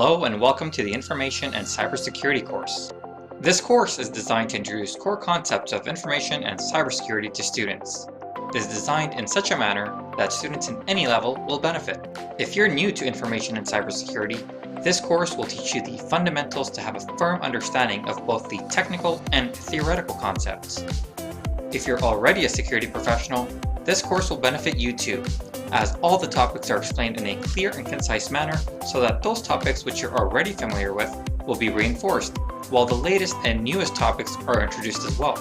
Hello and welcome to the Information and Cybersecurity course. This course is designed to introduce core concepts of information and cybersecurity to students. It is designed in such a manner that students in any level will benefit. If you're new to information and cybersecurity, this course will teach you the fundamentals to have a firm understanding of both the technical and theoretical concepts. If you're already a security professional, this course will benefit you too, as all the topics are explained in a clear and concise manner so that those topics which you're already familiar with will be reinforced, while the latest and newest topics are introduced as well.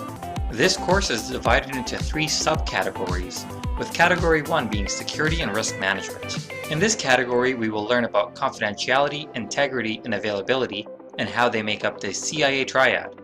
This course is divided into 3 subcategories, with Category 1 being Security and Risk Management. In this category, we will learn about confidentiality, integrity, and availability, and how they make up the CIA triad.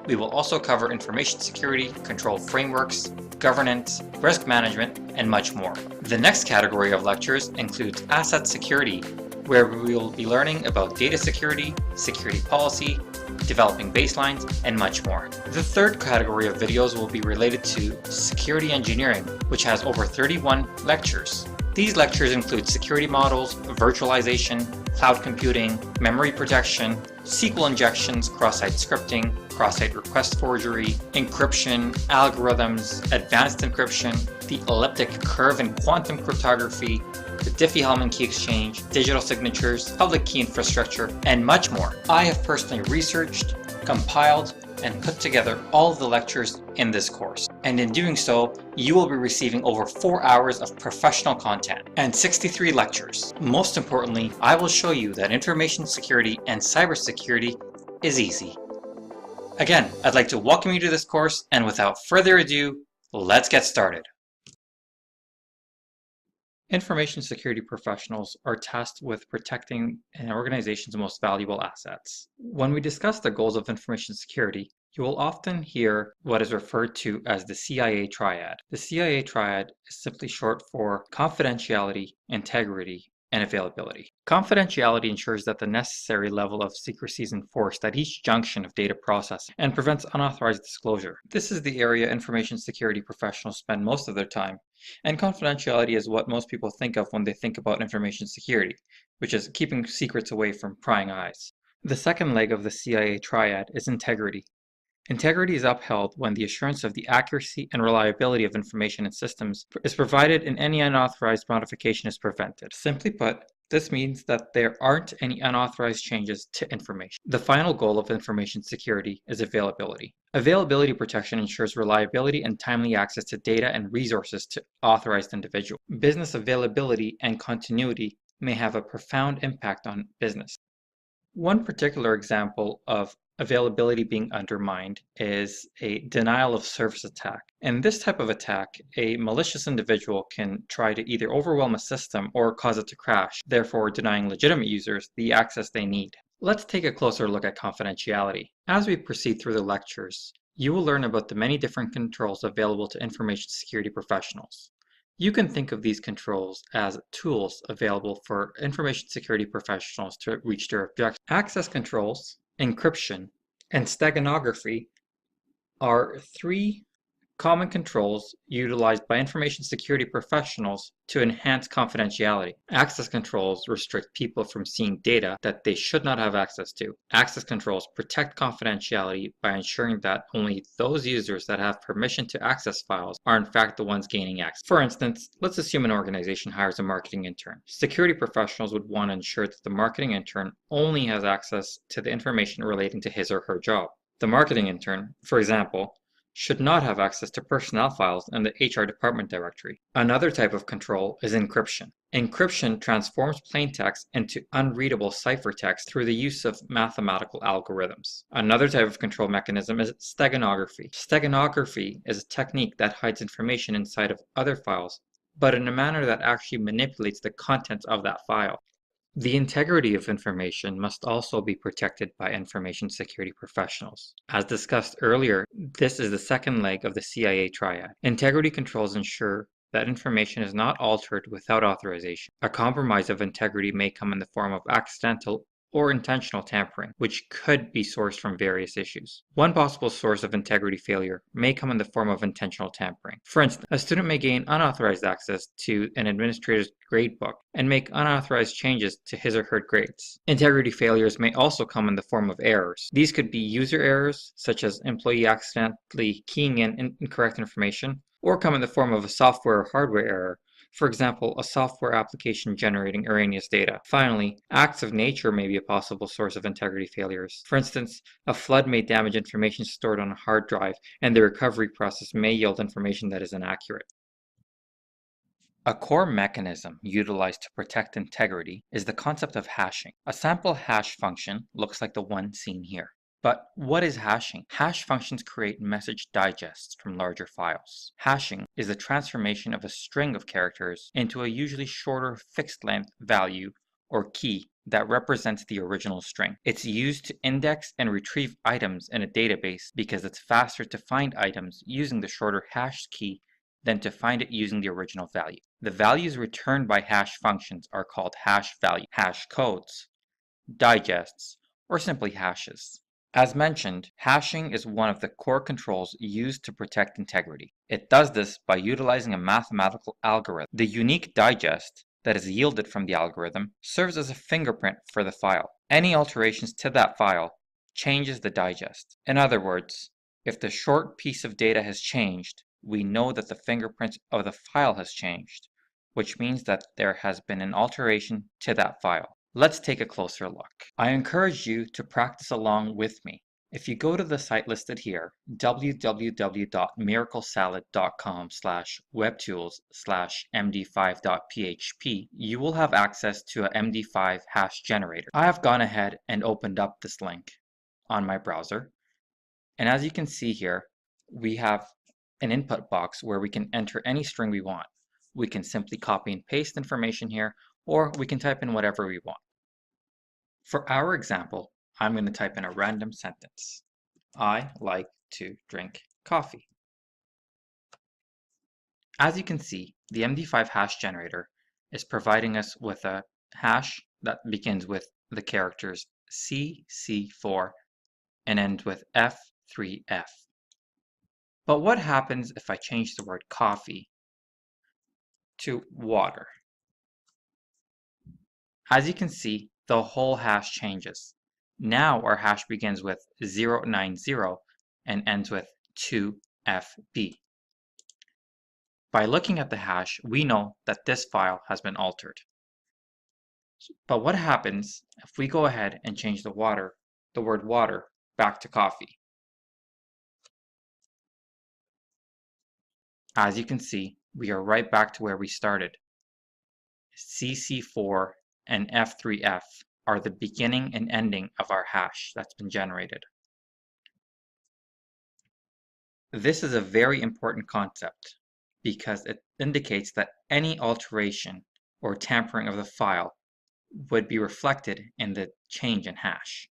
We will also cover information security, control frameworks, governance, risk management, and much more. The next category of lectures includes asset security, where we will be learning about data security, security policy, developing baselines, and much more. The third category of videos will be related to security engineering, which has over 31 lectures. These lectures include security models, virtualization, cloud computing, memory protection, SQL injections, cross-site scripting, cross-site request forgery, encryption, algorithms, advanced encryption, the elliptic curve in quantum cryptography, the Diffie-Hellman key exchange, digital signatures, public key infrastructure, and much more. I have personally researched, compiled, and put together all of the lectures in this course. And in doing so, you will be receiving over 4 hours of professional content and 63 lectures. Most importantly, I will show you that information security and cybersecurity is easy. Again, I'd like to welcome you to this course, and without further ado, let's get started. Information security professionals are tasked with protecting an organization's most valuable assets. When we discuss the goals of information security, you will often hear what is referred to as the CIA triad. The CIA triad is simply short for confidentiality, integrity, and availability. Confidentiality ensures that the necessary level of secrecy is enforced at each junction of data processing and prevents unauthorized disclosure. This is the area information security professionals spend most of their time, and confidentiality is what most people think of when they think about information security, which is keeping secrets away from prying eyes. The second leg of the CIA triad is integrity. Integrity is upheld when the assurance of the accuracy and reliability of information and systems is provided and any unauthorized modification is prevented. Simply put, this means that there aren't any unauthorized changes to information. The final goal of information security is availability. Availability protection ensures reliability and timely access to data and resources to authorized individuals. Business availability and continuity may have a profound impact on business. One particular example of availability being undermined is a denial of service attack. In this type of attack, a malicious individual can try to either overwhelm a system or cause it to crash, therefore denying legitimate users the access they need. Let's take a closer look at confidentiality. As we proceed through the lectures, you will learn about the many different controls available to information security professionals. You can think of these controls as tools available for information security professionals to reach their objectives. Access controls, encryption, and steganography are 3 common controls utilized by information security professionals to enhance confidentiality. Access controls restrict people from seeing data that they should not have access to. Access controls protect confidentiality by ensuring that only those users that have permission to access files are in fact the ones gaining access. For instance, let's assume an organization hires a marketing intern. Security professionals would want to ensure that the marketing intern only has access to the information relating to his or her job. The marketing intern, for example, should not have access to personnel files in the HR department directory. Another type of control is encryption. Encryption transforms plain text into unreadable ciphertext through the use of mathematical algorithms. Another type of control mechanism is steganography. Steganography is a technique that hides information inside of other files, but in a manner that actually manipulates the contents of that file. The integrity of information must also be protected by information security professionals. As discussed earlier, this is the second leg of the CIA triad. Integrity controls ensure that information is not altered without authorization. A compromise of integrity may come in the form of accidental or intentional tampering, which could be sourced from various issues. One possible source of integrity failure may come in the form of intentional tampering. For instance, a student may gain unauthorized access to an administrator's gradebook and make unauthorized changes to his or her grades. Integrity failures may also come in the form of errors. These could be user errors, such as employee accidentally keying in incorrect information, or come in the form of a software or hardware error. For example, a software application generating erroneous data. Finally, acts of nature may be a possible source of integrity failures. For instance, a flood may damage information stored on a hard drive, and the recovery process may yield information that is inaccurate. A core mechanism utilized to protect integrity is the concept of hashing. A sample hash function looks like the one seen here. But what is hashing? Hash functions create message digests from larger files. Hashing is the transformation of a string of characters into a usually shorter fixed-length value or key that represents the original string. It's used to index and retrieve items in a database because it's faster to find items using the shorter hashed key than to find it using the original value. The values returned by hash functions are called hash values, hash codes, digests, or simply hashes. As mentioned, hashing is one of the core controls used to protect integrity. It does this by utilizing a mathematical algorithm. The unique digest that is yielded from the algorithm serves as a fingerprint for the file. Any alterations to that file changes the digest. In other words, if the short piece of data has changed, we know that the fingerprint of the file has changed, which means that there has been an alteration to that file. Let's take a closer look. I encourage you to practice along with me. If you go to the site listed here, www.miraclesalad.com/webtools/md5.php, you will have access to a MD5 hash generator. I have gone ahead and opened up this link on my browser. And as you can see here, we have an input box where we can enter any string we want. We can simply copy and paste information here, or we can type in whatever we want. For our example, I'm going to type in a random sentence. I like to drink coffee. As you can see, the MD5 hash generator is providing us with a hash that begins with the characters CC4 and ends with F3F. But what happens if I change the word coffee to water? As you can see, the whole hash changes. Now our hash begins with 090 and ends with 2FB. By looking at the hash, we know that this file has been altered. But what happens if we go ahead and change the word water, back to coffee? As you can see, we are right back to where we started. CC4 and F3F are the beginning and ending of our hash that's been generated. This is a very important concept because it indicates that any alteration or tampering of the file would be reflected in the change in hash.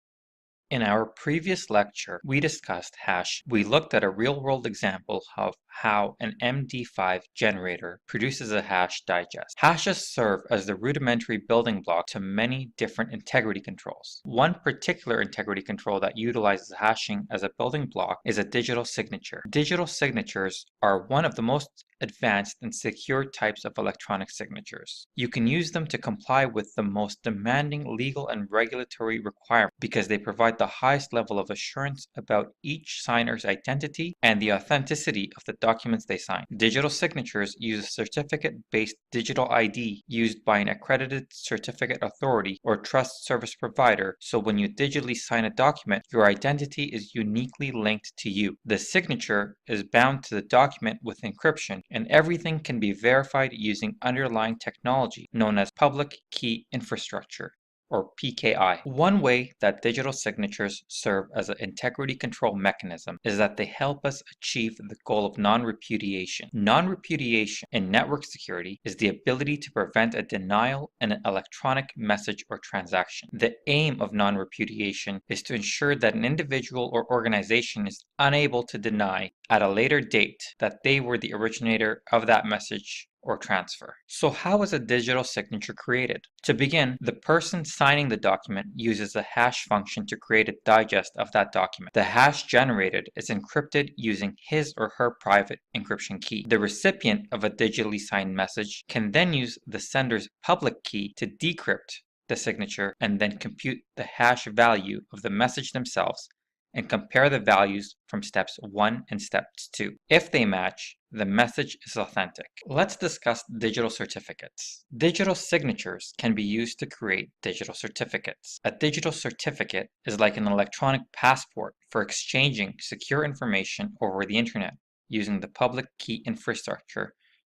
In our previous lecture, we discussed hash. We looked at a real-world example of how an MD5 generator produces a hash digest. Hashes serve as the rudimentary building block to many different integrity controls. One particular integrity control that utilizes hashing as a building block is a digital signature. Digital signatures are one of the most advanced and secure types of electronic signatures. You can use them to comply with the most demanding legal and regulatory requirements because they provide the highest level of assurance about each signer's identity and the authenticity of the documents they sign. Digital signatures use a certificate-based digital ID used by an accredited certificate authority or trust service provider, so when you digitally sign a document, your identity is uniquely linked to you. The signature is bound to the document with encryption, and everything can be verified using underlying technology known as public key infrastructure, or PKI. One way that digital signatures serve as an integrity control mechanism is that they help us achieve the goal of non-repudiation. Non-repudiation in network security is the ability to prevent a denial in an electronic message or transaction. The aim of non-repudiation is to ensure that an individual or organization is unable to deny at a later date that they were the originator of that message or transfer. So how is a digital signature created? To begin, the person signing the document uses a hash function to create a digest of that document. The hash generated is encrypted using his or her private encryption key. The recipient of a digitally signed message can then use the sender's public key to decrypt the signature and then compute the hash value of the message themselves and compare the values from steps 1 and steps 2. If they match, the message is authentic. Let's discuss digital certificates. Digital signatures can be used to create digital certificates. A digital certificate is like an electronic passport for exchanging secure information over the internet using the public key infrastructure,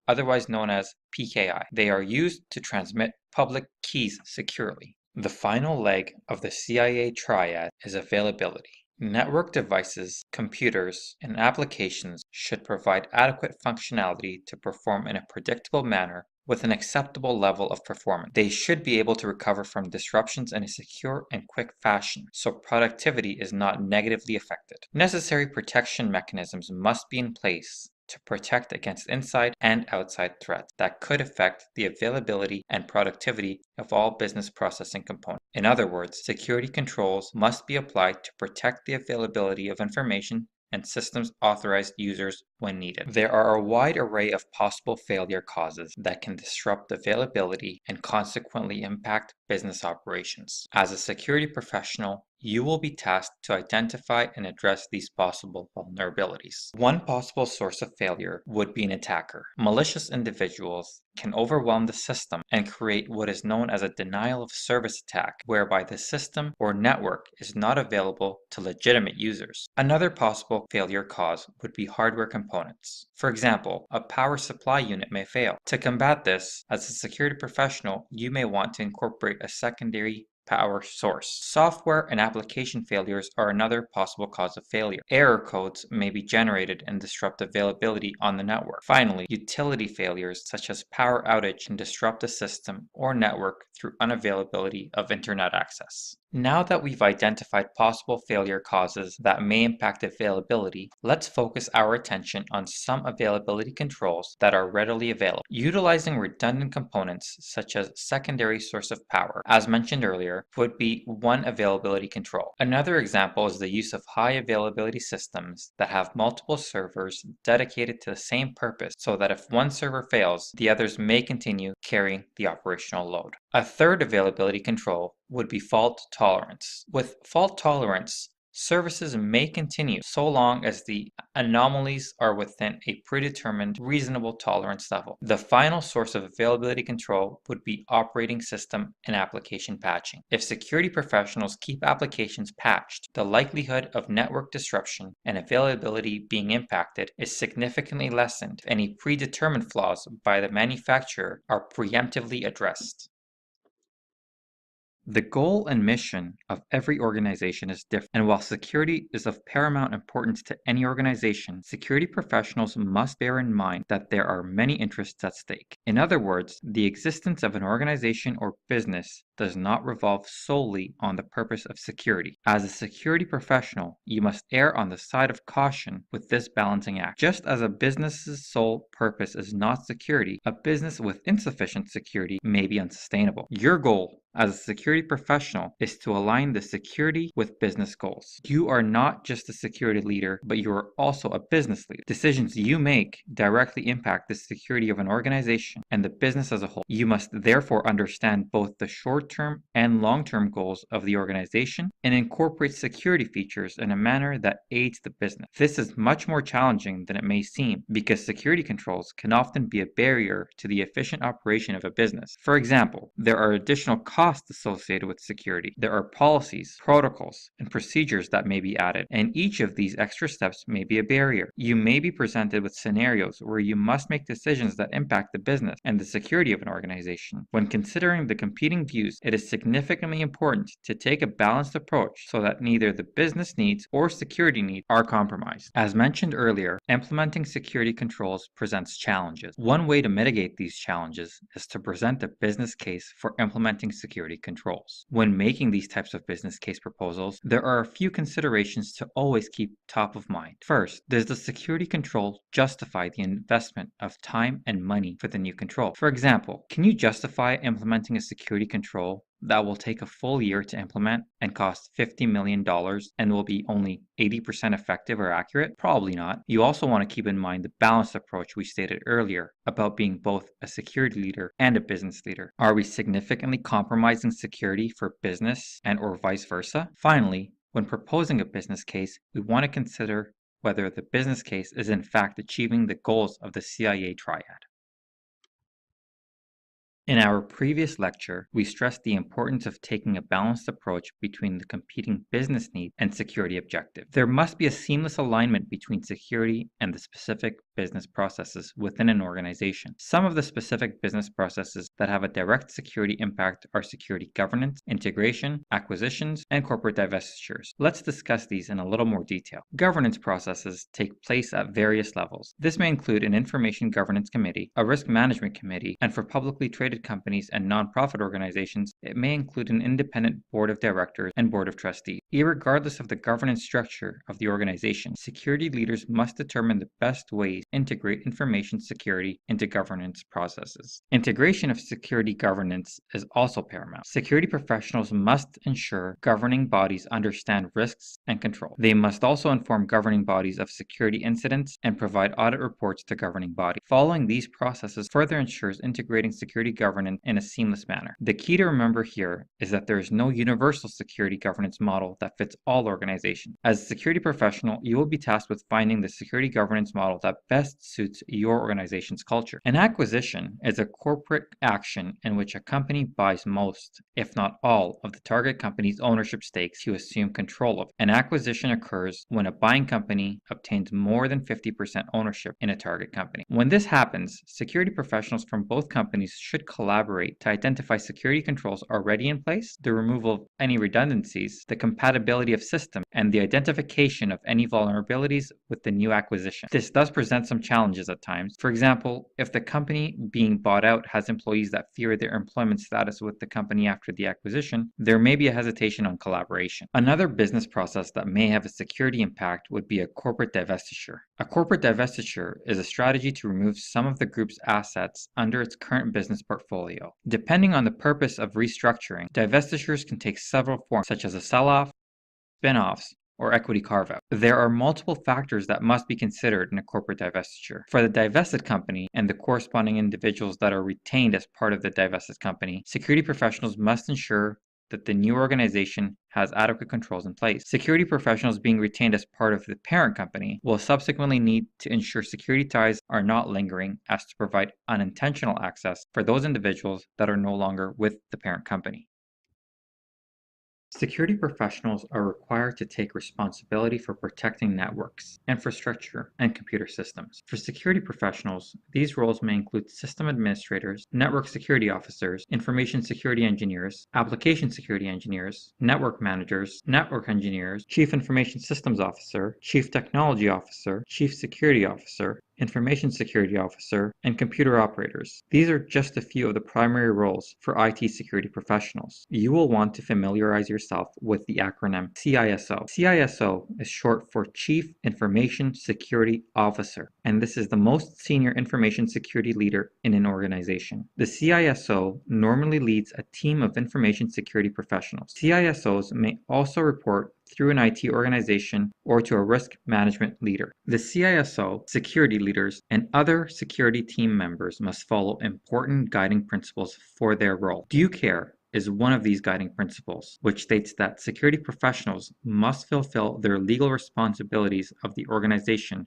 otherwise known as PKI. They are used to transmit public keys securely. The final leg of the CIA triad is availability. Network devices, computers, and applications should provide adequate functionality to perform in a predictable manner with an acceptable level of performance. They should be able to recover from disruptions in a secure and quick fashion, so productivity is not negatively affected. Necessary protection mechanisms must be in place to protect against inside and outside threats that could affect the availability and productivity of all business processing components. In other words, security controls must be applied to protect the availability of information and systems authorized users when needed. There are a wide array of possible failure causes that can disrupt availability and consequently impact business operations. As a security professional, you will be tasked to identify and address these possible vulnerabilities. One possible source of failure would be an attacker. Malicious individuals can overwhelm the system and create what is known as a denial of service attack, whereby the system or network is not available to legitimate users. Another possible failure cause would be hardware components. For example, a power supply unit may fail. To combat this, as a security professional, you may want to incorporate a secondary power source. Software and application failures are another possible cause of failure. Error codes may be generated and disrupt availability on the network. Finally, utility failures such as power outage can disrupt the system or network through unavailability of internet access. Now that we've identified possible failure causes that may impact availability, let's focus our attention on some availability controls that are readily available. Utilizing redundant components such as secondary source of power, as mentioned earlier, would be one availability control. Another example is the use of high availability systems that have multiple servers dedicated to the same purpose so that if one server fails, the others may continue carrying the operational load. A third availability control would be fault tolerance. With fault tolerance, services may continue so long as the anomalies are within a predetermined reasonable tolerance level. The final source of availability control would be operating system and application patching. If security professionals keep applications patched, the likelihood of network disruption and availability being impacted is significantly lessened if any predetermined flaws by the manufacturer are preemptively addressed. The goal and mission of every organization is different, and while security is of paramount importance to any organization, security professionals must bear in mind that there are many interests at stake. In other words, the existence of an organization or business does not revolve solely on the purpose of security. As a security professional, you must err on the side of caution with this balancing act. Just as a business's sole purpose is not security, a business with insufficient security may be unsustainable. Your goal as a security professional is to align the security with business goals. You are not just a security leader, but you are also a business leader. Decisions you make directly impact the security of an organization and the business as a whole. You must therefore understand both the short-term and long-term goals of the organization and incorporate security features in a manner that aids the business. This is much more challenging than it may seem because security controls can often be a barrier to the efficient operation of a business. For example, there are additional costs associated with security. There are policies, protocols, and procedures that may be added, and each of these extra steps may be a barrier. You may be presented with scenarios where you must make decisions that impact the business and the security of an organization. When considering the competing views it is significantly important to take a balanced approach so that neither the business needs or security needs are compromised. As mentioned earlier, implementing security controls presents challenges. One way to mitigate these challenges is to present a business case for implementing security controls. When making these types of business case proposals, there are a few considerations to always keep top of mind. First, does the security control justify the investment of time and money for the new control? For example, can you justify implementing a security control that will take a full year to implement and cost $50 million and will be only 80% effective or accurate? Probably not. You also want to keep in mind the balanced approach we stated earlier about being both a security leader and a business leader. Are we significantly compromising security for business and or vice versa? Finally, when proposing a business case, we want to consider whether the business case is in fact achieving the goals of the CIA triad. In our previous lecture, we stressed the importance of taking a balanced approach between the competing business needs and security objectives. There must be a seamless alignment between security and the specific business processes within an organization. Some of the specific business processes that have a direct security impact are security governance, integration, acquisitions, and corporate divestitures. Let's discuss these in a little more detail. Governance processes take place at various levels. This may include an information governance committee, a risk management committee, and for publicly traded companies and nonprofit organizations, it may include an independent board of directors and board of trustees. Irregardless of the governance structure of the organization, security leaders must determine the best ways to integrate information security into governance processes. Integration of security governance is also paramount. Security professionals must ensure governing bodies understand risks and control. They must also inform governing bodies of security incidents and provide audit reports to governing bodies. Following these processes further ensures integrating security governance in a seamless manner. The key to remember here is that there is no universal security governance model that fits all organizations. As a security professional, you will be tasked with finding the security governance model that best suits your organization's culture. An acquisition is a corporate action in which a company buys most, if not all, of the target company's ownership stakes to assume control of. An acquisition occurs when a buying company obtains more than 50% ownership in a target company. When this happens, security professionals from both companies should collaborate to identify security controls already in place, the removal of any redundancies, the compatibility of systems, and the identification of any vulnerabilities with the new acquisition. This does present some challenges at times. For example, if the company being bought out has employees that fear their employment status with the company after the acquisition, there may be a hesitation on collaboration. Another business process that may have a security impact would be a corporate divestiture. A corporate divestiture is a strategy to remove some of the group's assets under its current business portfolio. Depending on the purpose of restructuring, divestitures can take several forms, such as a sell-off, spin-offs, or equity carve-out. There are multiple factors that must be considered in a corporate divestiture. For the divested company and the corresponding individuals that are retained as part of the divested company, security professionals must ensure that the new organization has adequate controls in place. Security professionals being retained as part of the parent company will subsequently need to ensure security ties are not lingering as to provide unintentional access for those individuals that are no longer with the parent company. Security professionals are required to take responsibility for protecting networks, infrastructure, and computer systems. For security professionals, these roles may include system administrators, network security officers, information security engineers, application security engineers, network managers, network engineers, chief information systems officer, chief technology officer, chief security officer, information security officer, and computer operators. These are just a few of the primary roles for IT security professionals. You will want to familiarize yourself with the acronym CISO. CISO is short for Chief Information Security Officer, and this is the most senior information security leader in an organization. The CISO normally leads a team of information security professionals. CISOs may also report through an IT organization or to a risk management leader. The CISO, security leaders, and other security team members must follow important guiding principles for their role. Do you care is one of these guiding principles, which states that security professionals must fulfill their legal responsibilities of the organization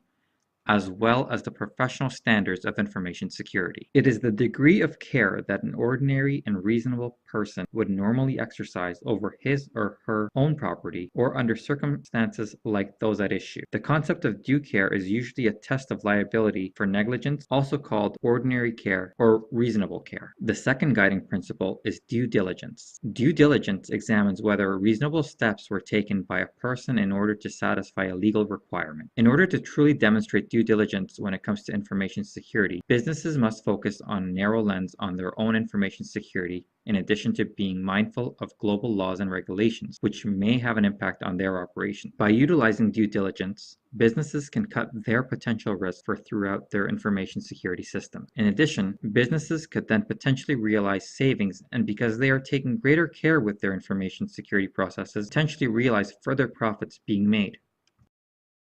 as well as the professional standards of information security. It is the degree of care that an ordinary and reasonable person would normally exercise over his or her own property or under circumstances like those at issue. The concept of due care is usually a test of liability for negligence, also called ordinary care or reasonable care. The second guiding principle is due diligence. Due diligence examines whether reasonable steps were taken by a person in order to satisfy a legal requirement. In order to truly demonstrate due diligence when it comes to information security, businesses must focus on a narrow lens on their own information security, in addition to being mindful of global laws and regulations, which may have an impact on their operation. By utilizing due diligence, businesses can cut their potential risk for throughout their information security system. In addition, businesses could then potentially realize savings, and because they are taking greater care with their information security processes, potentially realize further profits being made.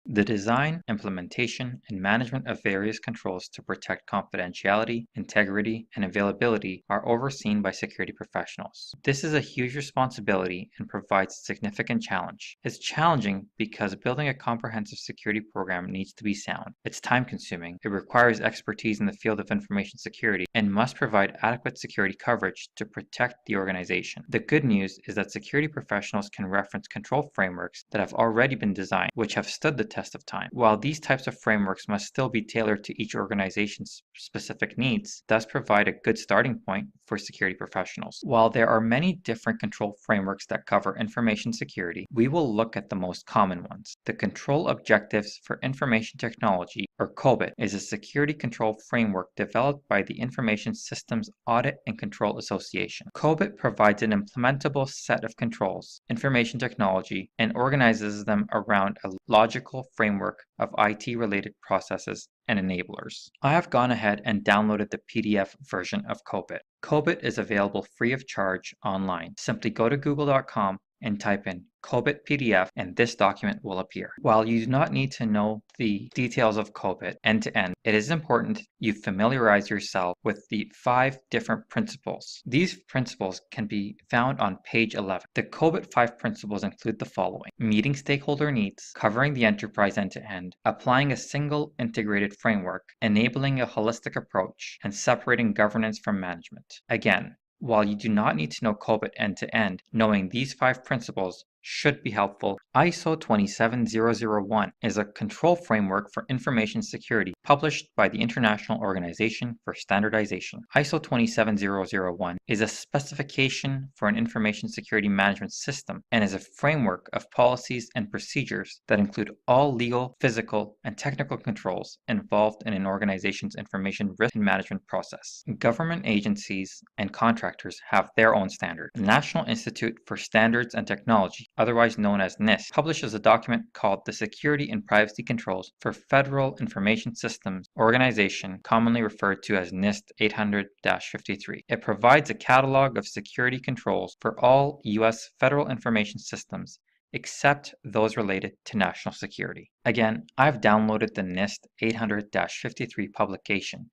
The design, implementation, and management of various controls to protect confidentiality, integrity, and availability are overseen by security professionals. This is a huge responsibility and provides a significant challenge. It's challenging because building a comprehensive security program needs to be sound. It's time-consuming, it requires expertise in the field of information security, and must provide adequate security coverage to protect the organization. The good news is that security professionals can reference control frameworks that have already been designed, which have stood the test of time. While these types of frameworks must still be tailored to each organization's specific needs, thus provide a good starting point for security professionals. While there are many different control frameworks that cover information security, we will look at the most common ones. The Control Objectives for Information Technology, or COBIT, is a security control framework developed by the Information Systems Audit and Control Association. COBIT provides an implementable set of controls, information technology, and organizes them around a logical framework of IT-related processes and enablers. I have gone ahead and downloaded the PDF version of COBIT. COBIT is available free of charge online. Simply go to google.com and type in COBIT PDF and this document will appear. While you do not need to know the details of COBIT end to end, it is important you familiarize yourself with the 5 different principles. These principles can be found on page 11. The COBIT 5 principles include the following: meeting stakeholder needs, covering the enterprise end to end, applying a single integrated framework, enabling a holistic approach, and separating governance from management. Again, while you do not need to know COBIT end to end, knowing these 5 principles should be helpful. ISO 27001 is a control framework for information security published by the International Organization for Standardization. ISO 27001 is a specification for an information security management system and is a framework of policies and procedures that include all legal, physical, and technical controls involved in an organization's information risk management process. Government agencies and contractors have their own standard. The National Institute for Standards and Technology, otherwise known as NIST, publishes a document called the Security and Privacy Controls for Federal Information Systems Organization, commonly referred to as NIST 800-53. It provides a catalog of security controls for all U.S. federal information systems except those related to national security. Again, I've downloaded the NIST 800-53 publication,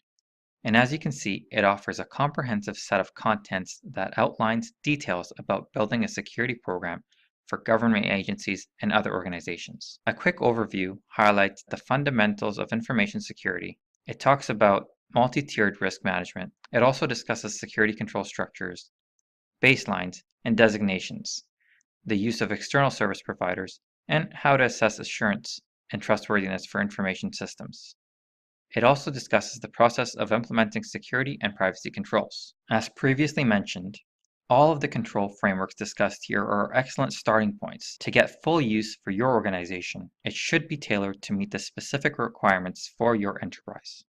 and as you can see, it offers a comprehensive set of contents that outlines details about building a security program for government agencies and other organizations. A quick overview highlights the fundamentals of information security. It talks about multi-tiered risk management. It also discusses security control structures, baselines, and designations, the use of external service providers, and how to assess assurance and trustworthiness for information systems. It also discusses the process of implementing security and privacy controls. As previously mentioned, all of the control frameworks discussed here are excellent starting points. To get full use for your organization, it should be tailored to meet the specific requirements for your enterprise.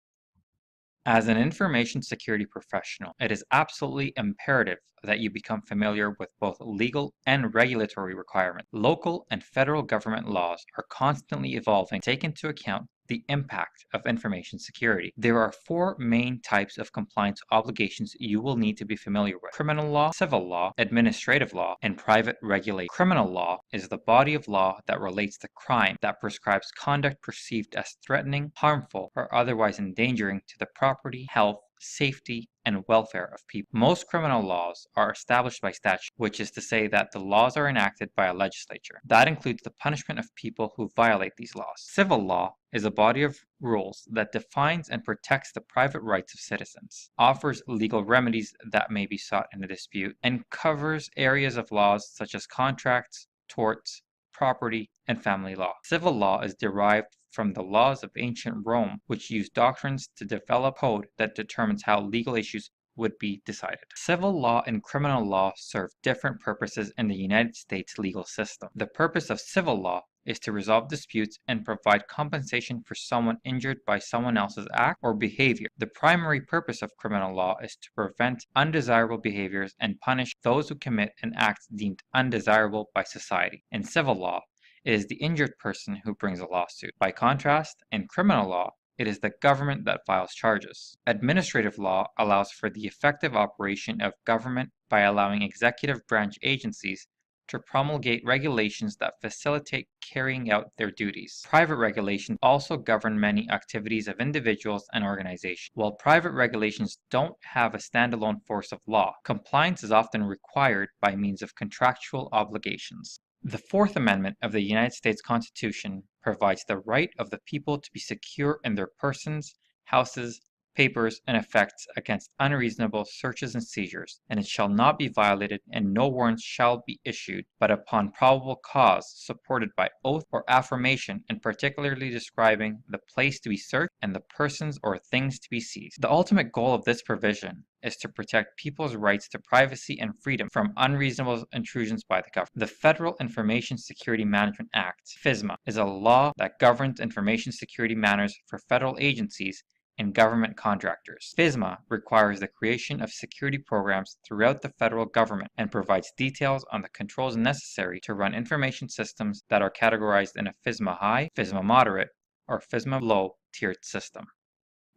As an information security professional, it is absolutely imperative that you become familiar with both legal and regulatory requirements. Local and federal government laws are constantly evolving to take into account the impact of information security. There are 4 main types of compliance obligations you will need to be familiar with: criminal law, civil law, administrative law, and private regulation. Criminal law is the body of law that relates to crime that prescribes conduct perceived as threatening, harmful, or otherwise endangering to the property, health, safety, and welfare of people. Most criminal laws are established by statute, which is to say that the laws are enacted by a legislature. That includes the punishment of people who violate these laws. Civil law is a body of rules that defines and protects the private rights of citizens, offers legal remedies that may be sought in a dispute, and covers areas of laws such as contracts, torts, property, and family law. Civil law is derived from the laws of ancient Rome, which used doctrines to develop code that determines how legal issues would be decided. Civil law and criminal law serve different purposes in the United States legal system. The purpose of civil law is to resolve disputes and provide compensation for someone injured by someone else's act or behavior. The primary purpose of criminal law is to prevent undesirable behaviors and punish those who commit an act deemed undesirable by society. In civil law, it is the injured person who brings a lawsuit. By contrast, in criminal law, it is the government that files charges. Administrative law allows for the effective operation of government by allowing executive branch agencies to promulgate regulations that facilitate carrying out their duties. Private regulations also govern many activities of individuals and organizations. While private regulations don't have a standalone force of law, compliance is often required by means of contractual obligations. The Fourth Amendment of the United States Constitution provides the right of the people to be secure in their persons, houses, papers, and effects against unreasonable searches and seizures, and it shall not be violated, and no warrants shall be issued but upon probable cause supported by oath or affirmation, and particularly describing the place to be searched and the persons or things to be seized. The ultimate goal of this provision is to protect people's rights to privacy and freedom from unreasonable intrusions by the government. The Federal Information Security Management Act, FISMA, is a law that governs information security matters for federal agencies and government contractors. FISMA requires the creation of security programs throughout the federal government and provides details on the controls necessary to run information systems that are categorized in a FISMA High, FISMA Moderate, or FISMA Low tiered system.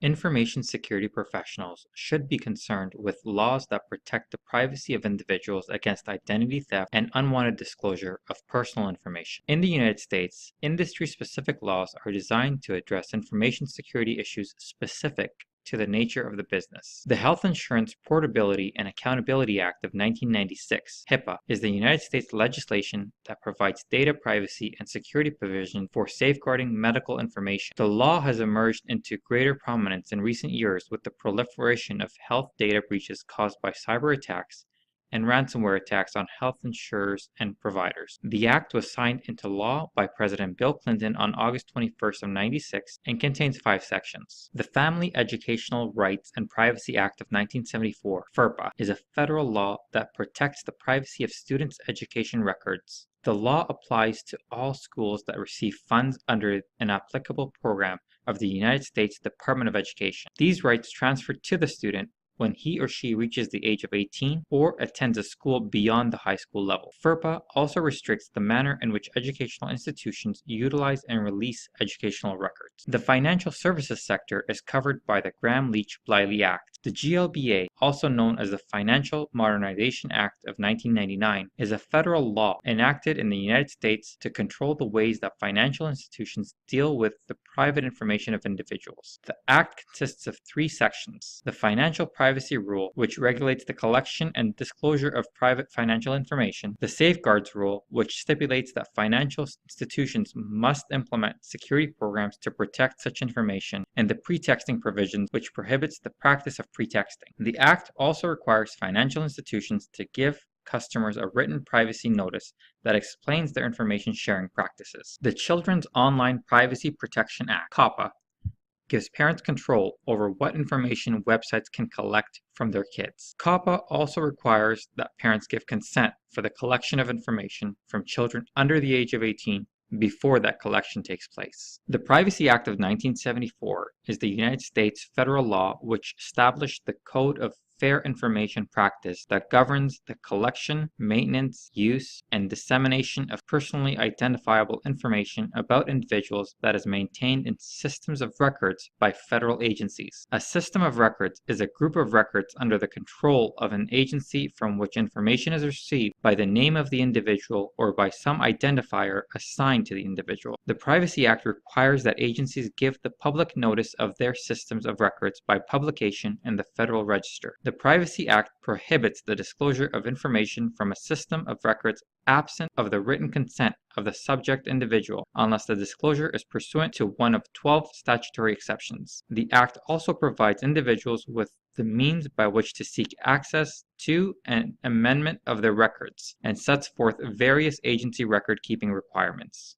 Information security professionals should be concerned with laws that protect the privacy of individuals against identity theft and unwanted disclosure of personal information. In the United States, industry-specific laws are designed to address information security issues specific to the nature of the business. The Health Insurance Portability and Accountability Act of 1996, HIPAA, is the United States legislation that provides data privacy and security provision for safeguarding medical information. The law has emerged into greater prominence in recent years with the proliferation of health data breaches caused by cyber attacks and ransomware attacks on health insurers and providers. The act was signed into law by President Bill Clinton on August 21st of 96 and contains 5 sections. The Family Educational Rights and Privacy Act of 1974, FERPA, is a federal law that protects the privacy of students' education records. The law applies to all schools that receive funds under an applicable program of the United States Department of Education. These rights transfer to the student when he or she reaches the age of 18 or attends a school beyond the high school level. FERPA also restricts the manner in which educational institutions utilize and release educational records. The financial services sector is covered by the Gramm-Leach-Bliley Act. The GLBA, also known as the Financial Modernization Act of 1999, is a federal law enacted in the United States to control the ways that financial institutions deal with the private information of individuals. The act consists of 3 sections: the Financial Privacy Rule, which regulates the collection and disclosure of private financial information; the Safeguards Rule, which stipulates that financial institutions must implement security programs to protect such information; and the Pretexting Provisions, which prohibits the practice of pretexting. The act also requires financial institutions to give customers a written privacy notice that explains their information sharing practices. The Children's Online Privacy Protection Act, COPPA, gives parents control over what information websites can collect from their kids. COPPA also requires that parents give consent for the collection of information from children under the age of 18 before that collection takes place. The Privacy Act of 1974 is the United States federal law which established the Code of fair information practice that governs the collection, maintenance, use, and dissemination of personally identifiable information about individuals that is maintained in systems of records by federal agencies. A system of records is a group of records under the control of an agency from which information is received by the name of the individual or by some identifier assigned to the individual. The Privacy Act requires that agencies give the public notice of their systems of records by publication in the Federal Register. The Privacy Act prohibits the disclosure of information from a system of records absent of the written consent of the subject individual, unless the disclosure is pursuant to one of 12 statutory exceptions. The Act also provides individuals with the means by which to seek access to an amendment of their records, and sets forth various agency record-keeping requirements.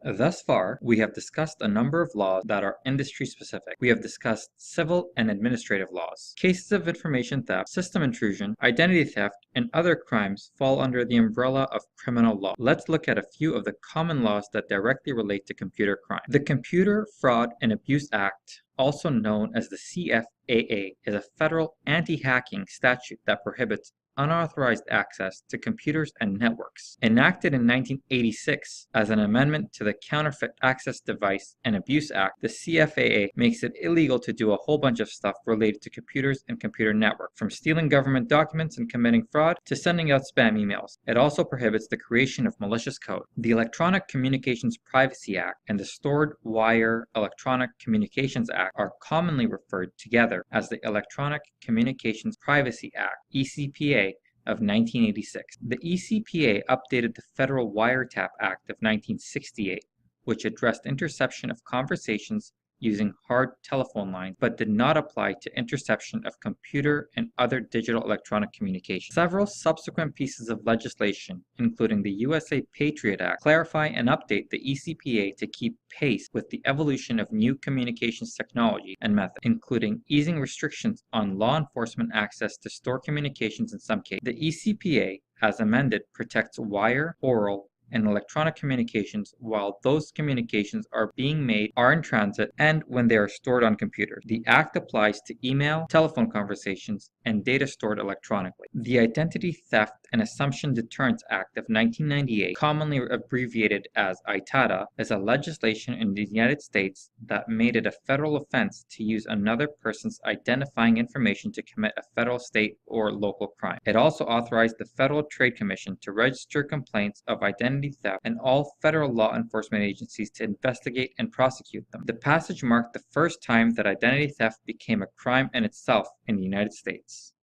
Thus far, we have discussed a number of laws that are industry-specific. We have discussed civil and administrative laws. Cases of information theft, system intrusion, identity theft, and other crimes fall under the umbrella of criminal law. Let's look at a few of the common laws that directly relate to computer crime. The Computer Fraud and Abuse Act, also known as the CFAA, is a federal anti-hacking statute that prohibits unauthorized access to computers and networks. Enacted in 1986 as an amendment to the Counterfeit Access Device and Abuse Act, the CFAA makes it illegal to do a whole bunch of stuff related to computers and computer networks, from stealing government documents and committing fraud to sending out spam emails. It also prohibits the creation of malicious code. The Electronic Communications Privacy Act and the Stored Wire Electronic Communications Act are commonly referred together as the Electronic Communications Privacy Act, ECPA, of 1986. The ECPA updated the Federal Wiretap Act of 1968, which addressed interception of conversations using hard telephone lines, but did not apply to interception of computer and other digital electronic communication. Several subsequent pieces of legislation, including the USA Patriot Act, clarify and update the ECPA to keep pace with the evolution of new communications technology and methods, including easing restrictions on law enforcement access to store communications in some cases. The ECPA, as amended, protects wire, oral, and electronic communications while those communications are being made, are in transit, and when they are stored on computers. The Act applies to email, telephone conversations, and data stored electronically. The Identity Theft and Assumption Deterrence Act of 1998, commonly abbreviated as ITADA, is a legislation in the United States that made it a federal offense to use another person's identifying information to commit a federal, state, or local crime. It also authorized the Federal Trade Commission to register complaints of identity theft and all federal law enforcement agencies to investigate and prosecute them. The passage marked the first time that identity theft became a crime in itself in the United States.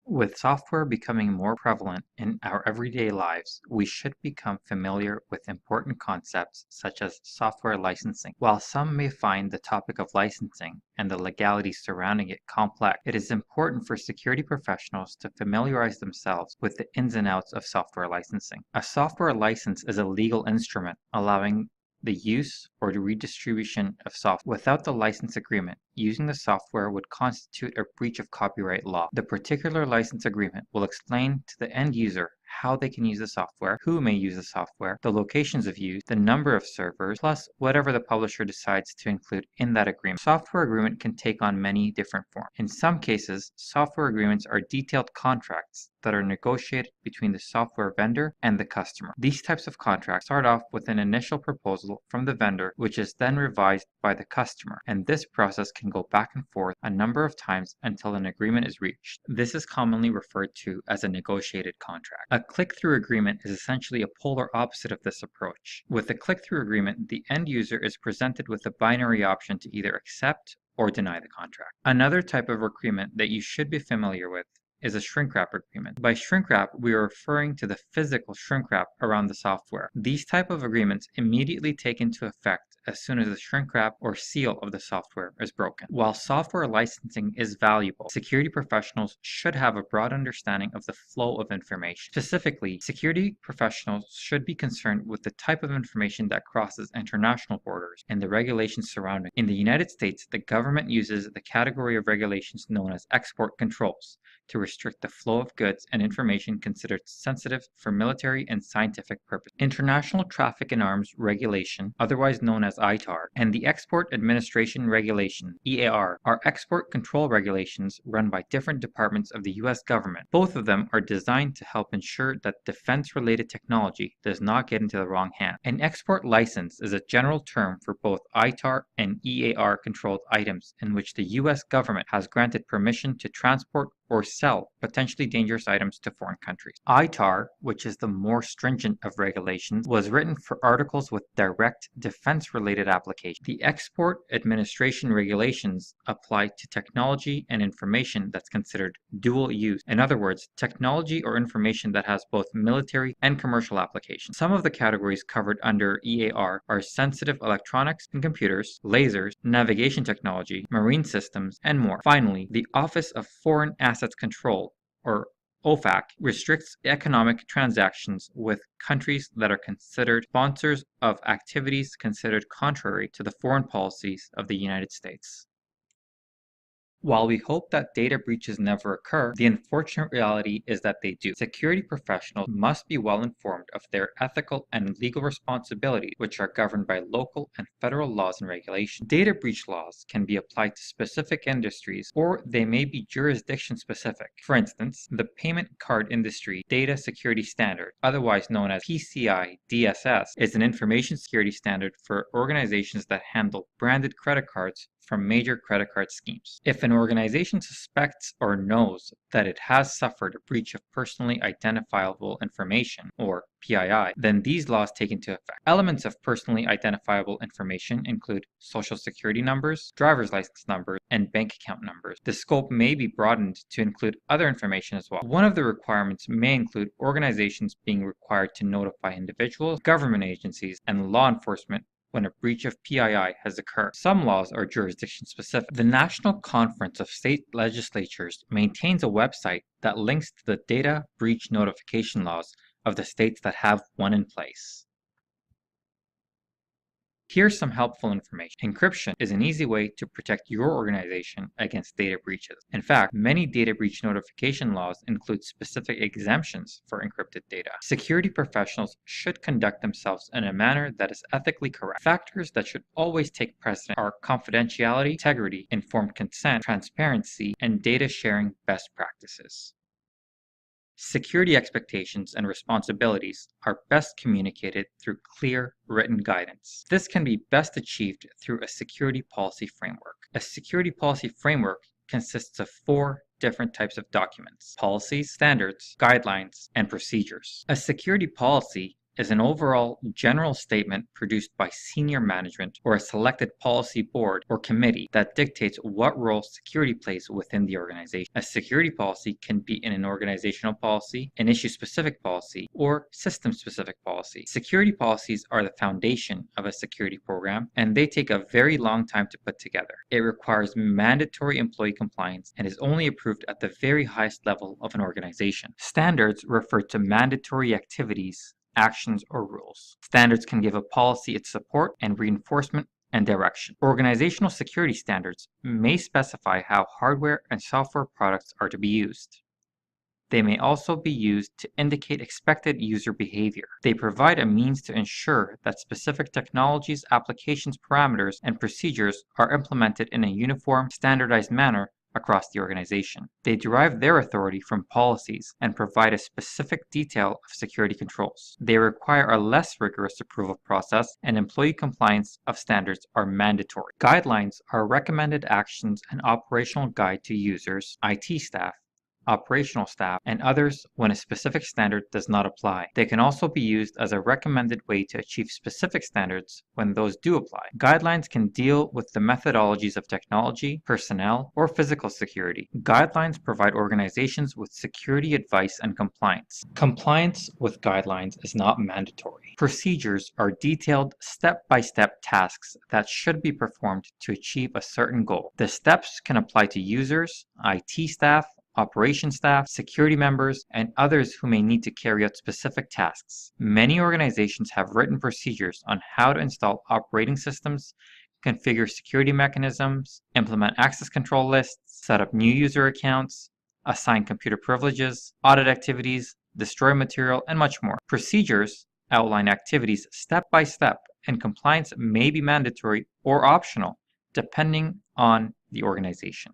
With software becoming more prevalent in our everyday lives, we should become familiar with important concepts such as software licensing. While some may find the topic of licensing and the legalities surrounding it complex, it is important for security professionals to familiarize themselves with the ins and outs of software licensing. A software license is a legal instrument allowing the use or the redistribution of software. Without the license agreement, using the software would constitute a breach of copyright law. The particular license agreement will explain to the end user how they can use the software, who may use the software, the locations of use, the number of servers, plus whatever the publisher decides to include in that agreement. Software agreement can take on many different forms. In some cases, software agreements are detailed contracts that are negotiated between the software vendor and the customer. These types of contracts start off with an initial proposal from the vendor, which is then revised by the customer, and this process can go back and forth a number of times until an agreement is reached. This is commonly referred to as a negotiated contract. A click-through agreement is essentially a polar opposite of this approach. With a click-through agreement, the end user is presented with a binary option to either accept or deny the contract. Another type of agreement that you should be familiar with is a shrink wrap agreement. By shrink wrap, we are referring to the physical shrink wrap around the software. These type of agreements immediately take into effect as soon as the shrink wrap or seal of the software is broken. While software licensing is valuable, security professionals should have a broad understanding of the flow of information. Specifically, security professionals should be concerned with the type of information that crosses international borders and the regulations surrounding it. In the United States, the government uses the category of regulations known as export controls to restrict the flow of goods and information considered sensitive for military and scientific purposes. International Traffic in Arms Regulation, otherwise known as ITAR, and the Export Administration Regulation, EAR, are export control regulations run by different departments of the U.S. government. Both of them are designed to help ensure that defense-related technology does not get into the wrong hands. An export license is a general term for both ITAR and EAR controlled items in which the U.S. government has granted permission to transport or sell potentially dangerous items to foreign countries. ITAR, which is the more stringent of regulations, was written for articles with direct defense-related applications. The Export Administration Regulations apply to technology and information that's considered dual use. In other words, technology or information that has both military and commercial applications. Some of the categories covered under EAR are sensitive electronics and computers, lasers, navigation technology, marine systems, and more. Finally, the Office of Foreign Assets Control, or OFAC, restricts economic transactions with countries that are considered sponsors of activities considered contrary to the foreign policies of the United States. While we hope that data breaches never occur, the unfortunate reality is that they do. Security professionals must be well informed of their ethical and legal responsibilities, which are governed by local and federal laws and regulations. Data breach laws can be applied to specific industries, or they may be jurisdiction specific. For instance, the payment card industry data security standard, otherwise known as PCI DSS, is an information security standard for organizations that handle branded credit cards from major credit card schemes. If an organization suspects or knows that it has suffered a breach of personally identifiable information, or PII, then these laws take into effect. Elements of personally identifiable information include social security numbers, driver's license numbers, and bank account numbers. The scope may be broadened to include other information as well. One of the requirements may include organizations being required to notify individuals, government agencies, and law enforcement when a breach of PII has occurred. Some laws are jurisdiction specific. The National Conference of State Legislatures maintains a website that links to the data breach notification laws of the states that have one in place. Here's some helpful information. Encryption is an easy way to protect your organization against data breaches. In fact, many data breach notification laws include specific exemptions for encrypted data. Security professionals should conduct themselves in a manner that is ethically correct. Factors that should always take precedent are confidentiality, integrity, informed consent, transparency, and data sharing best practices. Security expectations and responsibilities are best communicated through clear written guidance. This can be best achieved through a security policy framework. A security policy framework consists of 4 different types of documents: policies, standards, guidelines, and procedures. A security policy is an overall general statement produced by senior management or a selected policy board or committee that dictates what role security plays within the organization. A security policy can be in an organizational policy, an issue-specific policy, or system-specific policy. Security policies are the foundation of a security program, and they take a very long time to put together. It requires mandatory employee compliance and is only approved at the very highest level of an organization. Standards refer to mandatory activities, actions, or rules. Standards can give a policy its support and reinforcement and direction. Organizational security standards may specify how hardware and software products are to be used. They may also be used to indicate expected user behavior. They provide a means to ensure that specific technologies, applications, parameters, and procedures are implemented in a uniform, standardized manner across the organization. They derive their authority from policies and provide a specific detail of security controls. They require a less rigorous approval process, and employee compliance of standards are mandatory. Guidelines are recommended actions and operational guide to users, IT staff, operational staff, and others when a specific standard does not apply. They can also be used as a recommended way to achieve specific standards when those do apply. Guidelines can deal with the methodologies of technology, personnel, or physical security. Guidelines provide organizations with security advice and compliance. Compliance with guidelines is not mandatory. Procedures are detailed step-by-step tasks that should be performed to achieve a certain goal. The steps can apply to users, IT staff, operation staff, security members, and others who may need to carry out specific tasks. Many organizations have written procedures on how to install operating systems, configure security mechanisms, implement access control lists, set up new user accounts, assign computer privileges, audit activities, destroy material, and much more. Procedures outline activities step by step, and compliance may be mandatory or optional, depending on the organization.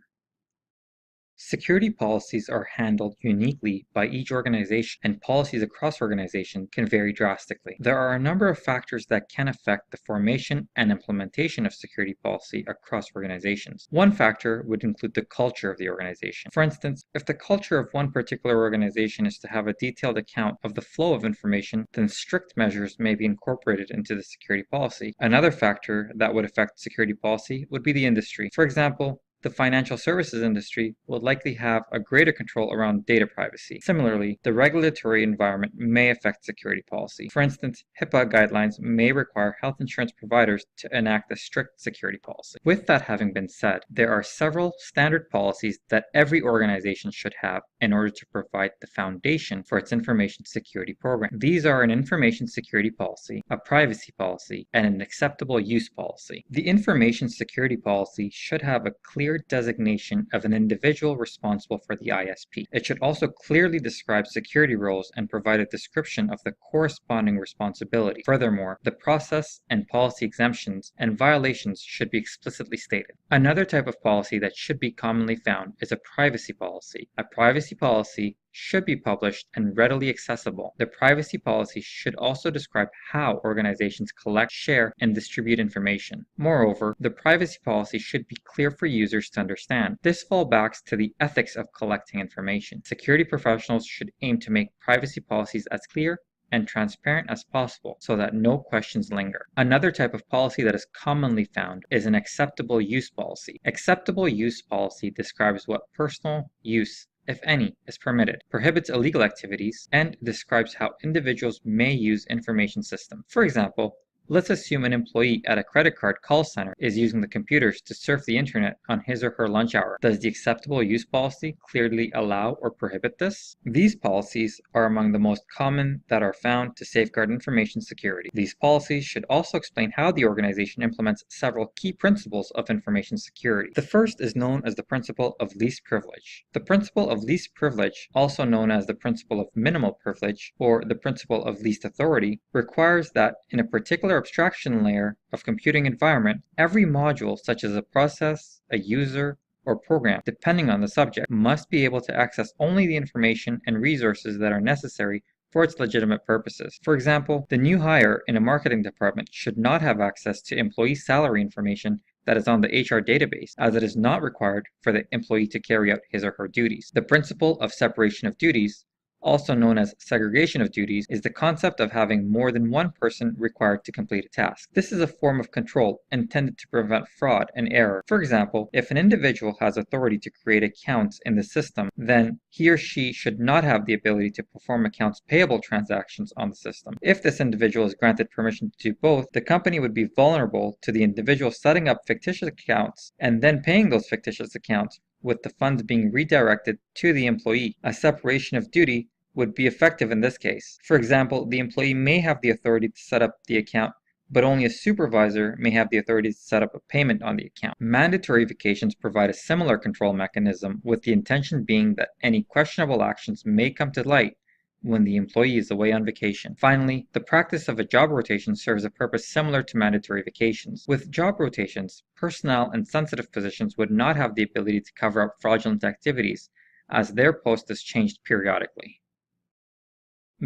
Security policies are handled uniquely by each organization, and policies across organizations can vary drastically. There are a number of factors that can affect the formation and implementation of security policy across organizations. One factor would include the culture of the organization. For instance, if the culture of one particular organization is to have a detailed account of the flow of information, then strict measures may be incorporated into the security policy. Another factor that would affect security policy would be the industry. For example, the financial services industry will likely have a greater control around data privacy. Similarly, the regulatory environment may affect security policy. For instance, HIPAA guidelines may require health insurance providers to enact a strict security policy. With that having been said, there are several standard policies that every organization should have in order to provide the foundation for its information security program. These are an information security policy, a privacy policy, and an acceptable use policy. The information security policy should have a clear designation of an individual responsible for the ISP. It should also clearly describe security roles and provide a description of the corresponding responsibility. Furthermore, the process and policy exemptions and violations should be explicitly stated. Another type of policy that should be commonly found is a privacy policy. A privacy policy should be published and readily accessible. The privacy policy should also describe how organizations collect, share, and distribute information. Moreover, the privacy policy should be clear for users to understand. This falls back to the ethics of collecting information. Security professionals should aim to make privacy policies as clear and transparent as possible so that no questions linger. Another type of policy that is commonly found is an acceptable use policy. Acceptable use policy describes what personal use, if any, is permitted, prohibits illegal activities, and describes how individuals may use information systems. For example, let's assume an employee at a credit card call center is using the computers to surf the internet on his or her lunch hour. Does the acceptable use policy clearly allow or prohibit this? These policies are among the most common that are found to safeguard information security. These policies should also explain how the organization implements several key principles of information security. The first is known as the principle of least privilege. The principle of least privilege, also known as the principle of minimal privilege or the principle of least authority, requires that in a particular abstraction layer of computing environment, every module, such as a process, a user, or program, depending on the subject, must be able to access only the information and resources that are necessary for its legitimate purposes. For example, the new hire in a marketing department should not have access to employee salary information that is on the HR database, as it is not required for the employee to carry out his or her duties. The principle of separation of duties, also known as segregation of duties, is the concept of having more than one person required to complete a task. This is a form of control intended to prevent fraud and error. For example, if an individual has authority to create accounts in the system, then he or she should not have the ability to perform accounts payable transactions on the system. If this individual is granted permission to do both, the company would be vulnerable to the individual setting up fictitious accounts and then paying those fictitious accounts, with the funds being redirected to the employee. A separation of duty would be effective in this case. For example, the employee may have the authority to set up the account, but only a supervisor may have the authority to set up a payment on the account. Mandatory vacations provide a similar control mechanism, with the intention being that any questionable actions may come to light when the employee is away on vacation. Finally, the practice of a job rotation serves a purpose similar to mandatory vacations. With job rotations, personnel in sensitive positions would not have the ability to cover up fraudulent activities, as their post is changed periodically.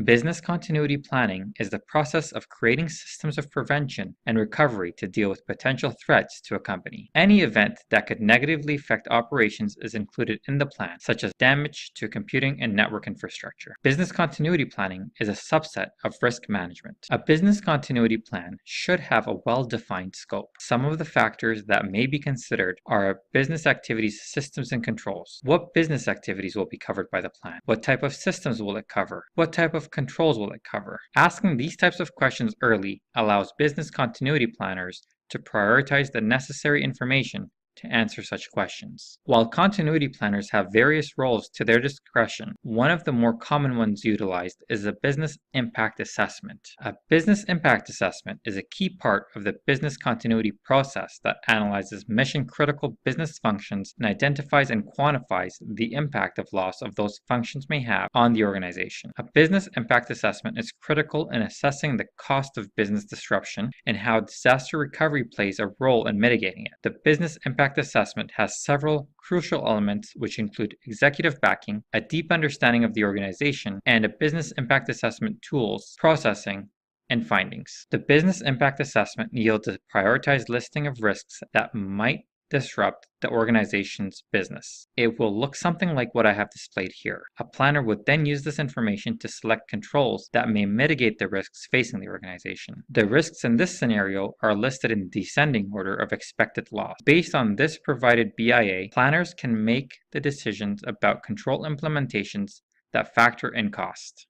Business continuity planning is the process of creating systems of prevention and recovery to deal with potential threats to a company. Any event that could negatively affect operations is included in the plan, such as damage to computing and network infrastructure. Business continuity planning is a subset of risk management. A business continuity plan should have a well-defined scope. Some of the factors that may be considered are a business activities, systems, and controls. What business activities will be covered by the plan? What type of systems will it cover? What type of controls will it cover? Asking these types of questions early allows business continuity planners to prioritize the necessary information to answer such questions. While continuity planners have various roles to their discretion, one of the more common ones utilized is a business impact assessment. A business impact assessment is a key part of the business continuity process that analyzes mission-critical business functions and identifies and quantifies the impact of loss of those functions may have on the organization. A business impact assessment is critical in assessing the cost of business disruption and how disaster recovery plays a role in mitigating it. The business impact assessment has several crucial elements, which include executive backing, a deep understanding of the organization, and a business impact assessment tools, processing, and findings. The business impact assessment yields a prioritized listing of risks that might disrupt the organization's business. It will look something like what I have displayed here. A planner would then use this information to select controls that may mitigate the risks facing the organization. The risks in this scenario are listed in descending order of expected loss. Based on this provided BIA, planners can make the decisions about control implementations that factor in cost.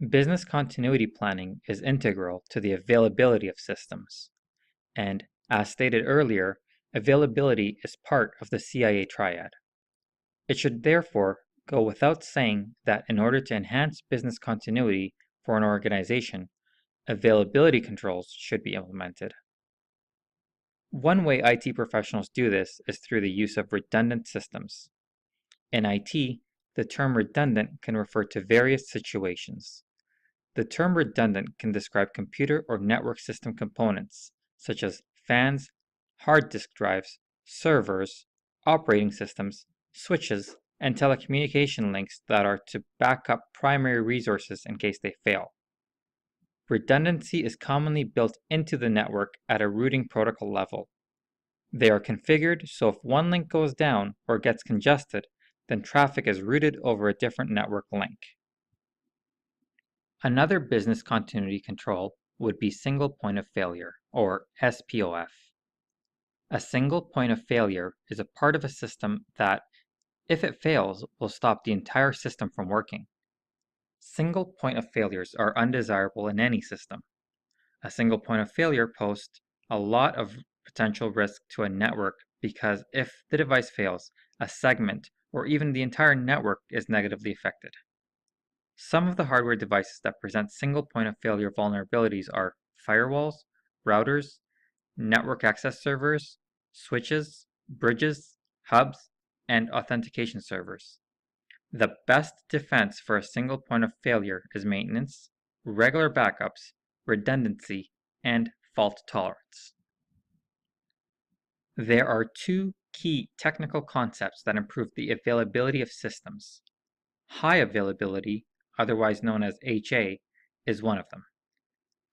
Business continuity planning is integral to the availability of systems. And, as stated earlier, availability is part of the CIA triad. It should therefore go without saying that in order to enhance business continuity for an organization, availability controls should be implemented. One way IT professionals do this is through the use of redundant systems. In IT, the term redundant can refer to various situations. The term redundant can describe computer or network system components, such as fans, hard disk drives, servers, operating systems, switches, and telecommunication links that are to back up primary resources in case they fail. Redundancy is commonly built into the network at a routing protocol level. They are configured so if one link goes down or gets congested, then traffic is routed over a different network link. Another business continuity control would be single point of failure, or SPOF. A single point of failure is a part of a system that, if it fails, will stop the entire system from working. Single point of failures are undesirable in any system. A single point of failure poses a lot of potential risk to a network because if the device fails, a segment or even the entire network is negatively affected. Some of the hardware devices that present single point of failure vulnerabilities are firewalls, routers, network access servers, switches, bridges, hubs, and authentication servers. The best defense for a single point of failure is maintenance, regular backups, redundancy, and fault tolerance. There are two key technical concepts that improve the availability of systems. High availability, otherwise known as HA, is one of them.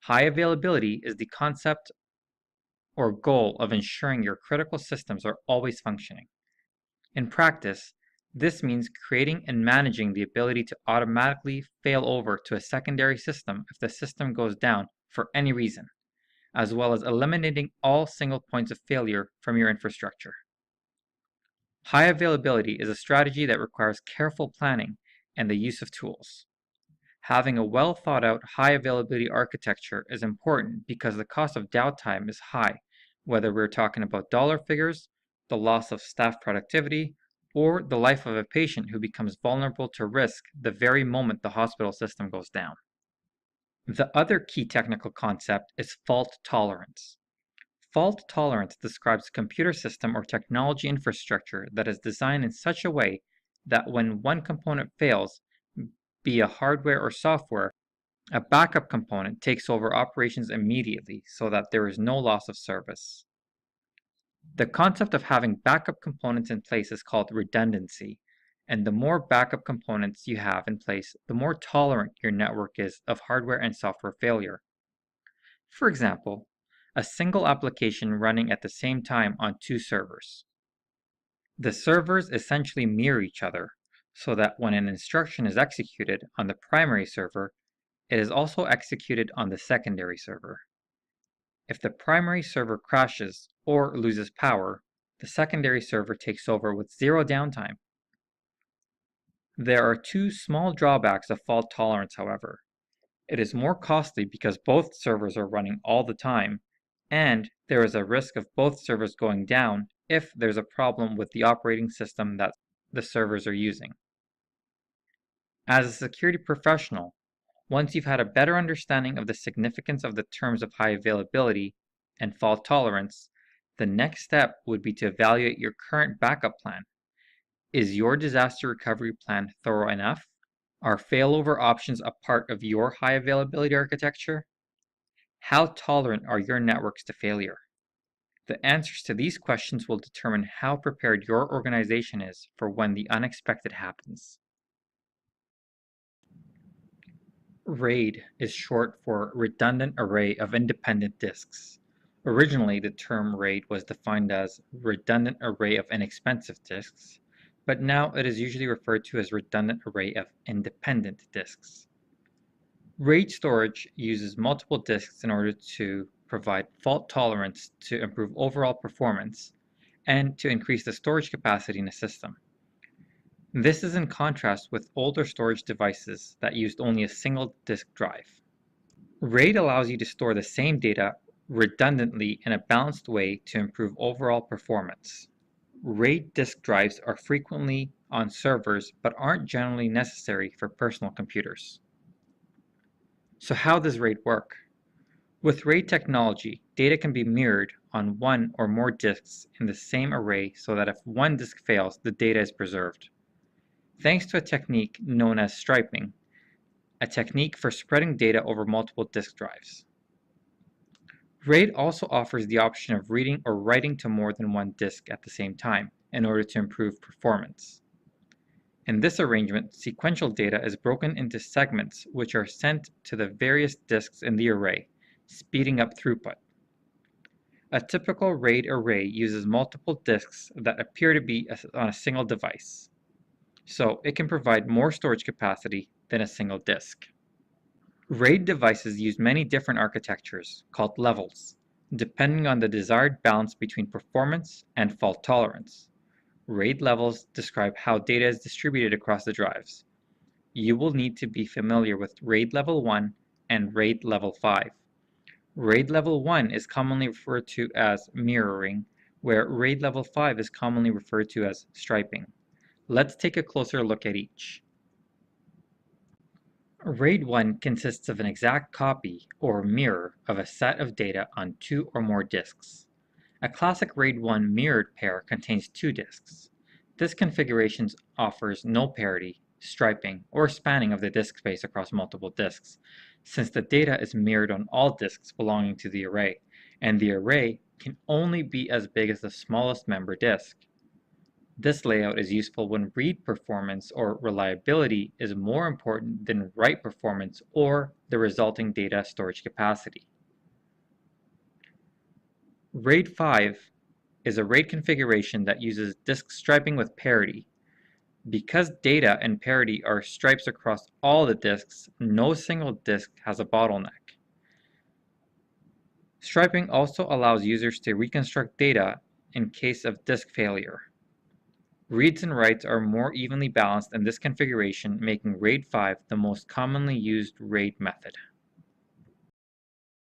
High availability is the concept or goal of ensuring your critical systems are always functioning. In practice, this means creating and managing the ability to automatically fail over to a secondary system if the system goes down for any reason, as well as eliminating all single points of failure from your infrastructure. High availability is a strategy that requires careful planning and the use of tools. Having a well thought out high availability architecture is important because the cost of downtime is high, whether we're talking about dollar figures, the loss of staff productivity, or the life of a patient who becomes vulnerable to risk the very moment the hospital system goes down. The other key technical concept is fault tolerance. Fault tolerance describes a computer system or technology infrastructure that is designed in such a way that when one component fails, be it hardware or software, a backup component takes over operations immediately so that there is no loss of service. The concept of having backup components in place is called redundancy, and the more backup components you have in place, the more tolerant your network is of hardware and software failure. For example, a single application running at the same time on two servers. The servers essentially mirror each other, so that when an instruction is executed on the primary server, it is also executed on the secondary server. If the primary server crashes or loses power, the secondary server takes over with zero downtime. There are two small drawbacks of fault tolerance, however. It is more costly because both servers are running all the time, and there is a risk of both servers going down if there's a problem with the operating system that the servers are using. As a security professional, once you've had a better understanding of the significance of the terms of high availability and fault tolerance, the next step would be to evaluate your current backup plan. Is your disaster recovery plan thorough enough? Are failover options a part of your high availability architecture? How tolerant are your networks to failure? The answers to these questions will determine how prepared your organization is for when the unexpected happens. RAID is short for Redundant Array of Independent Disks. Originally, the term RAID was defined as Redundant Array of Inexpensive Disks, but now it is usually referred to as Redundant Array of Independent Disks. RAID storage uses multiple disks in order to provide fault tolerance to improve overall performance and to increase the storage capacity in a system. This is in contrast with older storage devices that used only a single disk drive. RAID allows you to store the same data redundantly in a balanced way to improve overall performance. RAID disk drives are frequently on servers but aren't generally necessary for personal computers. So how does RAID work? With RAID technology, data can be mirrored on one or more disks in the same array so that if one disk fails, the data is preserved. Thanks to a technique known as striping, a technique for spreading data over multiple disk drives. RAID also offers the option of reading or writing to more than one disk at the same time in order to improve performance. In this arrangement, sequential data is broken into segments which are sent to the various disks in the array, speeding up throughput. A typical RAID array uses multiple disks that appear to be on a single device, so it can provide more storage capacity than a single disk. RAID devices use many different architectures, called levels, depending on the desired balance between performance and fault tolerance. RAID levels describe how data is distributed across the drives. You will need to be familiar with RAID Level 1 and RAID Level 5. RAID Level 1 is commonly referred to as mirroring, where RAID Level 5 is commonly referred to as striping. Let's take a closer look at each. RAID 1 consists of an exact copy, or mirror, of a set of data on two or more disks. A classic RAID 1 mirrored pair contains two disks. This configuration offers no parity, striping, or spanning of the disk space across multiple disks, since the data is mirrored on all disks belonging to the array, and the array can only be as big as the smallest member disk. This layout is useful when read performance or reliability is more important than write performance or the resulting data storage capacity. RAID 5 is a RAID configuration that uses disk striping with parity. Because data and parity are stripes across all the disks, no single disk has a bottleneck. Striping also allows users to reconstruct data in case of disk failure. Reads and writes are more evenly balanced in this configuration, making RAID 5 the most commonly used RAID method.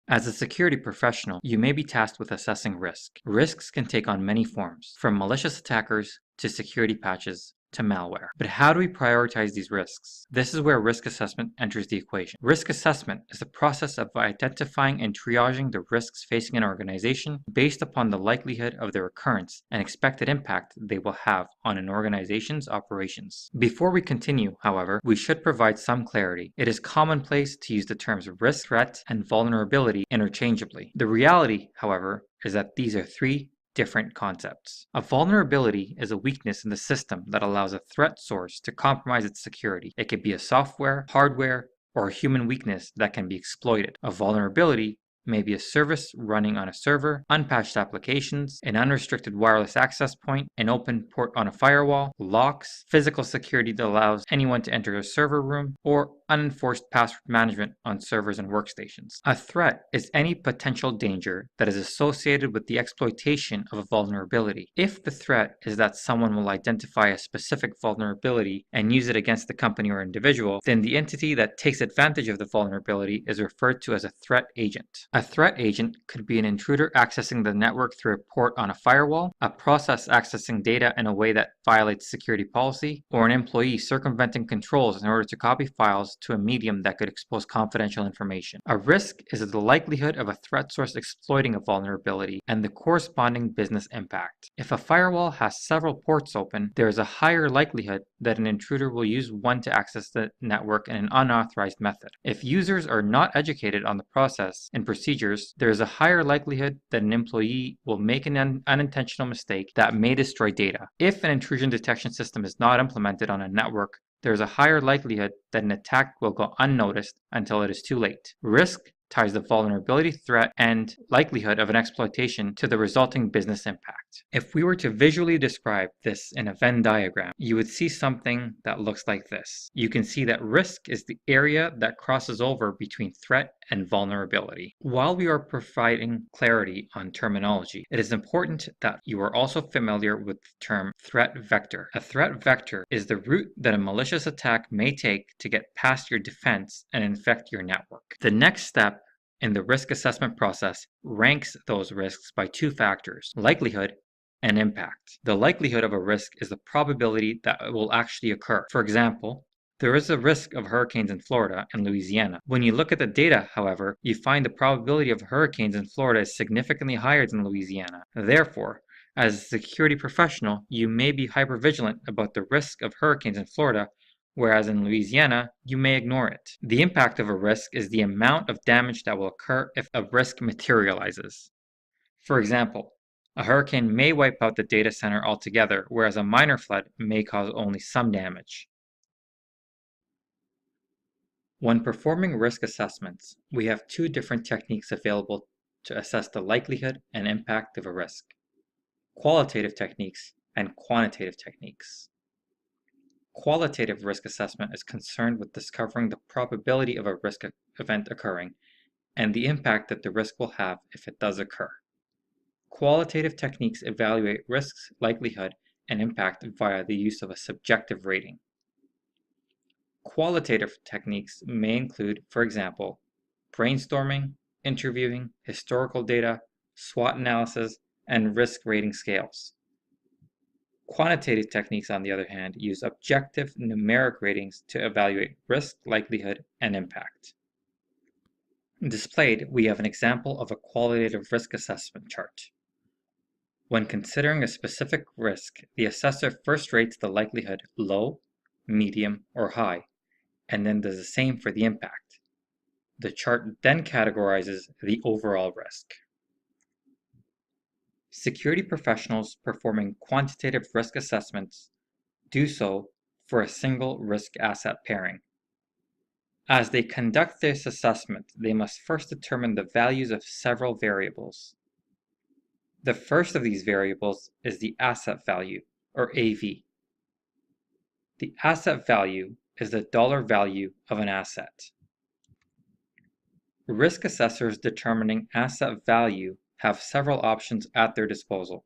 As a security professional, you may be tasked with assessing risk. Risks can take on many forms, from malicious attackers to security patches to malware. But how do we prioritize these risks? This is where risk assessment enters the equation. Risk assessment is the process of identifying and triaging the risks facing an organization based upon the likelihood of their occurrence and expected impact they will have on an organization's operations. Before we continue, however, we should provide some clarity. It is commonplace to use the terms risk, threat, and vulnerability interchangeably. The reality, however, is that these are three different concepts. A vulnerability is a weakness in the system that allows a threat source to compromise its security. It could be a software, hardware, or a human weakness that can be exploited. A vulnerability may be a service running on a server, unpatched applications, an unrestricted wireless access point, an open port on a firewall, locks, physical security that allows anyone to enter a server room, or unenforced password management on servers and workstations. A threat is any potential danger that is associated with the exploitation of a vulnerability. If the threat is that someone will identify a specific vulnerability and use it against the company or individual, then the entity that takes advantage of the vulnerability is referred to as a threat agent. A threat agent could be an intruder accessing the network through a port on a firewall, a process accessing data in a way that violates security policy, or an employee circumventing controls in order to copy files to a medium that could expose confidential information. A risk is the likelihood of a threat source exploiting a vulnerability and the corresponding business impact. If a firewall has several ports open, there is a higher likelihood that an intruder will use one to access the network in an unauthorized method. If users are not educated on the process and procedures, there is a higher likelihood that an employee will make an unintentional mistake that may destroy data. If an intrusion detection system is not implemented on a network, there is a higher likelihood that an attack will go unnoticed until it is too late. Risk ties the vulnerability, threat, and likelihood of an exploitation to the resulting business impact. If we were to visually describe this in a Venn diagram, you would see something that looks like this. You can see that risk is the area that crosses over between threat and vulnerability. While we are providing clarity on terminology, it is important that you are also familiar with the term threat vector. A threat vector is the route that a malicious attack may take to get past your defense and infect your network. The next step in the risk assessment process ranks those risks by two factors: likelihood and impact. The likelihood of a risk is the probability that it will actually occur. For example, there is a risk of hurricanes in Florida and Louisiana. When you look at the data, however, you find the probability of hurricanes in Florida is significantly higher than Louisiana. Therefore, as a security professional, you may be hypervigilant about the risk of hurricanes in Florida, whereas in Louisiana, you may ignore it. The impact of a risk is the amount of damage that will occur if a risk materializes. For example, a hurricane may wipe out the data center altogether, whereas a minor flood may cause only some damage. When performing risk assessments, we have two different techniques available to assess the likelihood and impact of a risk: qualitative techniques and quantitative techniques. Qualitative risk assessment is concerned with discovering the probability of a risk event occurring and the impact that the risk will have if it does occur. Qualitative techniques evaluate risks, likelihood, and impact via the use of a subjective rating. Qualitative techniques may include, for example, brainstorming, interviewing, historical data, SWOT analysis, and risk rating scales. Quantitative techniques, on the other hand, use objective numeric ratings to evaluate risk, likelihood, and impact. Displayed, we have an example of a qualitative risk assessment chart. When considering a specific risk, the assessor first rates the likelihood low, medium, or high, and then does the same for the impact. The chart then categorizes the overall risk. Security professionals performing quantitative risk assessments do so for a single risk asset pairing. As they conduct this assessment, they must first determine the values of several variables. The first of these variables is the asset value, or AV. The asset value is the dollar value of an asset. Risk assessors determining asset value have several options at their disposal.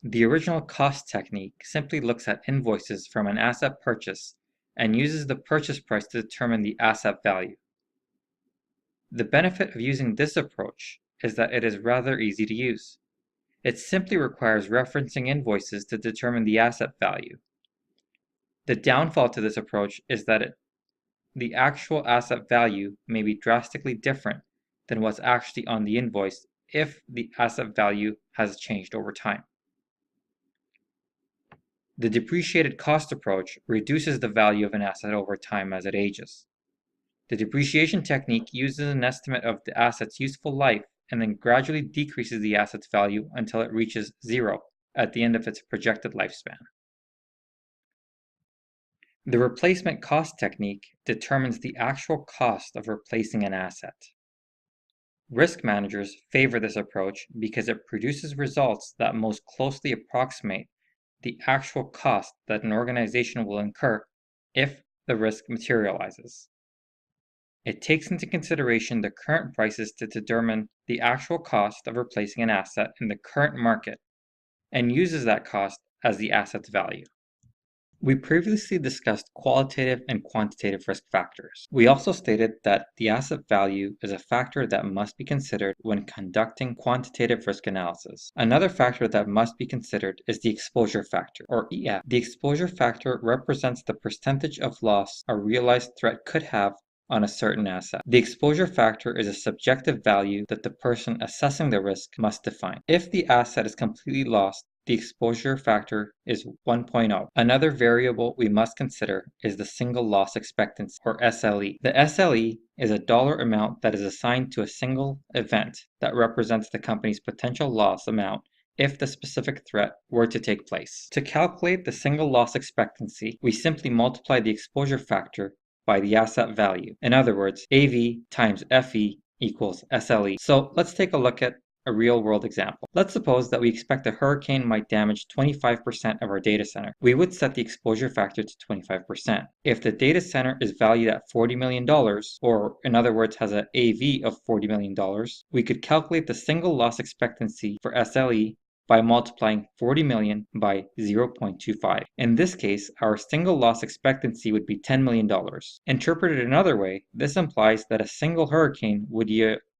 The original cost technique simply looks at invoices from an asset purchase and uses the purchase price to determine the asset value. The benefit of using this approach is that it is rather easy to use. It simply requires referencing invoices to determine the asset value. The downfall to this approach is that the actual asset value may be drastically different than what's actually on the invoice if the asset value has changed over time. The depreciated cost approach reduces the value of an asset over time as it ages. The depreciation technique uses an estimate of the asset's useful life and then gradually decreases the asset's value until it reaches zero at the end of its projected lifespan. The replacement cost technique determines the actual cost of replacing an asset. Risk managers favor this approach because it produces results that most closely approximate the actual cost that an organization will incur if the risk materializes. It takes into consideration the current prices to determine the actual cost of replacing an asset in the current market and uses that cost as the asset's value. We previously discussed qualitative and quantitative risk factors. We also stated that the asset value is a factor that must be considered when conducting quantitative risk analysis. Another factor that must be considered is the exposure factor, or EF. The exposure factor represents the percentage of loss a realized threat could have on a certain asset. The exposure factor is a subjective value that the person assessing the risk must define. If the asset is completely lost, the exposure factor is 1.0. Another variable we must consider is the single loss expectancy, or SLE. The SLE is a dollar amount that is assigned to a single event that represents the company's potential loss amount if the specific threat were to take place. To calculate the single loss expectancy, we simply multiply the exposure factor by the asset value. In other words, AV times FE equals SLE. So let's take a look at a real-world example. Let's suppose that we expect a hurricane might damage 25% of our data center. We would set the exposure factor to 25%. If the data center is valued at $40 million, or in other words has an AV of $40 million, we could calculate the single loss expectancy for SLE by multiplying 40 million by 0.25. In this case, our single loss expectancy would be $10 million. Interpreted another way, this implies that a single hurricane would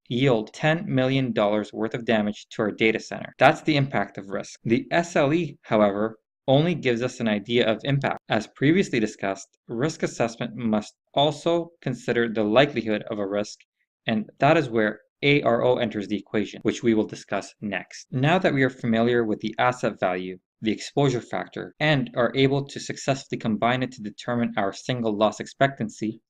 yield $10 million worth of damage to our data center. That's the impact of risk. The SLE, however, only gives us an idea of impact. As previously discussed, risk assessment must also consider the likelihood of a risk, and that is where ARO enters the equation, which we will discuss next. Now that we are familiar with the asset value, the exposure factor, and are able to successfully combine it to determine our single loss expectancy,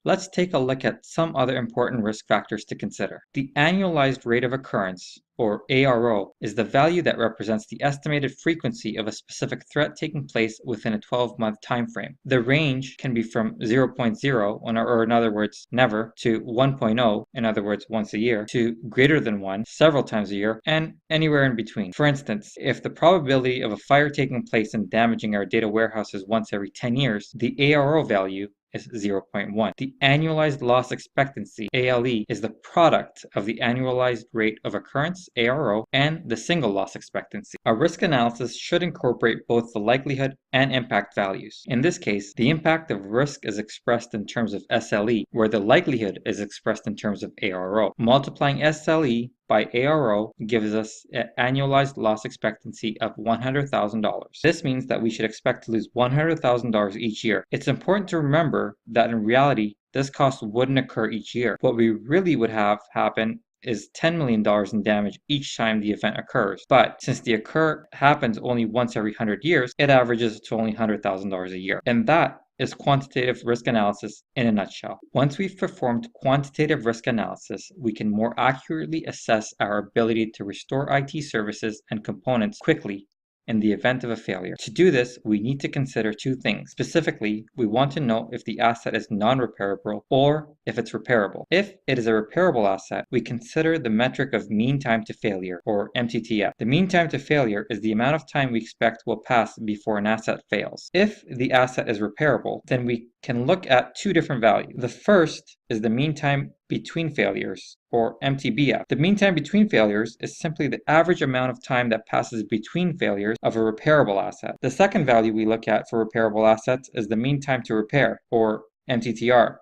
let's take a look at some other important risk factors to consider. The annualized rate of occurrence, or ARO, is the value that represents the estimated frequency of a specific threat taking place within a 12-month time frame. The range can be from 0.0, or in other words, never, to 1.0, in other words, once a year, to greater than 1, several times a year, and anywhere in between. For instance, if the probability of a fire taking place and damaging our data warehouses once every 10 years, the ARO value is 0.1. The annualized loss expectancy, ALE, is the product of the annualized rate of occurrence, ARO, and the single loss expectancy. A risk analysis should incorporate both the likelihood and impact values. In this case, the impact of risk is expressed in terms of SLE, where the likelihood is expressed in terms of ARO. Multiplying SLE by ARO gives us an annualized loss expectancy of $100,000. This means that we should expect to lose $100,000 each year. It's important to remember that in reality, this cost wouldn't occur each year. What we really would have happen is $10 million in damage each time the event occurs. But since the occur happens only once every 100 years, it averages to only $100,000 a year. And that is quantitative risk analysis in a nutshell. Once we've performed quantitative risk analysis, we can more accurately assess our ability to restore IT services and components quickly in the event of a failure. To do this, we need to consider two things. Specifically, we want to know if the asset is non-repairable or if it's repairable. If it is a repairable asset, we consider the metric of mean time to failure, or MTTF. The mean time to failure is the amount of time we expect will pass before an asset fails. If the asset is repairable, then we can look at two different values. The first is the mean time between failures, or MTBF. The mean time between failures is simply the average amount of time that passes between failures of a repairable asset. The second value we look at for repairable assets is the mean time to repair, or MTTR.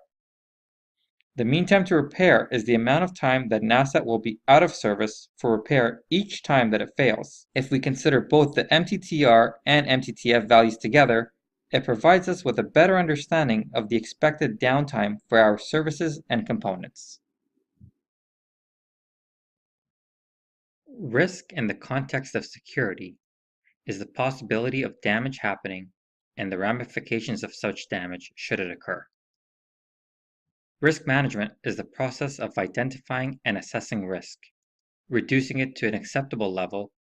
The mean time to repair is the amount of time that an asset will be out of service for repair each time that it fails. If we consider both the MTTR and MTTF values together, it provides us with a better understanding of the expected downtime for our services and components. Risk in the context of security is the possibility of damage happening and the ramifications of such damage should it occur. Risk management is the process of identifying and assessing risk, reducing it to an acceptable level,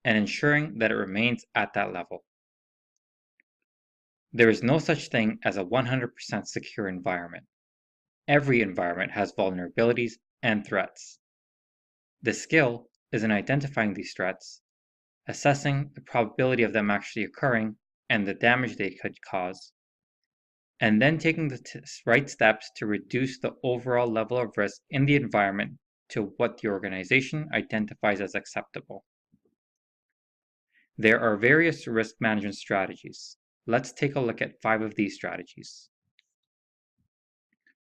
and ensuring that it remains at that level. There is no such thing as a 100% secure environment. Every environment has vulnerabilities and threats. The skill is in identifying these threats, assessing the probability of them actually occurring and the damage they could cause, and then taking the right steps to reduce the overall level of risk in the environment to what the organization identifies as acceptable. There are various risk management strategies. Let's take a look at 5 of these strategies.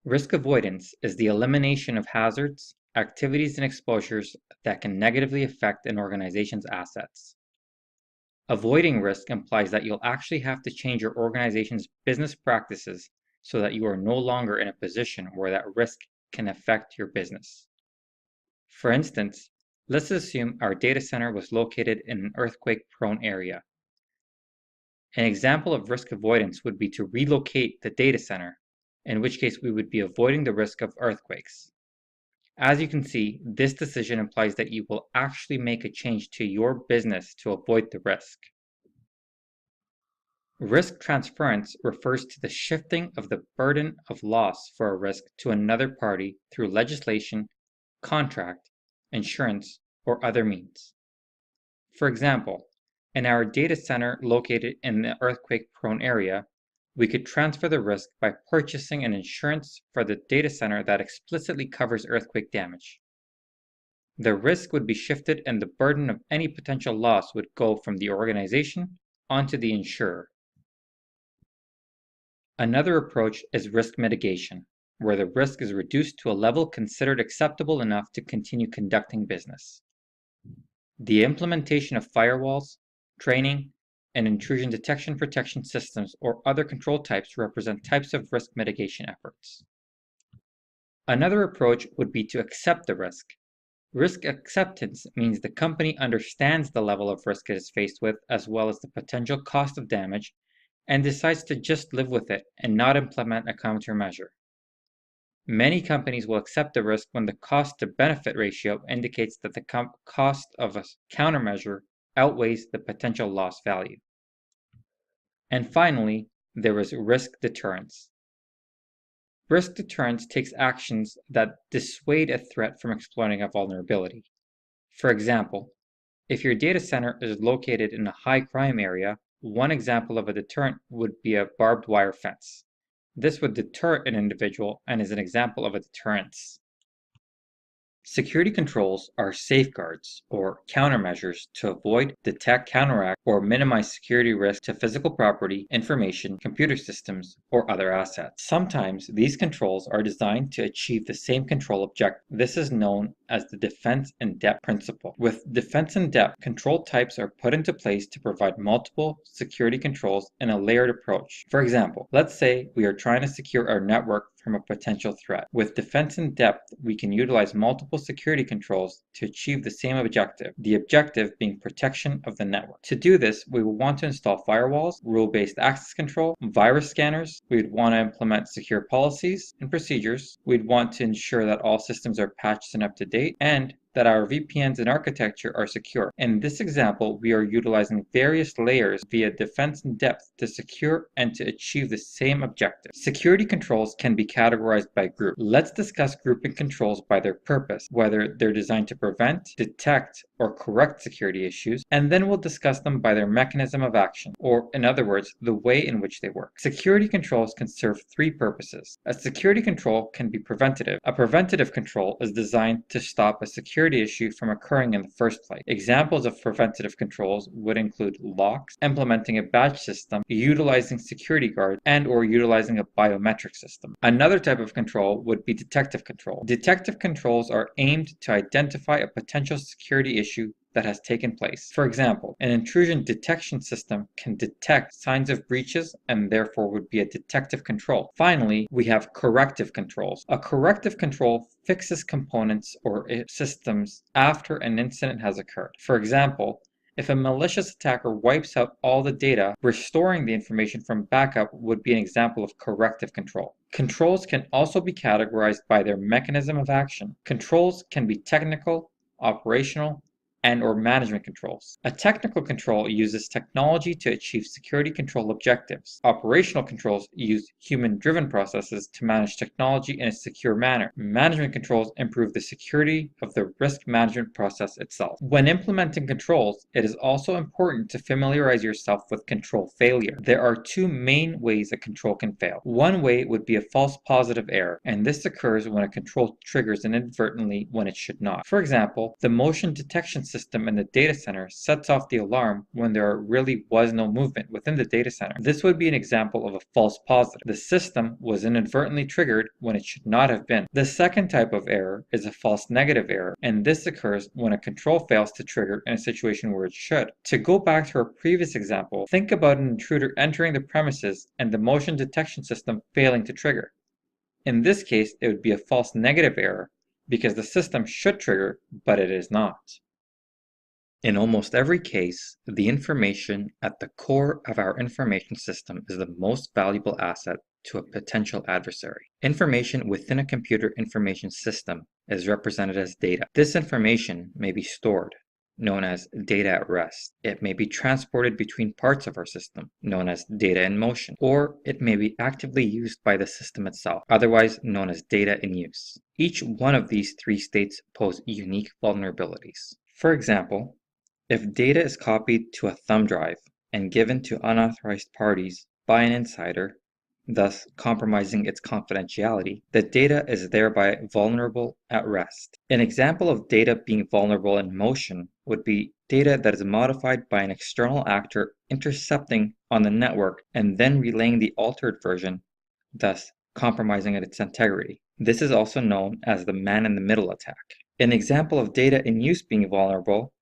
Risk avoidance is the elimination of hazards, activities, and exposures that can negatively affect an organization's assets. Avoiding risk implies that you'll actually have to change your organization's business practices so that you are no longer in a position where that risk can affect your business. For instance, let's assume our data center was located in an earthquake-prone area. An example of risk avoidance would be to relocate the data center, in which case we would be avoiding the risk of earthquakes. As you can see, this decision implies that you will actually make a change to your business to avoid the risk. Risk transference refers to the shifting of the burden of loss for a risk to another party through legislation, contract, insurance, or other means. For example, in our data center located in the earthquake-prone area, we could transfer the risk by purchasing an insurance for the data center that explicitly covers earthquake damage. The risk would be shifted and the burden of any potential loss would go from the organization onto the insurer. Another approach is risk mitigation, where the risk is reduced to a level considered acceptable enough to continue conducting business. The implementation of firewalls, training, and intrusion detection protection systems or other control types represent types of risk mitigation efforts. Another approach would be to accept the risk. Risk acceptance means the company understands the level of risk it is faced with as well as the potential cost of damage and decides to just live with it and not implement a countermeasure. Many companies will accept the risk when the cost-to-benefit ratio indicates that the cost of a countermeasure outweighs the potential loss value. And finally, there is risk deterrence. Risk deterrence takes actions that dissuade a threat from exploiting a vulnerability. For example, if your data center is located in a high-crime area, one example of a deterrent would be a barbed wire fence. This would deter an individual and is an example of a deterrence. Security controls are safeguards or countermeasures to avoid, detect, counteract, or minimize security risk to physical property, information, computer systems, or other assets. Sometimes these controls are designed to achieve the same control objective. This is known as the defense in depth principle. With defense in depth, control types are put into place to provide multiple security controls in a layered approach. For example, let's say we are trying to secure our network from a potential threat. With defense in depth, we can utilize multiple security controls to achieve the same objective, the objective being protection of the network. To do this, we will want to install firewalls, rule-based access control, virus scanners. We'd want to implement secure policies and procedures. We'd want to ensure that all systems are patched and up to date, and that our VPNs and architecture are secure. In this example, we are utilizing various layers via defense in depth to secure and to achieve the same objective. Security controls can be categorized by group. Let's discuss grouping controls by their purpose, whether they're designed to prevent, detect, or correct security issues, and then we'll discuss them by their mechanism of action, or in other words, the way in which they work. Security controls can serve 3 purposes. A security control can be preventative. A preventative control is designed to stop a security issue from occurring in the first place. Examples of preventative controls would include locks, implementing a badge system, utilizing security guards, and/or utilizing a biometric system. Another type of control would be detective control. Detective controls are aimed to identify a potential security issue that has taken place. For example, an intrusion detection system can detect signs of breaches and therefore would be a detective control. Finally, we have corrective controls. A corrective control fixes components or systems after an incident has occurred. For example, if a malicious attacker wipes out all the data, restoring the information from backup would be an example of corrective control. Controls can also be categorized by their mechanism of action. Controls can be technical, operational, and/or management controls. A technical control uses technology to achieve security control objectives. Operational controls use human-driven processes to manage technology in a secure manner. Management controls improve the security of the risk management process itself. When implementing controls, it is also important to familiarize yourself with control failure. There are two main ways a control can fail. One way would be a false positive error, and this occurs when a control triggers inadvertently when it should not. For example, the motion detection system in the data center sets off the alarm when there really was no movement within the data center. This would be an example of a false positive. The system was inadvertently triggered when it should not have been. The second type of error is a false negative error, and this occurs when a control fails to trigger in a situation where it should. To go back to our previous example, think about an intruder entering the premises and the motion detection system failing to trigger. In this case, it would be a false negative error because the system should trigger, but it is not. In almost every case, the information at the core of our information system is the most valuable asset to a potential adversary. Information within a computer information system is represented as data. This information may be stored, known as data at rest. It may be transported between parts of our system, known as data in motion, or it may be actively used by the system itself, otherwise known as data in use. Each one of these three states pose unique vulnerabilities. For example, if data is copied to a thumb drive and given to unauthorized parties by an insider, thus compromising its confidentiality, the data is thereby vulnerable at rest. An example of data being vulnerable in motion would be data that is modified by an external actor intercepting on the network and then relaying the altered version, thus compromising its integrity. This is also known as the man-in-the-middle attack. An example of data in use being vulnerable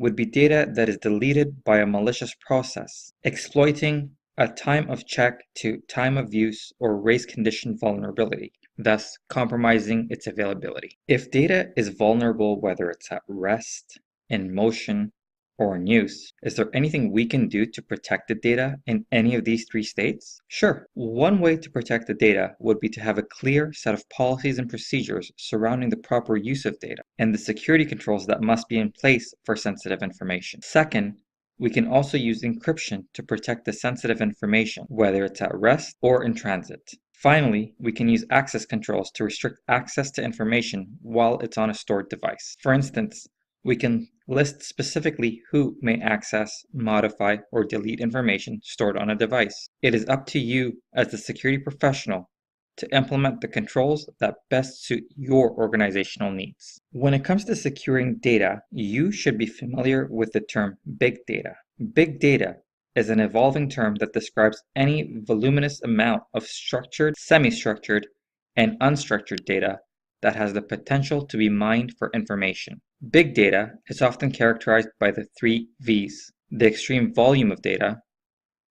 would be data that is deleted by a malicious process, exploiting a time of check to time of use or race condition vulnerability, thus compromising its availability. If data is vulnerable, whether it's at rest, in motion, or in use, is there anything we can do to protect the data in any of these three states? Sure. One way to protect the data would be to have a clear set of policies and procedures surrounding the proper use of data and the security controls that must be in place for sensitive information. Second, we can also use encryption to protect the sensitive information, whether it's at rest or in transit. Finally, we can use access controls to restrict access to information while it's on a stored device. For instance, we can list specifically who may access, modify, or delete information stored on a device. It is up to you as the security professional to implement the controls that best suit your organizational needs. When it comes to securing data, you should be familiar with the term big data. Big data is an evolving term that describes any voluminous amount of structured, semi-structured, and unstructured data that has the potential to be mined for information. Big data is often characterized by the three V's: the extreme volume of data,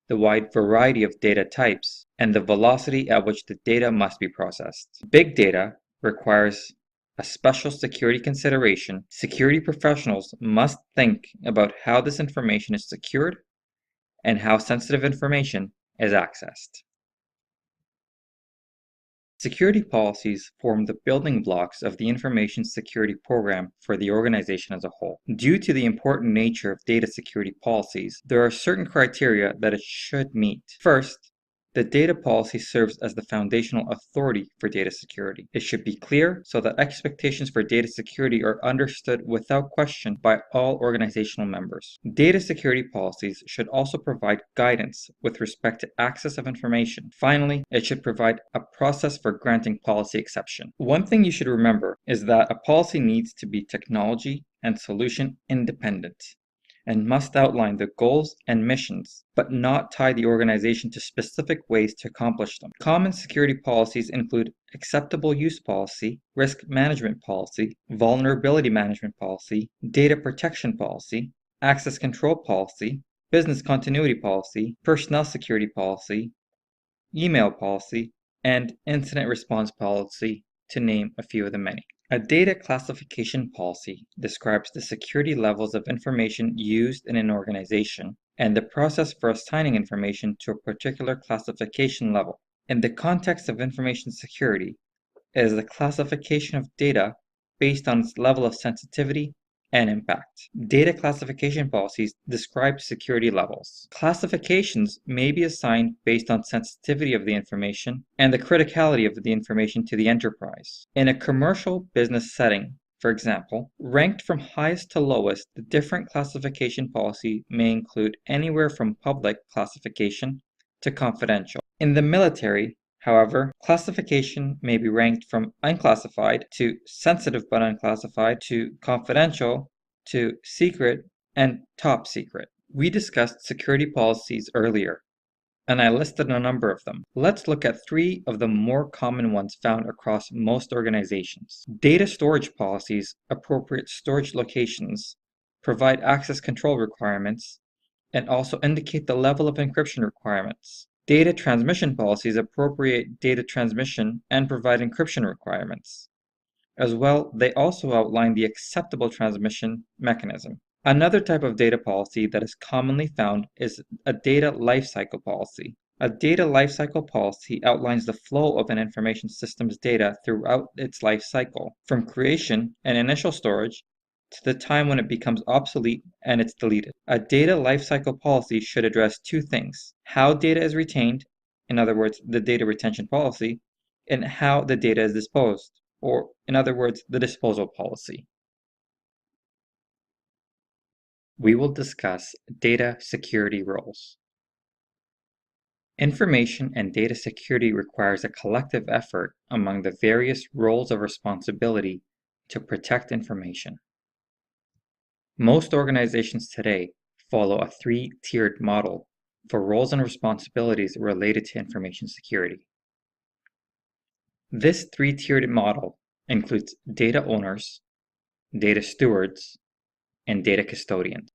the wide variety of data types, and the velocity at which the data must be processed. Big data requires a special security consideration. Security professionals must think about how this information is secured and how sensitive information is accessed. Security policies form the building blocks of the information security program for the organization as a whole. Due to the important nature of data security policies, there are certain criteria that it should meet. First, the data policy serves as the foundational authority for data security. It should be clear so that expectations for data security are understood without question by all organizational members. Data security policies should also provide guidance with respect to access of information. Finally, it should provide a process for granting policy exception. One thing you should remember is that a policy needs to be technology and solution independent, and must outline the goals and missions, but not tie the organization to specific ways to accomplish them. Common security policies include acceptable use policy, risk management policy, vulnerability management policy, data protection policy, access control policy, business continuity policy, personnel security policy, email policy, and incident response policy, to name a few of the many. A data classification policy describes the security levels of information used in an organization and the process for assigning information to a particular classification level. In the context of information security, it is the classification of data based on its level of sensitivity and impact. Data classification policies describe security levels. Classifications may be assigned based on sensitivity of the information and the criticality of the information to the enterprise. In a commercial business setting, for example, ranked from highest to lowest, the different classification policy may include anywhere from public classification to confidential. In the military, however, classification may be ranked from unclassified to sensitive but unclassified to confidential to secret and top secret. We discussed security policies earlier, and I listed a number of them. Let's look at 3 of the more common ones found across most organizations. Data storage policies appropriate storage locations, provide access control requirements, and also indicate the level of encryption requirements. Data transmission policies appropriate data transmission and provide encryption requirements. As well, they also outline the acceptable transmission mechanism. Another type of data policy that is commonly found is a data lifecycle policy. A data lifecycle policy outlines the flow of an information system's data throughout its life cycle, from creation and initial storage to the time when it becomes obsolete and it's deleted. A data lifecycle policy should address 2 things: how data is retained, in other words, the data retention policy, and how the data is disposed, or in other words, the disposal policy. We will discuss data security roles. Information and data security requires a collective effort among the various roles of responsibility to protect information. Most organizations today follow a 3-tiered model for roles and responsibilities related to information security. This 3-tiered model includes data owners, data stewards, and data custodians.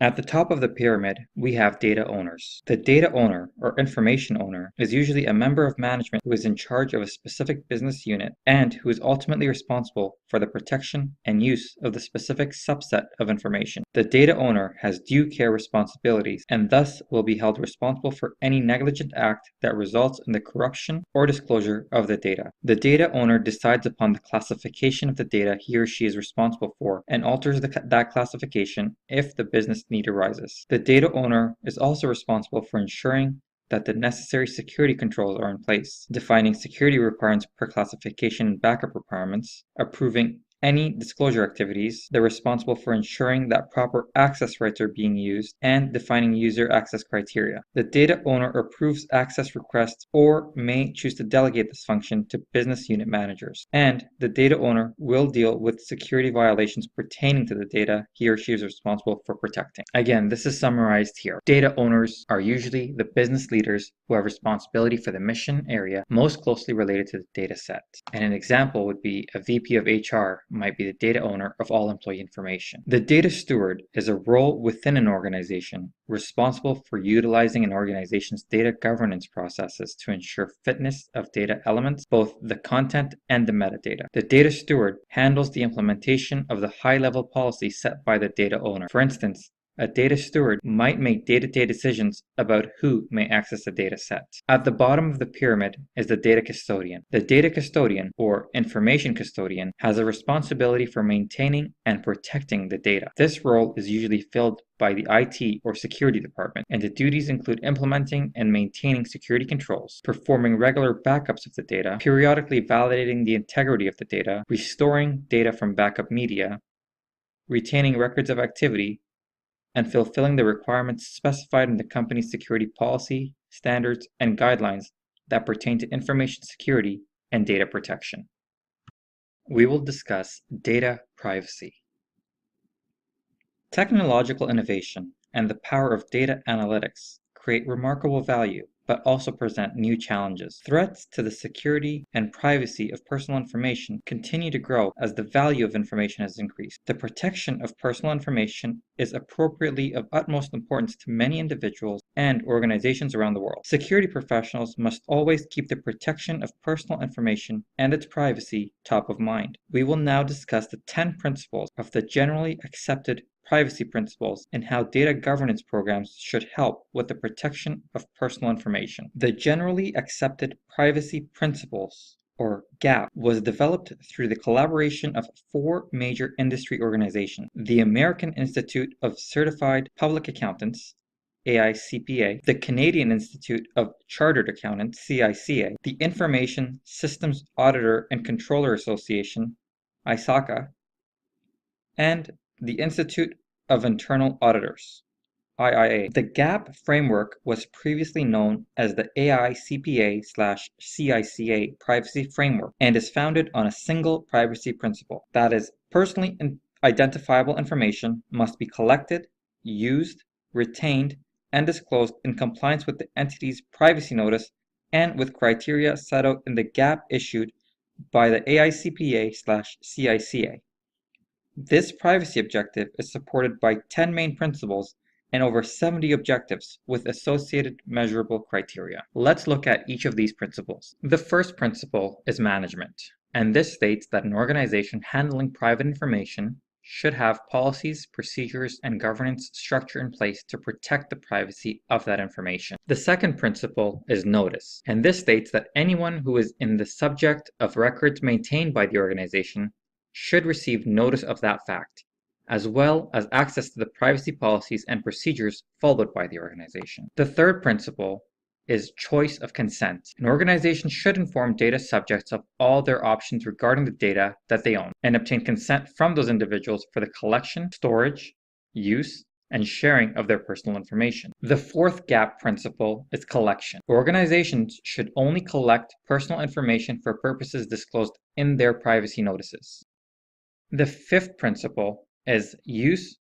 At the top of the pyramid, we have data owners. The data owner, or information owner, is usually a member of management who is in charge of a specific business unit and who is ultimately responsible for the protection and use of the specific subset of information. The data owner has due care responsibilities and thus will be held responsible for any negligent act that results in the corruption or disclosure of the data. The data owner decides upon the classification of the data he or she is responsible for and alters that classification if the business need arises. The data owner is also responsible for ensuring that the necessary security controls are in place, defining security requirements per classification and backup requirements, approving any disclosure activities. They're responsible for ensuring that proper access rights are being used and defining user access criteria. The data owner approves access requests or may choose to delegate this function to business unit managers. And the data owner will deal with security violations pertaining to the data he or she is responsible for protecting. Again, this is summarized here. Data owners are usually the business leaders who have responsibility for the mission area most closely related to the data set. And an example would be a VP of HR might be the data owner of all employee information. The data steward is a role within an organization responsible for utilizing an organization's data governance processes to ensure fitness of data elements, both the content and the metadata. The data steward handles the implementation of the high-level policy set by the data owner. For instance, a data steward might make day-to-day decisions about who may access a data set. At the bottom of the pyramid is the data custodian. The data custodian, or information custodian, has a responsibility for maintaining and protecting the data. This role is usually filled by the IT or security department, and the duties include implementing and maintaining security controls, performing regular backups of the data, periodically validating the integrity of the data, restoring data from backup media, retaining records of activity, and fulfilling the requirements specified in the company's security policy, standards, and guidelines that pertain to information security and data protection. We will discuss data privacy. Technological innovation and the power of data analytics create remarkable value, but also present new challenges. Threats to the security and privacy of personal information continue to grow as the value of information has increased. The protection of personal information is appropriately of utmost importance to many individuals and organizations around the world. Security professionals must always keep the protection of personal information and its privacy top of mind. We will now discuss the 10 principles of the generally accepted privacy principles and how data governance programs should help with the protection of personal information. The generally accepted privacy principles or GAAP, was developed through the collaboration of four major industry organizations: the American Institute of Certified Public Accountants, AICPA, the Canadian Institute of Chartered Accountants, CICA, the Information Systems Auditor and Controller Association, ISACA, and the Institute of Internal Auditors, IIA. The GAAP framework was previously known as the AICPA/CICA Privacy Framework and is founded on a single privacy principle. That is, personally identifiable information must be collected, used, retained, and disclosed in compliance with the entity's privacy notice and with criteria set out in the GAAP issued by the AICPA/CICA. This privacy objective is supported by 10 main principles and over 70 objectives with associated measurable criteria. Let's look at each of these principles. The first principle is management, and this states that an organization handling private information should have policies, procedures, and governance structure in place to protect the privacy of that information. The second principle is notice, and this states that anyone who is in the subject of records maintained by the organization should receive notice of that fact, as well as access to the privacy policies and procedures followed by the organization. The third principle is choice of consent. An organization should inform data subjects of all their options regarding the data that they own and obtain consent from those individuals for the collection, storage, use, and sharing of their personal information. The fourth GAAP principle is collection. Organizations should only collect personal information for purposes disclosed in their privacy notices. The fifth principle is use,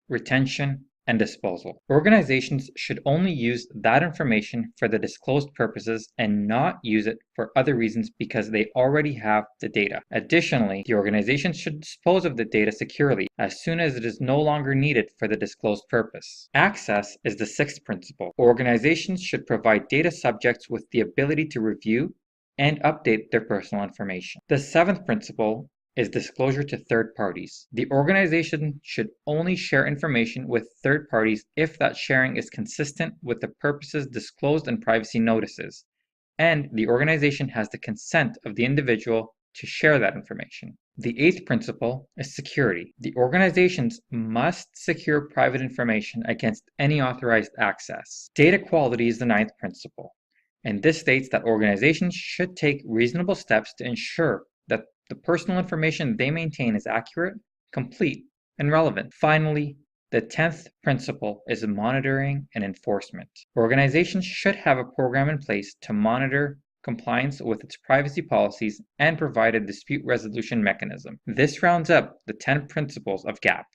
retention, and disposal. Organizations should only use that information for the disclosed purposes and not use it for other reasons because they already have the data. Additionally, the organization should dispose of the data securely as soon as it is no longer needed for the disclosed purpose. Access is the sixth principle. Organizations should provide data subjects with the ability to review and update their personal information. The seventh principle is disclosure to third parties. The organization should only share information with third parties if that sharing is consistent with the purposes disclosed in privacy notices, and the organization has the consent of the individual to share that information. The eighth principle is security. The organizations must secure private information against any authorized access. Data quality is the ninth principle, and this states that organizations should take reasonable steps to ensure that the personal information they maintain is accurate, complete, and relevant. Finally, the 10th principle is monitoring and enforcement. Organizations should have a program in place to monitor compliance with its privacy policies and provide a dispute resolution mechanism. This rounds up the 10 principles of GAAP.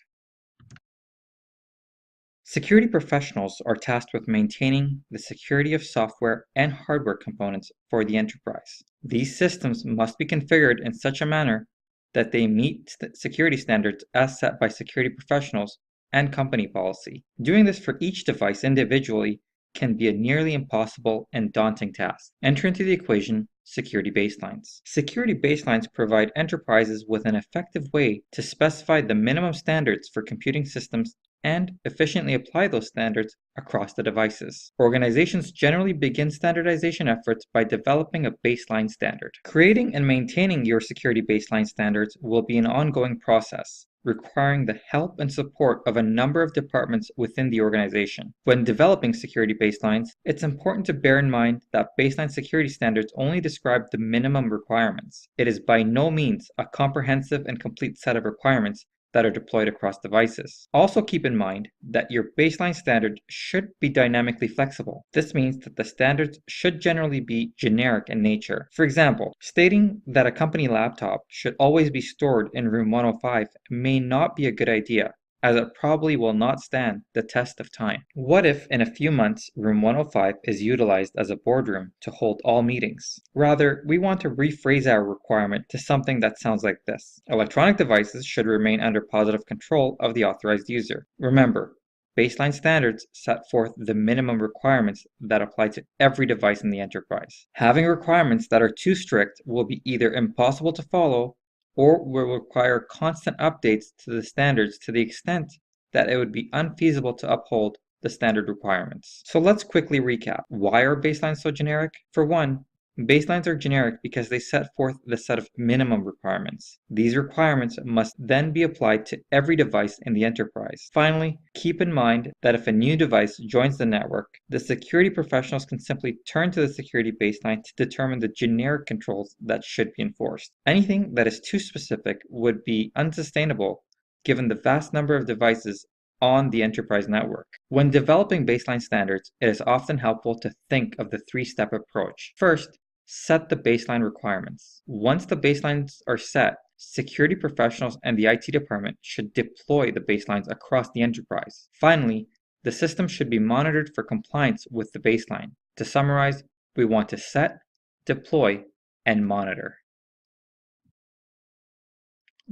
Security professionals are tasked with maintaining the security of software and hardware components for the enterprise. These systems must be configured in such a manner that they meet security standards as set by security professionals and company policy. Doing this for each device individually can be a nearly impossible and daunting task. Enter into the equation security baselines. Security baselines provide enterprises with an effective way to specify the minimum standards for computing systems and efficiently apply those standards across the devices. Organizations generally begin standardization efforts by developing a baseline standard. Creating and maintaining your security baseline standards will be an ongoing process, requiring the help and support of a number of departments within the organization. When developing security baselines, it's important to bear in mind that baseline security standards only describe the minimum requirements. It is by no means a comprehensive and complete set of requirements that are deployed across devices. Also keep in mind that your baseline standard should be dynamically flexible. This means that the standards should generally be generic in nature. For example, stating that a company laptop should always be stored in room 105 may not be a good idea, as it probably will not stand the test of time. What if in a few months room 105 is utilized as a boardroom to hold all meetings? Rather, we want to rephrase our requirement to something that sounds like this. Electronic devices should remain under positive control of the authorized user. Remember, baseline standards set forth the minimum requirements that apply to every device in the enterprise. Having requirements that are too strict will be either impossible to follow or will require constant updates to the standards to the extent that it would be unfeasible to uphold the standard requirements. So let's quickly recap. Why are baselines so generic? For one, Baselines are generic because they set forth the set of minimum requirements. These requirements must then be applied to every device in the enterprise. Finally, keep in mind that if a new device joins the network, the security professionals can simply turn to the security baseline to determine the generic controls that should be enforced. Anything that is too specific would be unsustainable given the vast number of devices on the enterprise network. When developing baseline standards, it is often helpful to think of the three-step approach. First, set the baseline requirements. Once the baselines are set, security professionals and the IT department should deploy the baselines across the enterprise. Finally, the system should be monitored for compliance with the baseline. To summarize, we want to set, deploy, and monitor.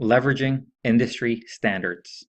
Leveraging industry standards.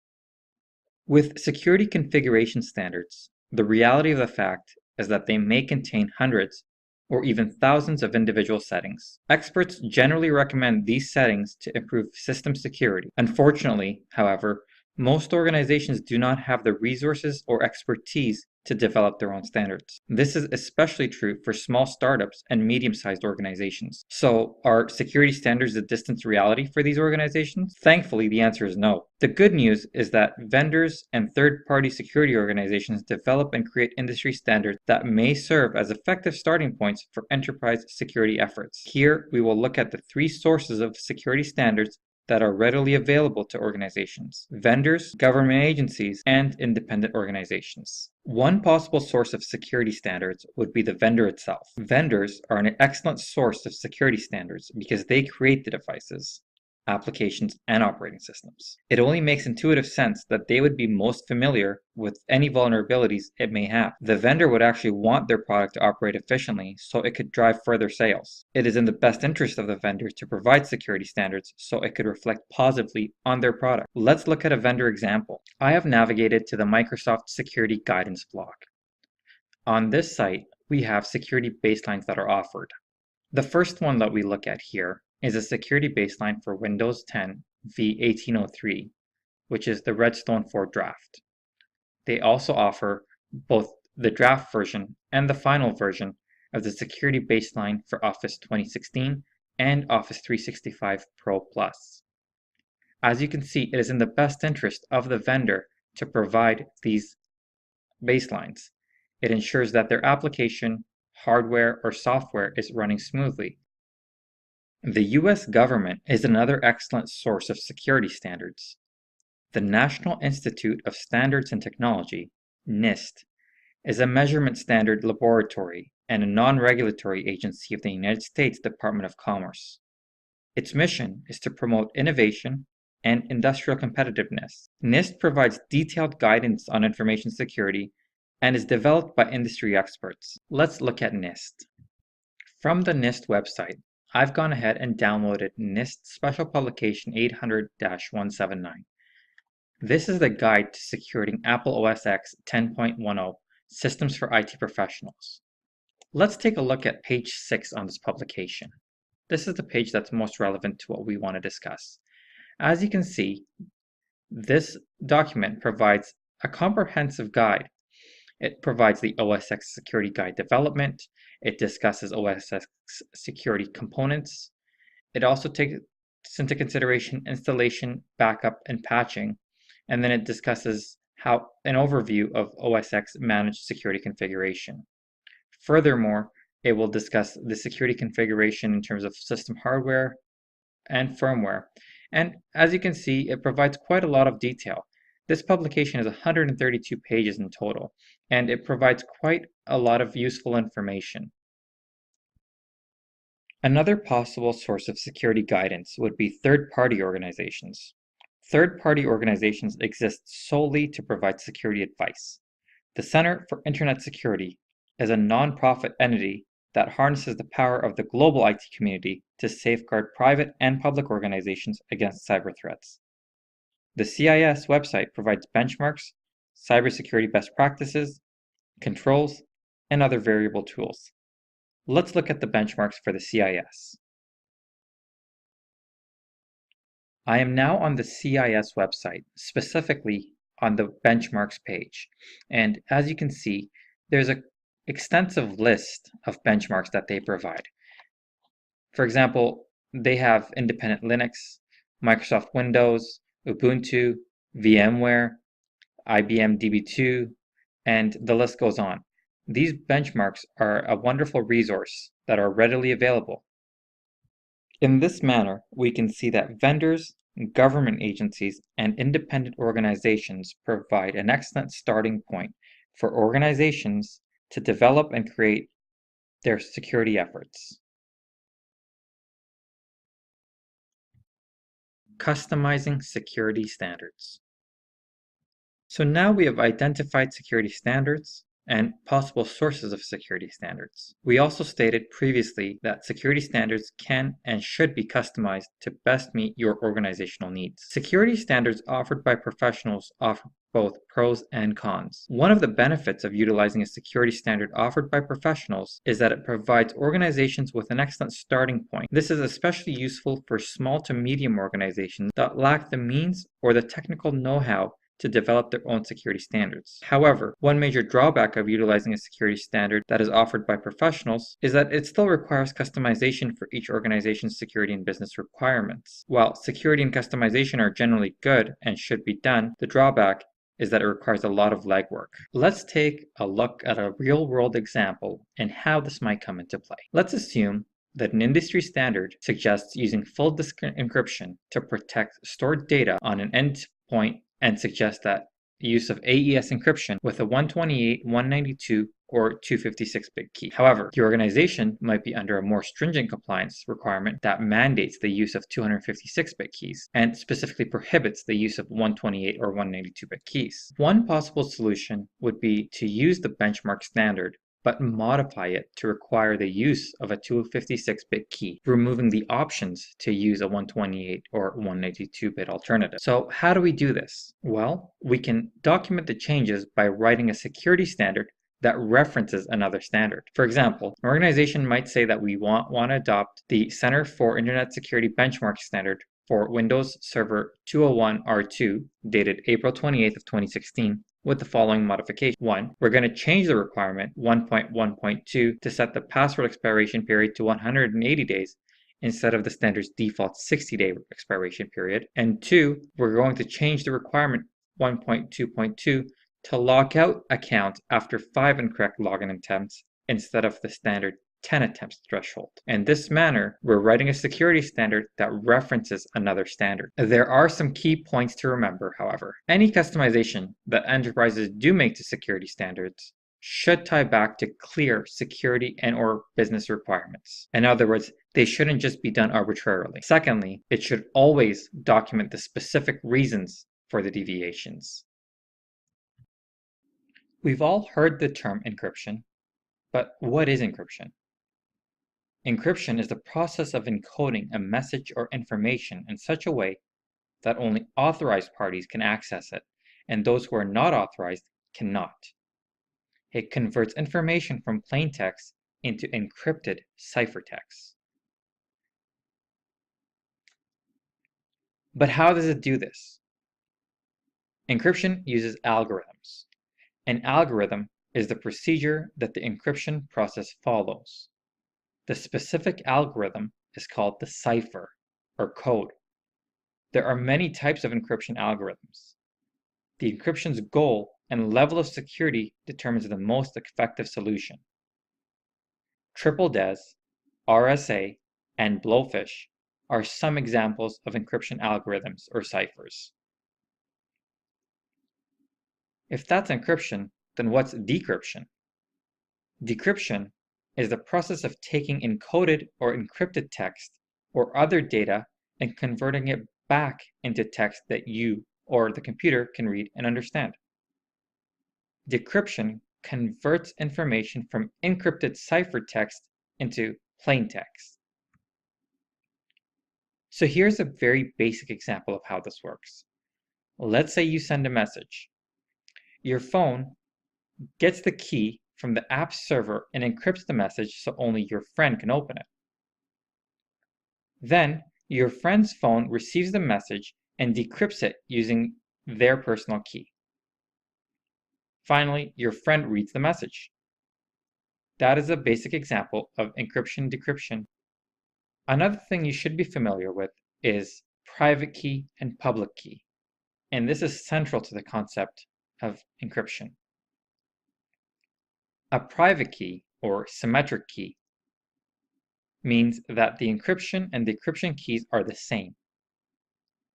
With security configuration standards, the reality of the fact is that they may contain hundreds or even thousands of individual settings. Experts generally recommend these settings to improve system security. Unfortunately, however, most organizations do not have the resources or expertise to develop their own standards. This is especially true for small startups and medium-sized organizations. So, are security standards a distant reality for these organizations? Thankfully, the answer is no. The good news is that vendors and third-party security organizations develop and create industry standards that may serve as effective starting points for enterprise security efforts. Here, we will look at the three sources of security standards that are readily available to organizations: vendors, government agencies, and independent organizations. One possible source of security standards would be the vendor itself. Vendors are an excellent source of security standards because they create the devices, applications, and operating systems. It only makes intuitive sense that they would be most familiar with any vulnerabilities it may have. The vendor would actually want their product to operate efficiently so it could drive further sales. It is in the best interest of the vendor to provide security standards so it could reflect positively on their product. Let's look at a vendor example. I have navigated to the Microsoft Security Guidance blog. On this site, we have security baselines that are offered. The first one that we look at here is a security baseline for Windows 10 v1803, which is the Redstone 4 draft. They also offer both the draft version and the final version of the security baseline for Office 2016 and Office 365 Pro Plus. As you can see, it is in the best interest of the vendor to provide these baselines. It ensures that their application, hardware, or software is running smoothly. The US government is another excellent source of security standards. The National Institute of Standards and Technology, NIST, is a measurement standard laboratory and a non-regulatory agency of the United States Department of Commerce. Its mission is to promote innovation and industrial competitiveness. NIST provides detailed guidance on information security and is developed by industry experts. Let's look at NIST. From the NIST website, I've gone ahead and downloaded NIST Special Publication 800-179. This is the guide to securing Apple OS X 10.10 Systems for IT Professionals. Let's take a look at page 6 on this publication. This is the page that's most relevant to what we want to discuss. As you can see, this document provides a comprehensive guide. It provides the OS X Security Guide development. It discusses OS X security components. It also takes into consideration installation, backup, and patching. And then it discusses an overview of OS X managed security configuration. Furthermore, it will discuss the security configuration in terms of system hardware and firmware. And as you can see, it provides quite a lot of detail. This publication is 132 pages in total, and it provides quite a lot of useful information. Another possible source of security guidance would be third-party organizations. Third-party organizations exist solely to provide security advice. The Center for Internet Security is a nonprofit entity that harnesses the power of the global IT community to safeguard private and public organizations against cyber threats. The CIS website provides benchmarks, cybersecurity best practices, controls, and other variable tools. Let's look at the benchmarks for the CIS. I am now on the CIS website, specifically on the benchmarks page. And as you can see, there's an extensive list of benchmarks that they provide. For example, they have independent Linux, Microsoft Windows, Ubuntu, VMware, IBM DB2, and the list goes on. These benchmarks are a wonderful resource that are readily available. In this manner, we can see that vendors, government agencies, and independent organizations provide an excellent starting point for organizations to develop and create their security efforts. Customizing security standards. So now we have identified security standards and possible sources of security standards. We also stated previously that security standards can and should be customized to best meet your organizational needs. Security standards offered by professionals offer both pros and cons. One of the benefits of utilizing a security standard offered by professionals is that it provides organizations with an excellent starting point. This is especially useful for small to medium organizations that lack the means or the technical know-how to develop their own security standards. However, one major drawback of utilizing a security standard that is offered by professionals is that it still requires customization for each organization's security and business requirements. While security and customization are generally good and should be done, the drawback is that it requires a lot of legwork. Let's take a look at a real-world example and how this might come into play. Let's assume that an industry standard suggests using full disk encryption to protect stored data on an endpoint and suggests that the use of AES encryption with a 128, 192, or 256-bit key. However, the organization might be under a more stringent compliance requirement that mandates the use of 256-bit keys and specifically prohibits the use of 128 or 192-bit keys. One possible solution would be to use the benchmark standard but modify it to require the use of a 256-bit key, removing the options to use a 128 or 192-bit alternative. So how do we do this? Well, we can document the changes by writing a security standard that references another standard. For example, an organization might say that we want to adopt the Center for Internet Security Benchmark Standard for Windows Server 201 R2, dated April 28th of 2016, with the following modification. 1. We're going to change the requirement 1.1.2 to set the password expiration period to 180 days instead of the standard's default 60-day expiration period. And 2. We're going to change the requirement 1.2.2 to lock out account after 5 incorrect login attempts instead of the standard 10 attempts threshold. In this manner, we're writing a security standard that references another standard. There are some key points to remember, however. Any customization that enterprises do make to security standards should tie back to clear security and/or business requirements. In other words, they shouldn't just be done arbitrarily. Secondly, it should always document the specific reasons for the deviations. We've all heard the term encryption, but what is encryption? Encryption is the process of encoding a message or information in such a way that only authorized parties can access it, and those who are not authorized cannot. It converts information from plain text into encrypted ciphertext. But how does it do this? Encryption uses algorithms. An algorithm is the procedure that the encryption process follows. The specific algorithm is called the cipher, or code. There are many types of encryption algorithms. The encryption's goal and level of security determines the most effective solution. Triple DES, RSA, and Blowfish are some examples of encryption algorithms or ciphers. If that's encryption, then what's decryption? Decryption is the process of taking encoded or encrypted text or other data and converting it back into text that you or the computer can read and understand. Decryption converts information from encrypted ciphertext into plain text. So here's a very basic example of how this works. Let's say you send a message. Your phone gets the key from the app server and encrypts the message so only your friend can open it. Then, your friend's phone receives the message and decrypts it using their personal key. Finally, your friend reads the message. That is a basic example of encryption-decryption. Another thing you should be familiar with is private key and public key, and this is central to the concept of encryption. A private key, or symmetric key, means that the encryption and decryption keys are the same.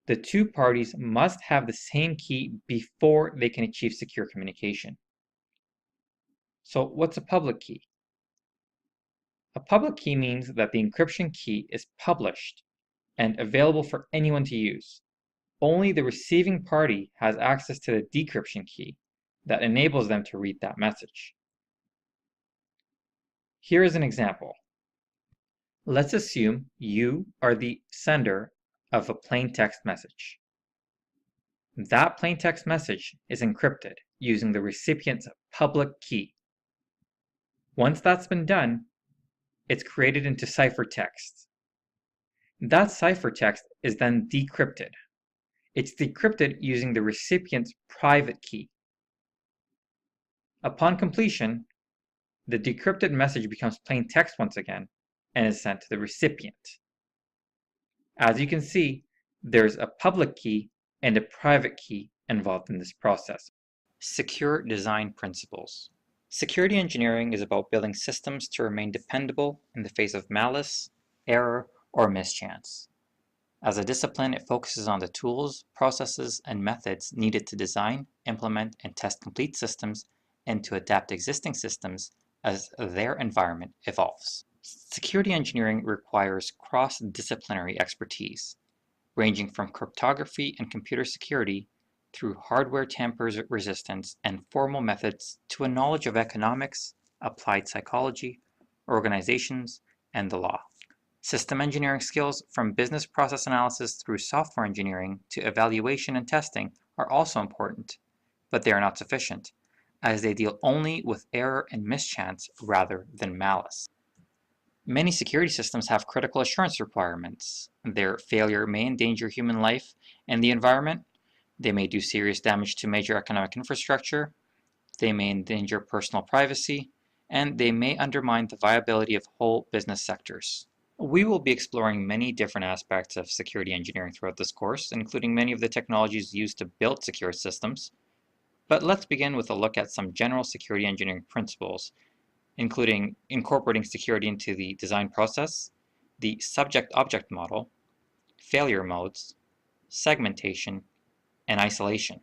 The two parties must have the same key before they can achieve secure communication. So what's a public key? A public key means that the encryption key is published and available for anyone to use. Only the receiving party has access to the decryption key that enables them to read that message. Here is an example. Let's assume you are the sender of a plain text message. That plain text message is encrypted using the recipient's public key. Once that's been done, it's created into ciphertext. That ciphertext is then decrypted. It's decrypted using the recipient's private key. Upon completion, the decrypted message becomes plain text once again and is sent to the recipient. As you can see, there's a public key and a private key involved in this process. Secure design principles. Security engineering is about building systems to remain dependable in the face of malice, error, or mischance. As a discipline, it focuses on the tools, processes, and methods needed to design, implement, and test complete systems and to adapt existing systems as their environment evolves. Security engineering requires cross-disciplinary expertise, ranging from cryptography and computer security through hardware tamper resistance and formal methods to a knowledge of economics, applied psychology, organizations, and the law. System engineering skills from business process analysis through software engineering to evaluation and testing are also important, but they are not sufficient, as they deal only with error and mischance rather than malice. Many security systems have critical assurance requirements. Their failure may endanger human life and the environment. They may do serious damage to major economic infrastructure. They may endanger personal privacy, and they may undermine the viability of whole business sectors. We will be exploring many different aspects of security engineering throughout this course, including many of the technologies used to build secure systems. But let's begin with a look at some general security engineering principles, including incorporating security into the design process, the subject-object model, failure modes, segmentation, and isolation.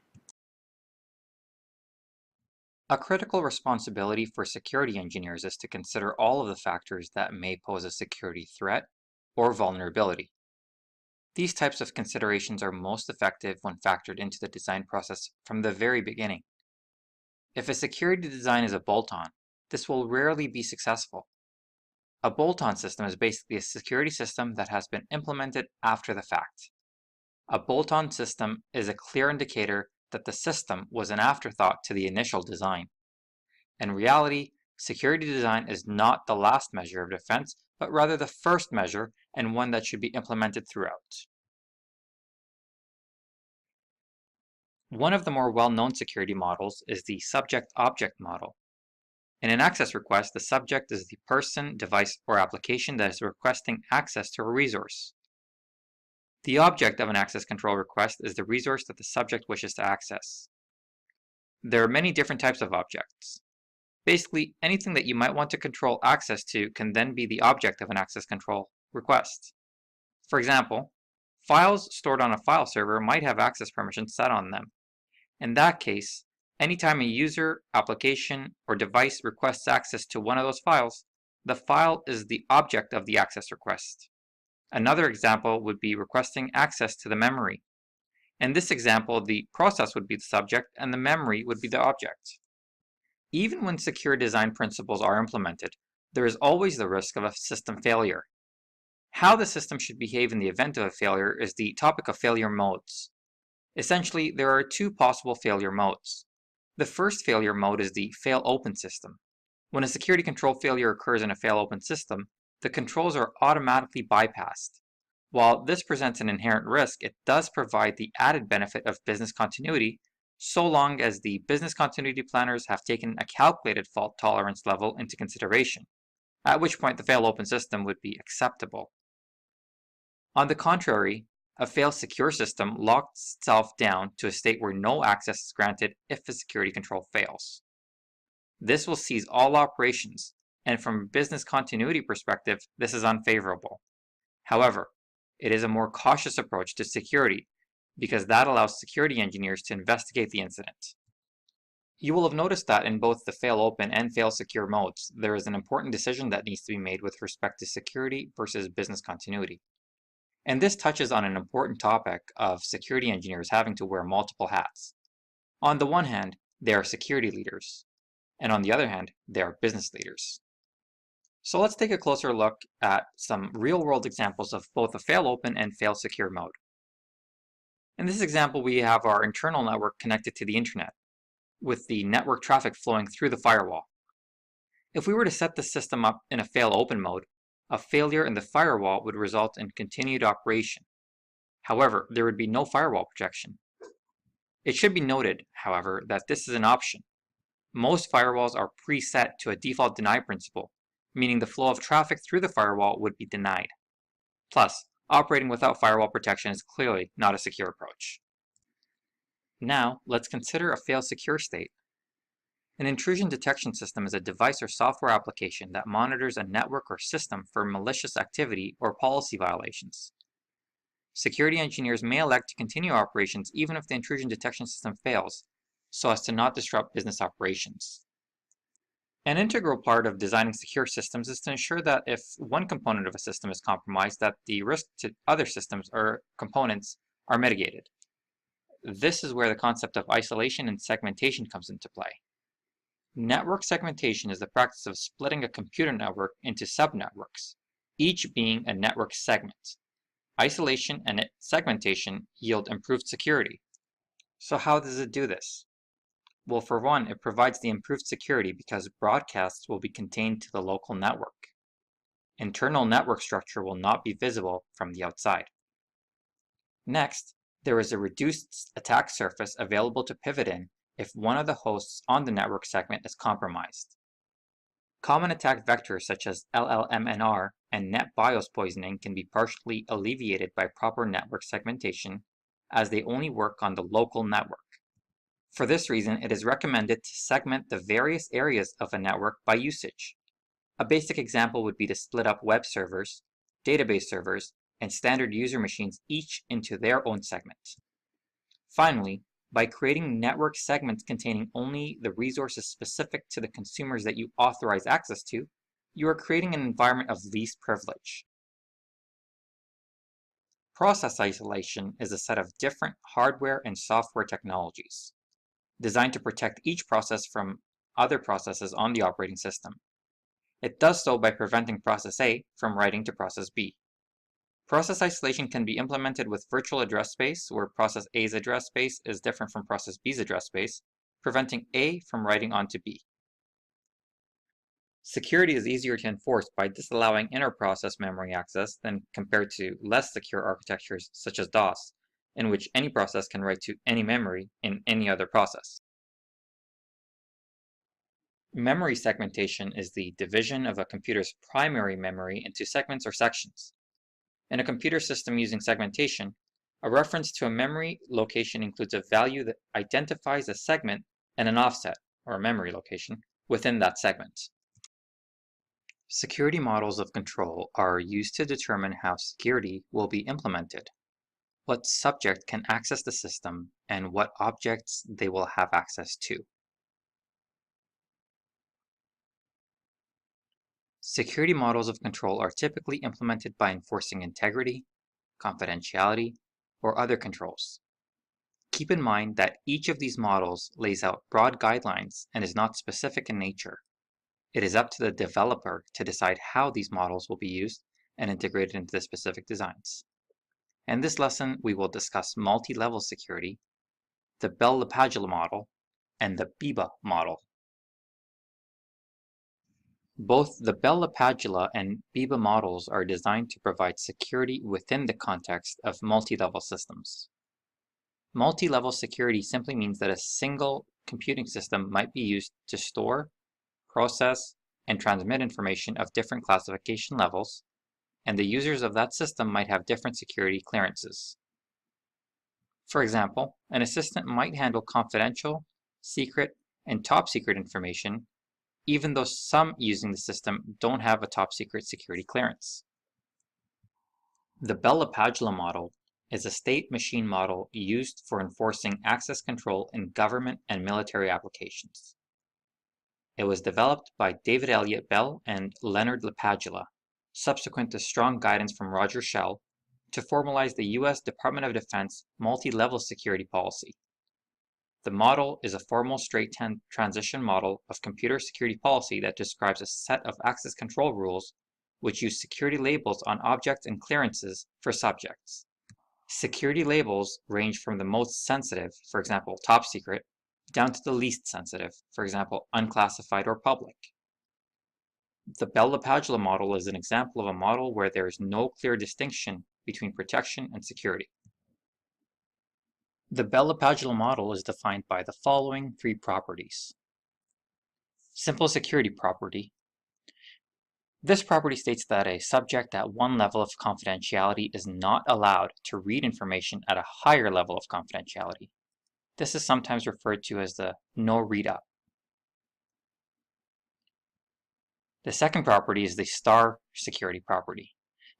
A critical responsibility for security engineers is to consider all of the factors that may pose a security threat or vulnerability. These types of considerations are most effective when factored into the design process from the very beginning. If a security design is a bolt-on, this will rarely be successful. A bolt-on system is basically a security system that has been implemented after the fact. A bolt-on system is a clear indicator that the system was an afterthought to the initial design. In reality, security design is not the last measure of defense, but rather the first measure and one that should be implemented throughout. One of the more well-known security models is the subject-object model. In an access request, the subject is the person, device, or application that is requesting access to a resource. The object of an access control request is the resource that the subject wishes to access. There are many different types of objects. Basically, anything that you might want to control access to can then be the object of an access control request. For example, files stored on a file server might have access permissions set on them. In that case, anytime a user, application, or device requests access to one of those files, the file is the object of the access request. Another example would be requesting access to the memory. In this example, the process would be the subject and the memory would be the object. Even when secure design principles are implemented, there is always the risk of a system failure. How the system should behave in the event of a failure is the topic of failure modes. Essentially, there are two possible failure modes. The first failure mode is the fail-open system. When a security control failure occurs in a fail-open system, the controls are automatically bypassed. While this presents an inherent risk, it does provide the added benefit of business continuity, so long as the business continuity planners have taken a calculated fault tolerance level into consideration, at which point the fail-open system would be acceptable. On the contrary, a fail-secure system locks itself down to a state where no access is granted if a security control fails. This will seize all operations, and from a business continuity perspective, this is unfavorable. However, it is a more cautious approach to security because that allows security engineers to investigate the incident. You will have noticed that in both the fail-open and fail-secure modes, there is an important decision that needs to be made with respect to security versus business continuity. And this touches on an important topic of security engineers having to wear multiple hats. On the one hand, they are security leaders, and on the other hand, they are business leaders. So let's take a closer look at some real-world examples of both a fail-open and fail-secure mode. In this example, we have our internal network connected to the internet, with the network traffic flowing through the firewall. If we were to set the system up in a fail-open mode, a failure in the firewall would result in continued operation. However, there would be no firewall protection. It should be noted, however, that this is an option. Most firewalls are preset to a default deny principle, meaning the flow of traffic through the firewall would be denied. Plus, operating without firewall protection is clearly not a secure approach. Now, let's consider a fail-secure state. An intrusion detection system is a device or software application that monitors a network or system for malicious activity or policy violations. Security engineers may elect to continue operations even if the intrusion detection system fails, so as to not disrupt business operations. An integral part of designing secure systems is to ensure that if one component of a system is compromised, that the risk to other systems or components are mitigated. This is where the concept of isolation and segmentation comes into play. Network segmentation is the practice of splitting a computer network into subnetworks, each being a network segment. Isolation and segmentation yield improved security. So how does it do this? Well, for one, it provides the improved security because broadcasts will be contained to the local network. Internal network structure will not be visible from the outside. Next, there is a reduced attack surface available to pivot in if one of the hosts on the network segment is compromised. Common attack vectors such as LLMNR and NetBIOS poisoning can be partially alleviated by proper network segmentation, as they only work on the local network. For this reason, it is recommended to segment the various areas of a network by usage. A basic example would be to split up web servers, database servers, and standard user machines each into their own segment. Finally, by creating network segments containing only the resources specific to the consumers that you authorize access to, you are creating an environment of least privilege. Process isolation is a set of different hardware and software technologies designed to protect each process from other processes on the operating system. It does so by preventing process A from writing to process B. Process isolation can be implemented with virtual address space, where process A's address space is different from process B's address space, preventing A from writing onto B. Security is easier to enforce by disallowing inter-process memory access than compared to less secure architectures such as DOS, in which any process can write to any memory in any other process. Memory segmentation is the division of a computer's primary memory into segments or sections. In a computer system using segmentation, a reference to a memory location includes a value that identifies a segment and an offset, or a memory location, within that segment. Security models of control are used to determine how security will be implemented, what subject can access the system, and what objects they will have access to. Security models of control are typically implemented by enforcing integrity, confidentiality, or other controls. Keep in mind that each of these models lays out broad guidelines and is not specific in nature. It is up to the developer to decide how these models will be used and integrated into the specific designs. In this lesson, we will discuss multi-level security, the Bell-LaPadula model, and the BIBA model. Both the Bell-LaPadula and BIBA models are designed to provide security within the context of multi-level systems. Multi-level security simply means that a single computing system might be used to store, process, and transmit information of different classification levels, and the users of that system might have different security clearances. For example, an assistant might handle confidential, secret, and top secret information, even though some using the system don't have a top secret security clearance. The Bell-LaPadula model is a state-machine model used for enforcing access control in government and military applications. It was developed by David Elliott Bell and Leonard LaPadula, subsequent to strong guidance from Roger Shell, to formalize the U.S. Department of Defense multi-level security policy. The model is a formal straight transition model of computer security policy that describes a set of access control rules which use security labels on objects and clearances for subjects. Security labels range from the most sensitive, for example, top secret, down to the least sensitive, for example, unclassified or public. The Bell-LaPadula model is an example of a model where there is no clear distinction between protection and security. The Bell-LaPadula model is defined by the following three properties. Simple security property. This property states that a subject at one level of confidentiality is not allowed to read information at a higher level of confidentiality. This is sometimes referred to as the no read up. The second property is the star security property.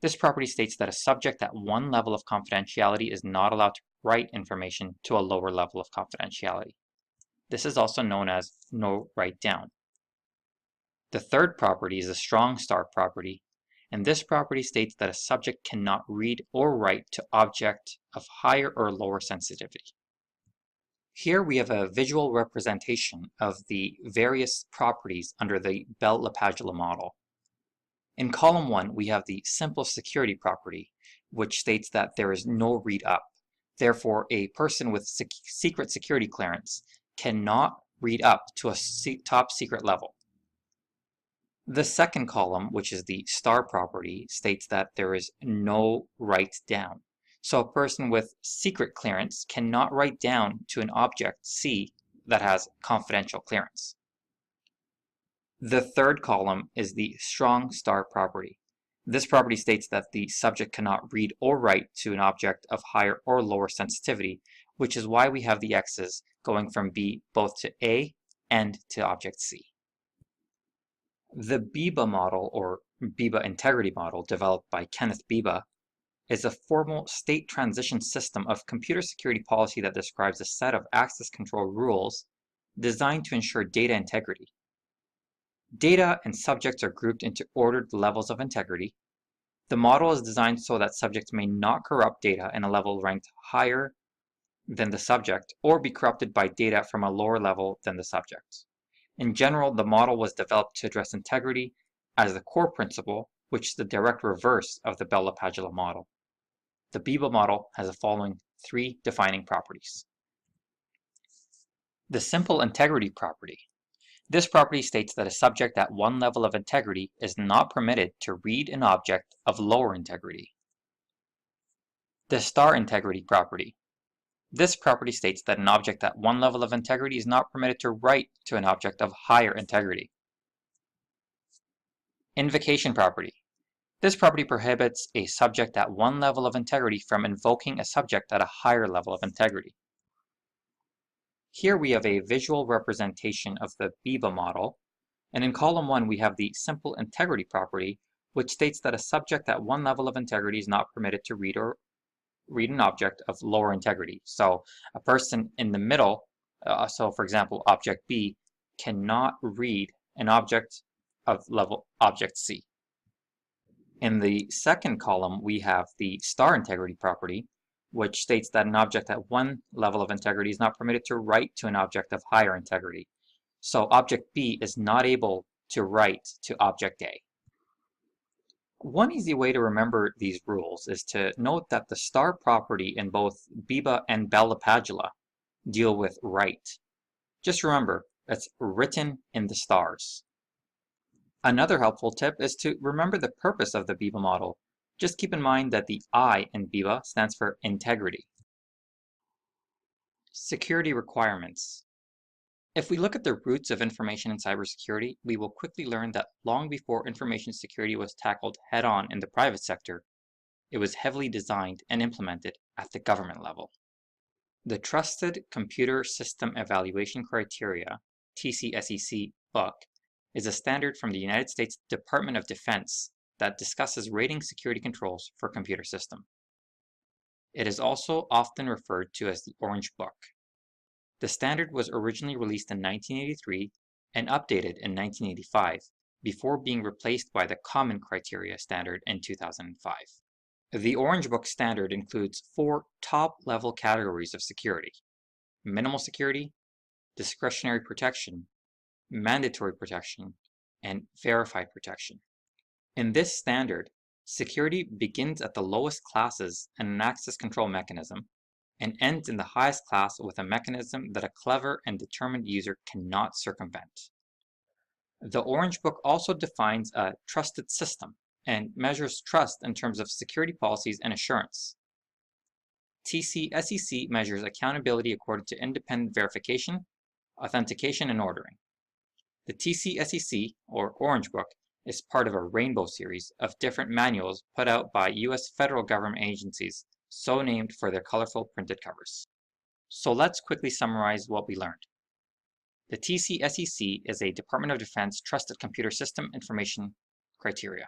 This property states that a subject at one level of confidentiality is not allowed to write information to a lower level of confidentiality. This is also known as no write down. The third property is the strong star property, and this property states that a subject cannot read or write to object of higher or lower sensitivity. Here we have a visual representation of the various properties under the Bell-LaPadula model. In column 1, we have the simple security property, which states that there is no read up. Therefore, a person with secret security clearance cannot read up to a top secret level. The second column, which is the star property, states that there is no write down. So a person with secret clearance cannot write down to an object C that has confidential clearance. The third column is the strong star property. This property states that the subject cannot read or write to an object of higher or lower sensitivity, which is why we have the X's going from B both to A and to object C. The BIBA model, or BIBA integrity model, developed by Kenneth Biba, is a formal state transition system of computer security policy that describes a set of access control rules designed to ensure data integrity. Data and subjects are grouped into ordered levels of integrity. The model is designed so that subjects may not corrupt data in a level ranked higher than the subject or be corrupted by data from a lower level than the subject. In general, the model was developed to address integrity as the core principle, which is the direct reverse of the Bell-LaPadula model. The BIBA model has the following three defining properties. The simple integrity property. This property states that a subject at one level of integrity is not permitted to read an object of lower integrity. The star integrity property. This property states that an object at one level of integrity is not permitted to write to an object of higher integrity. Invocation property. This property prohibits a subject at one level of integrity from invoking a subject at a higher level of integrity. Here we have a visual representation of the BIBA model, and in column 1 we have the simple integrity property, which states that a subject at one level of integrity is not permitted to read an object of lower integrity. So a person in the middle, so for example object B, cannot read an object of level object C. In the second column we have the star integrity property, which states that an object at one level of integrity is not permitted to write to an object of higher integrity. So object B is not able to write to object A. One easy way to remember these rules is to note that the star property in both BIBA and Bell-LaPadula deal with write. Just remember, it's written in the stars. Another helpful tip is to remember the purpose of the BIBA model. Just keep in mind that the I in BIBA stands for integrity. Security requirements. If we look at the roots of information in cybersecurity, we will quickly learn that long before information security was tackled head-on in the private sector, it was heavily designed and implemented at the government level. The Trusted Computer System Evaluation Criteria, TCSEC book, is a standard from the United States Department of Defense that discusses rating security controls for computer systems. It is also often referred to as the Orange Book. The standard was originally released in 1983 and updated in 1985 before being replaced by the Common Criteria standard in 2005. The Orange Book standard includes 4 top-level categories of security: minimal security, discretionary protection, mandatory protection, and verified protection. In this standard, security begins at the lowest classes in an access control mechanism and ends in the highest class with a mechanism that a clever and determined user cannot circumvent. The Orange Book also defines a trusted system and measures trust in terms of security policies and assurance. TCSEC measures accountability according to independent verification, authentication, and ordering. The TCSEC, or Orange Book, is part of a rainbow series of different manuals put out by US federal government agencies, so named for their colorful printed covers. So let's quickly summarize what we learned. The TCSEC is a Department of Defense Trusted Computer System Information Criteria.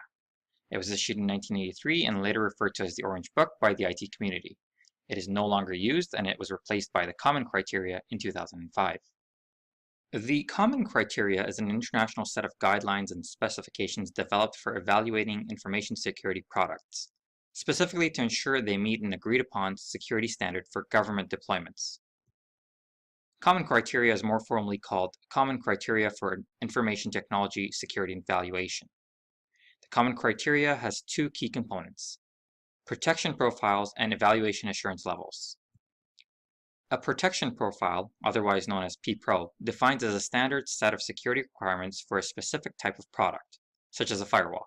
It was issued in 1983 and later referred to as the Orange Book by the IT community. It is no longer used and it was replaced by the Common Criteria in 2005. The Common Criteria is an international set of guidelines and specifications developed for evaluating information security products, specifically to ensure they meet an agreed-upon security standard for government deployments. Common Criteria is more formally called Common Criteria for Information Technology Security Evaluation. The Common Criteria has 2 key components: protection profiles and evaluation assurance levels. A protection profile, otherwise known as PPRO, defines as a standard set of security requirements for a specific type of product, such as a firewall.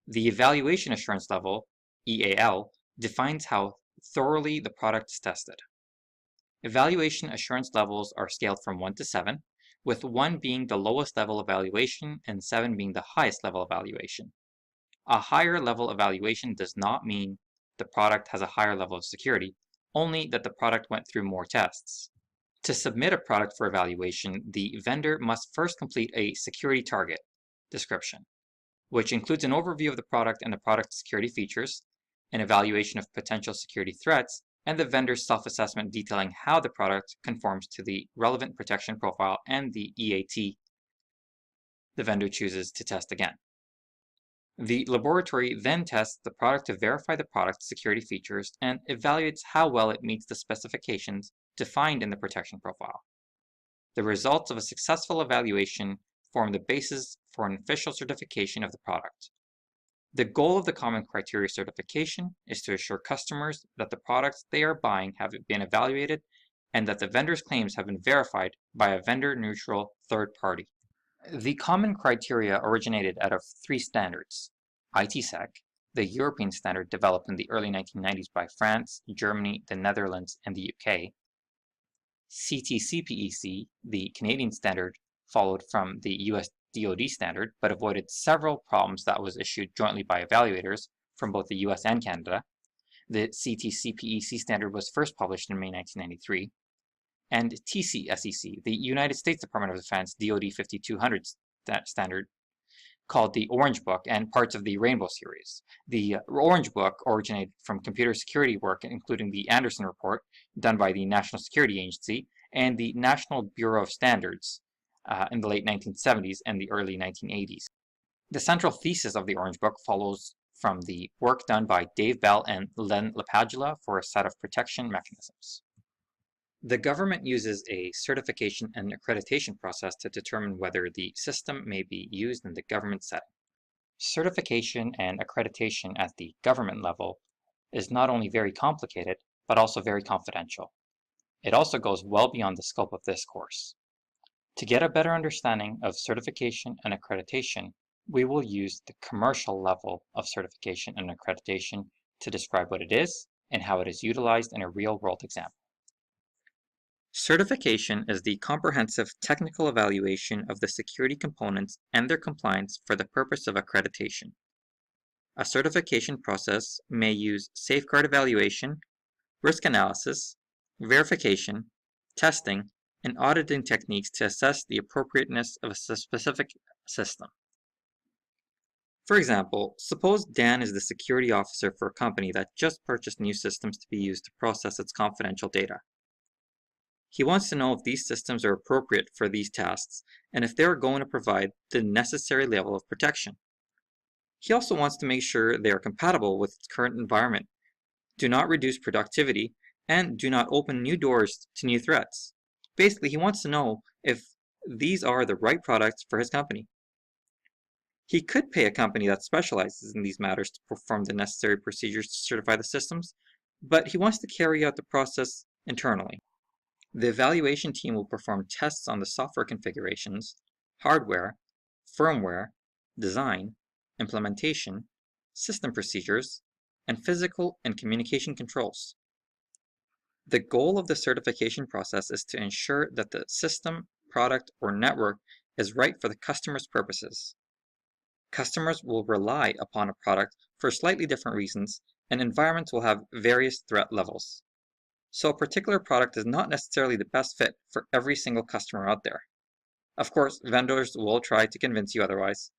The evaluation assurance level, EAL, defines how thoroughly the product is tested. Evaluation assurance levels are scaled from 1 to 7, with 1 being the lowest level evaluation and 7 being the highest level evaluation. A higher level evaluation does not mean the product has a higher level of security, only that the product went through more tests. To submit a product for evaluation, the vendor must first complete a security target description, which includes an overview of the product and the product's security features, an evaluation of potential security threats, and the vendor's self-assessment detailing how the product conforms to the relevant protection profile and the EAT the vendor chooses to test again. The laboratory then tests the product to verify the product's security features and evaluates how well it meets the specifications defined in the protection profile. The results of a successful evaluation form the basis for an official certification of the product. The goal of the Common Criteria certification is to assure customers that the products they are buying have been evaluated and that the vendor's claims have been verified by a vendor-neutral third party. The Common Criteria originated out of 3 standards: ITsec, the European standard developed in the early 1990s by France, Germany, the Netherlands, and the UK; CTCPEC, the Canadian standard, followed from the US DoD standard, but avoided several problems that was issued jointly by evaluators from both the US and Canada. The CTCPEC standard was first published in May 1993. And TCSEC, the United States Department of Defense DoD 5200 standard, called the Orange Book, and parts of the Rainbow series. The Orange Book originated from computer security work, including the Anderson Report, done by the National Security Agency, and the National Bureau of Standards in the late 1970s and the early 1980s. The central thesis of the Orange Book follows from the work done by Dave Bell and Len LaPadula for a set of protection mechanisms. The government uses a certification and accreditation process to determine whether the system may be used in the government setting. Certification and accreditation at the government level is not only very complicated, but also very confidential. It also goes well beyond the scope of this course. To get a better understanding of certification and accreditation, we will use the commercial level of certification and accreditation to describe what it is and how it is utilized in a real-world example. Certification is the comprehensive technical evaluation of the security components and their compliance for the purpose of accreditation. A certification process may use safeguard evaluation, risk analysis, verification, testing, and auditing techniques to assess the appropriateness of a specific system. For example, suppose Dan is the security officer for a company that just purchased new systems to be used to process its confidential data. He wants to know if these systems are appropriate for these tasks and if they are going to provide the necessary level of protection. He also wants to make sure they are compatible with its current environment, do not reduce productivity, and do not open new doors to new threats. Basically, he wants to know if these are the right products for his company. He could pay a company that specializes in these matters to perform the necessary procedures to certify the systems, but he wants to carry out the process internally. The evaluation team will perform tests on the software configurations, hardware, firmware, design, implementation, system procedures, and physical and communication controls. The goal of the certification process is to ensure that the system, product, or network is right for the customer's purposes. Customers will rely upon a product for slightly different reasons, and environments will have various threat levels. So a particular product is not necessarily the best fit for every single customer out there. Of course, vendors will try to convince you otherwise.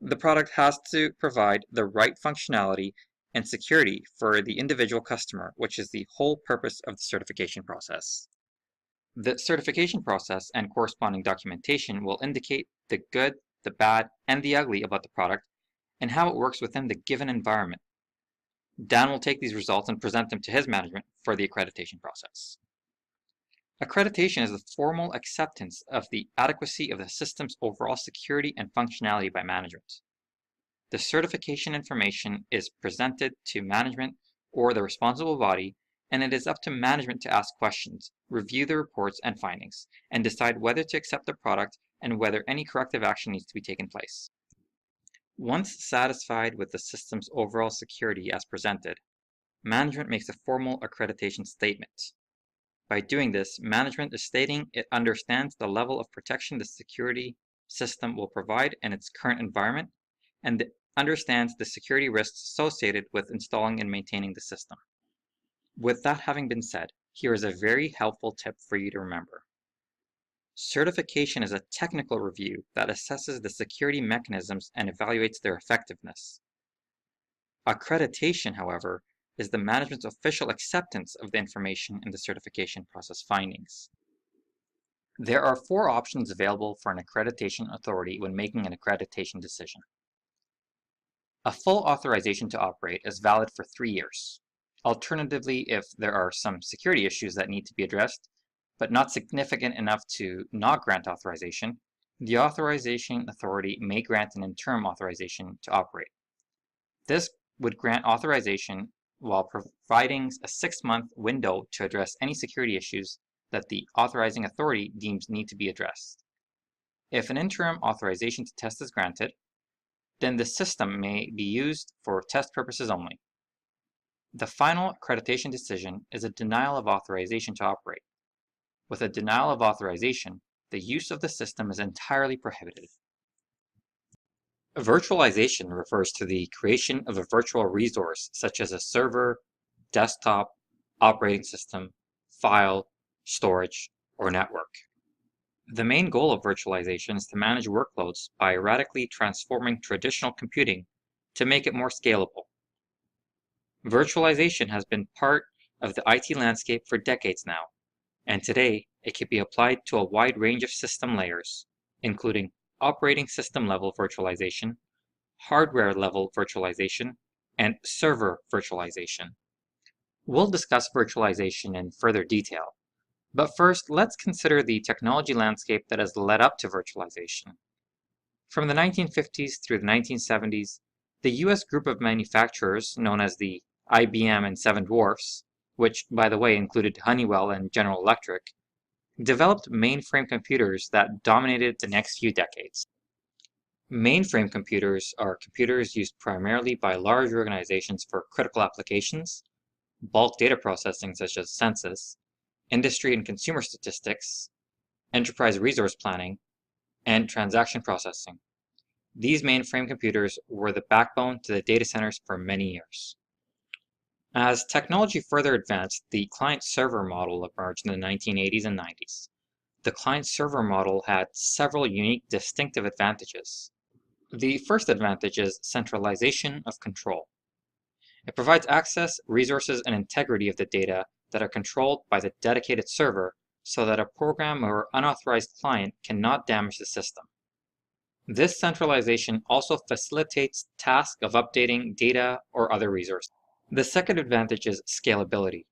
The product has to provide the right functionality and security for the individual customer, which is the whole purpose of the certification process. The certification process and corresponding documentation will indicate the good, the bad, and the ugly about the product and how it works within the given environment. Dan will take these results and present them to his management for the accreditation process. Accreditation is the formal acceptance of the adequacy of the system's overall security and functionality by management. The certification information is presented to management or the responsible body, and it is up to management to ask questions, review the reports and findings, and decide whether to accept the product and whether any corrective action needs to be taken place. Once satisfied with the system's overall security as presented, management makes a formal accreditation statement. By doing this, management is stating it understands the level of protection the security system will provide in its current environment and understands the security risks associated with installing and maintaining the system. With that having been said, here is a very helpful tip for you to remember. Certification is a technical review that assesses the security mechanisms and evaluates their effectiveness. Accreditation, however, is the management's official acceptance of the information in the certification process findings. There are 4 options available for an accreditation authority when making an accreditation decision. A full authorization to operate is valid for 3 years. Alternatively, if there are some security issues that need to be addressed, but not significant enough to not grant authorization, the authorization authority may grant an interim authorization to operate. This would grant authorization while providing a 6-month window to address any security issues that the authorizing authority deems need to be addressed. If an interim authorization to test is granted, then the system may be used for test purposes only. The final accreditation decision is a denial of authorization to operate. With a denial of authorization, the use of the system is entirely prohibited. Virtualization refers to the creation of a virtual resource such as a server, desktop, operating system, file, storage, or network. The main goal of virtualization is to manage workloads by radically transforming traditional computing to make it more scalable. Virtualization has been part of the IT landscape for decades now, and today it can be applied to a wide range of system layers, including operating system level virtualization, hardware level virtualization, and server virtualization. We'll discuss virtualization in further detail, but first let's consider the technology landscape that has led up to virtualization. From the 1950s through the 1970s, the US group of manufacturers known as the IBM and Seven Dwarfs, which by the way included Honeywell and General Electric, developed mainframe computers that dominated the next few decades. Mainframe computers are computers used primarily by large organizations for critical applications, bulk data processing such as census, industry and consumer statistics, enterprise resource planning, and transaction processing. These mainframe computers were the backbone to the data centers for many years. As technology further advanced, the client-server model emerged in the 1980s and 90s. The client-server model had several unique, distinctive advantages. The first advantage is centralization of control. It provides access, resources, and integrity of the data that are controlled by the dedicated server so that a program or unauthorized client cannot damage the system. This centralization also facilitates tasks of updating data or other resources. The second advantage is scalability.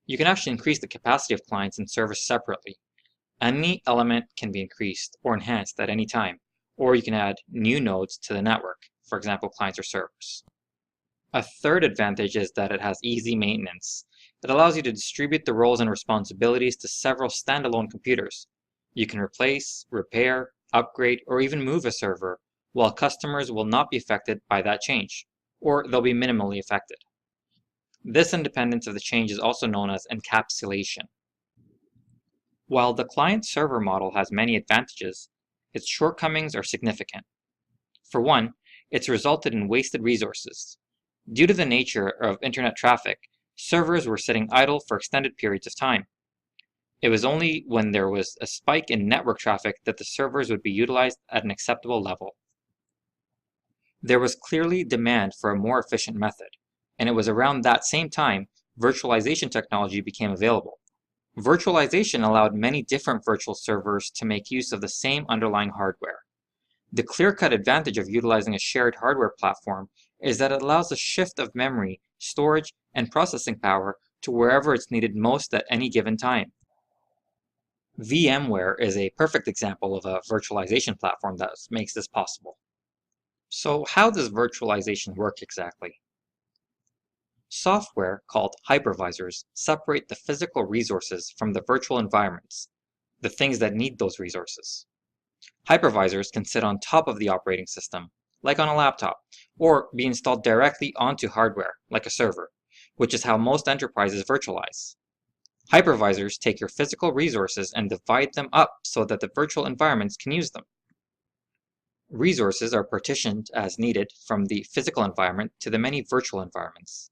You can actually increase the capacity of clients and servers separately. Any element can be increased or enhanced at any time, or you can add new nodes to the network, for example, clients or servers. A third advantage is that it has easy maintenance. It allows you to distribute the roles and responsibilities to several standalone computers. You can replace, repair, upgrade, or even move a server, while customers will not be affected by that change, or they'll be minimally affected. This independence of the change is also known as encapsulation. While the client-server model has many advantages, its shortcomings are significant. For one, it's resulted in wasted resources. Due to the nature of internet traffic, servers were sitting idle for extended periods of time. It was only when there was a spike in network traffic that the servers would be utilized at an acceptable level. There was clearly demand for a more efficient method, and it was around that same time virtualization technology became available. Virtualization allowed many different virtual servers to make use of the same underlying hardware. The clear-cut advantage of utilizing a shared hardware platform is that it allows a shift of memory, storage, and processing power to wherever it's needed most at any given time. VMware is a perfect example of a virtualization platform that makes this possible. So how does virtualization work exactly? Software called hypervisors separate the physical resources from the virtual environments, the things that need those resources. Hypervisors can sit on top of the operating system, like on a laptop, or be installed directly onto hardware, like a server, which is how most enterprises virtualize. Hypervisors take your physical resources and divide them up so that the virtual environments can use them. Resources are partitioned as needed from the physical environment to the many virtual environments.